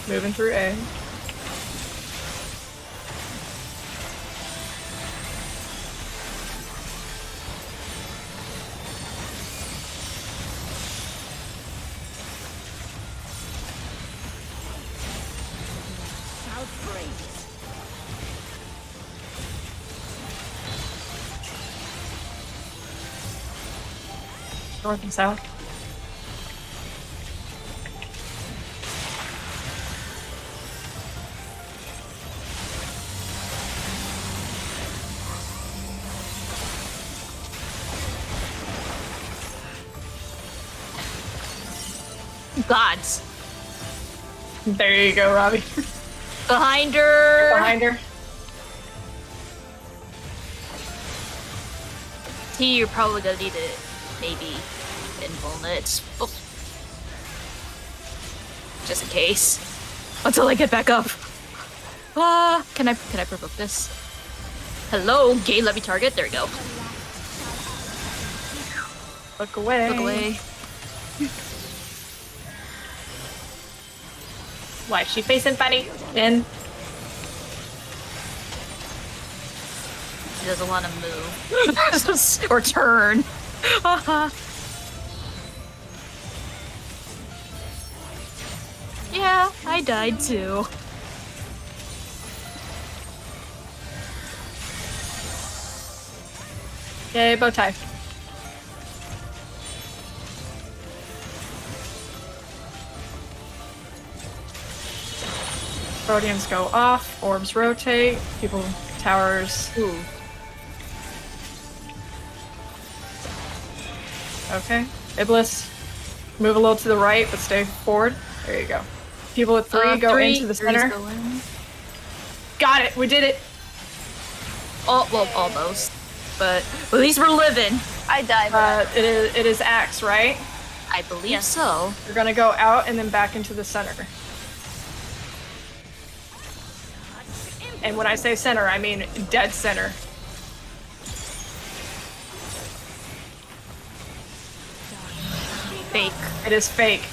Moving through A. Shall freeze. North and south. gods. There you go, Robbie. Behind her. Behind her. T, you're probably gonna need it. Maybe invuln it. Oh. Just in case. Until I get back up. Can I provoke this? Hello, gay, let me target. There we go. Look away. Look away. Why is she facing Fanny? In. He doesn't want to move. Or turn. Yeah, I died too. Yay, bow tie. Rhodians go off, orbs rotate, people, towers. Ooh. Okay. Iblis, move a little to the right, but stay forward. There you go. People with 3 go into the center. Got it, we did it. Oh, well, almost. But at least we're living. I died. But It is Axe, right? I believe so. You're gonna go out and then back into the center. And when I say center, I mean dead center. Fake. It is fake.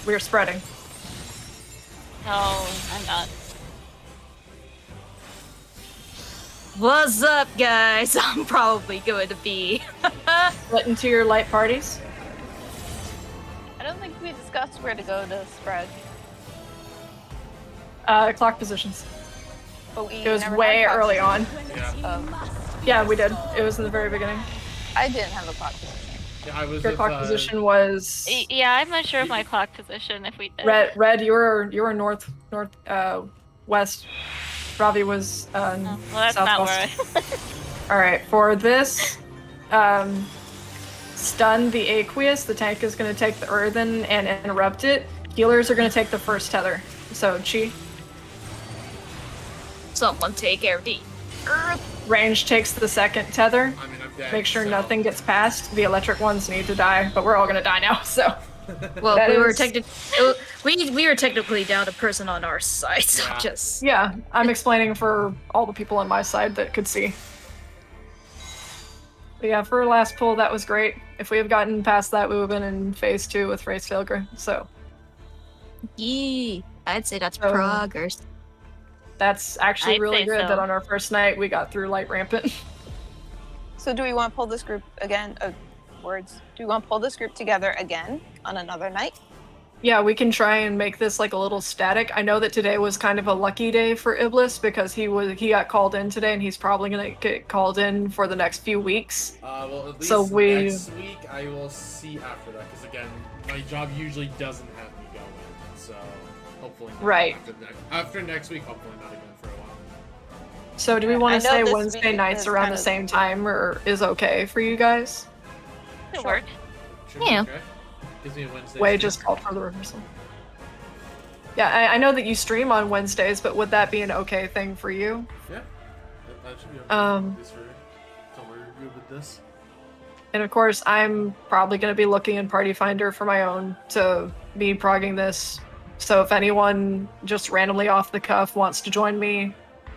We're spreading. No, I'm not. What's up, guys? I'm probably going to be. Split into your light parties. I don't think we discussed where to go to spread. Clock positions. But we It was never way had clock early on. Yeah. Yeah, we did. It was in the very beginning. I didn't have a clock position. Yeah, I was Your with, clock position was Yeah, I'm not sure of my clock position if we did. red. You were north west. Ravi was Oh, well, that's not where southwest. All right, for this, stun the aqueous. The tank is going to take the earthen and interrupt it. Healers are going to take the first tether. So Chi. Someone take air D. Range takes the second tether. I mean, I'm dead. Make sure so- nothing gets past. The electric ones need to die, but we're all going to die now. So Well, That we were is- we were technically down a person on our side, so Yeah. just yeah, I'm explaining for all the people on my side that could see. But yeah, for last pull, that was great. If we have gotten past that, we would have been in phase 2 with Race Failure. So yee. I'd say that's Oh. progress. that's actually I'd really say good so. that on our first night we got through Light Rampant. So do we want to pull this group again? Do we want to pull this group together again on another night? Yeah, we can try and make this like a little static. I know that today was kind of a lucky day for Iblis because he got called in today and he's probably gonna get called in for the next few weeks. Well, at least So we- next week I will see after that, because again, my job usually doesn't have me go in, so hopefully not Right. after next week, hopefully not again for a while. So do we I want to know say this Wednesday week nights is around kind the of- same time or is okay for you guys? It'll work. Should be Yeah. okay. Gives me a Wednesday. Way sleep. just called for the rehearsal. Yeah, I know that you stream on Wednesdays, but would that be an okay thing for you? Yeah, that should be okay. Um, At least so we're good with this. And of course, I'm probably going to be looking in Party Finder for my own to be progging this. So if anyone just randomly off the cuff wants to join me,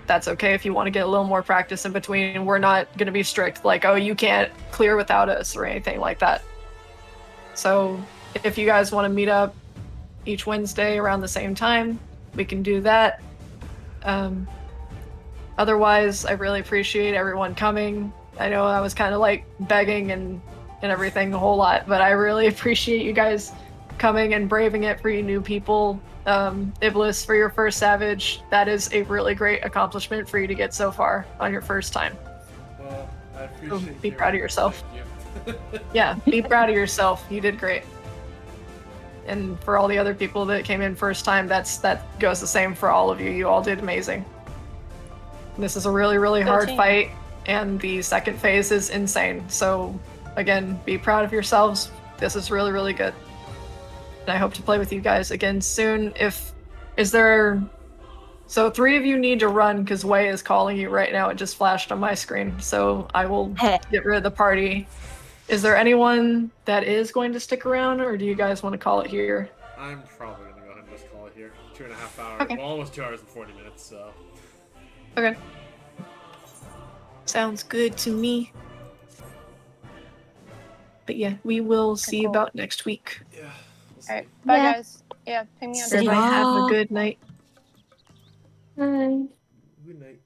that's okay. If you want to get a little more practice in between, we're not going to be strict like, oh, you can't clear without us or anything like that. So if you guys want to meet up each Wednesday around the same time, we can do that. Otherwise, I really appreciate everyone coming. I know I was kind of like begging and everything a whole lot, but I really appreciate you guys coming and braving it for you new people. Iblis, for your first Savage, that is a really great accomplishment for you to get so far on your first time. Well, I appreciate be you. proud of yourself. Thank you. Yeah, be proud of yourself. You did great. And for all the other people that came in first time, that goes the same for all of you. You all did amazing. This is a really, really Good hard team. fight, and the second phase is insane. So again, be proud of yourselves. This is really, really good. And I hope to play with you guys again soon. So 3 of you need to run because Wei is calling you right now. It just flashed on my screen. So I will get rid of the party. Is there anyone that is going to stick around, or do you guys want to call it here? I'm probably gonna go ahead and just call it here. 2.5 hours. Okay. Well, almost 2 hours and 40 minutes. So. Okay. Sounds good to me. But yeah, we will see you cool. about next week. Yeah. We'll see. All right. Bye, Yeah. guys. Yeah, ping me on See Everybody Discord. have a y'all. good night. Bye. Good night.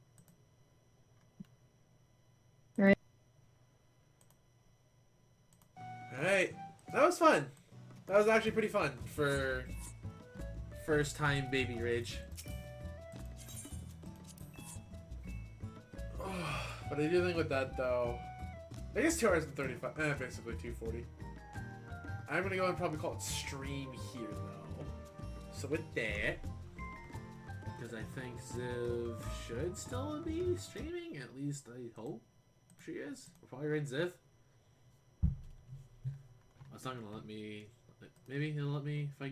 Alright. That was fun. That was actually pretty fun for first time baby rage. But I do think with that though, I guess 2 hours and 35, basically 2:40. I'm gonna go and probably call it stream here though. So with that, because I think Ziv should still be streaming, at least I hope she is. We'll probably raid Ziv. It's not gonna let me. Maybe it'll let me if I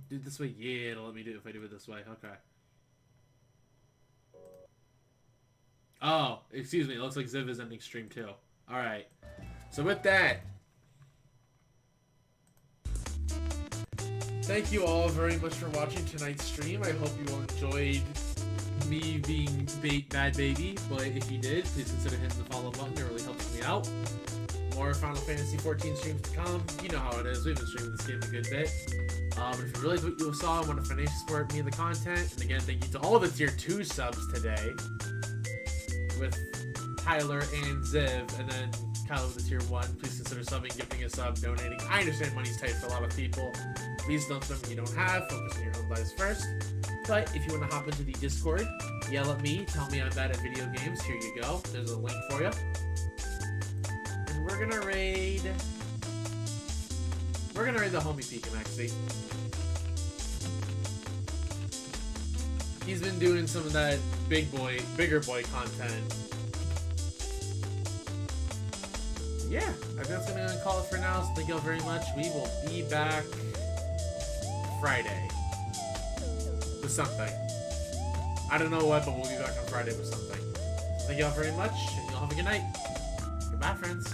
do it this way. Yeah, it'll let me do it if I do it this way. Okay. Oh, excuse me. It looks like Ziv is ending stream too. All right. So with that, thank you all very much for watching tonight's stream. I hope you enjoyed me being bad baby. But if you did, please consider hitting the follow button. It really helps me out. More Final Fantasy 14 streams to come. You know how it is. We've been streaming this game a good bit. But if you really liked what you saw and want to financially support me and the content, and again, thank you to all the tier 2 subs today, with Tyler and Ziv, and then Kylo with the tier 1. Please consider subbing, gifting a sub, donating. I understand money's tight for a lot of people. Please don't spend what you don't have. Focus on your own lives first. But if you want to hop into the Discord, yell at me, tell me I'm bad at video games. Here you go. There's a link for you. And we're gonna raid the homie Pikamaxi. He's been doing some of that bigger boy content. Yeah, I think that's gonna call it for now, so thank you all very much. We will be back Friday with something. I don't know what, but we'll be back on Friday with something. Thank you all very much, and you all have a good night. Goodbye, friends.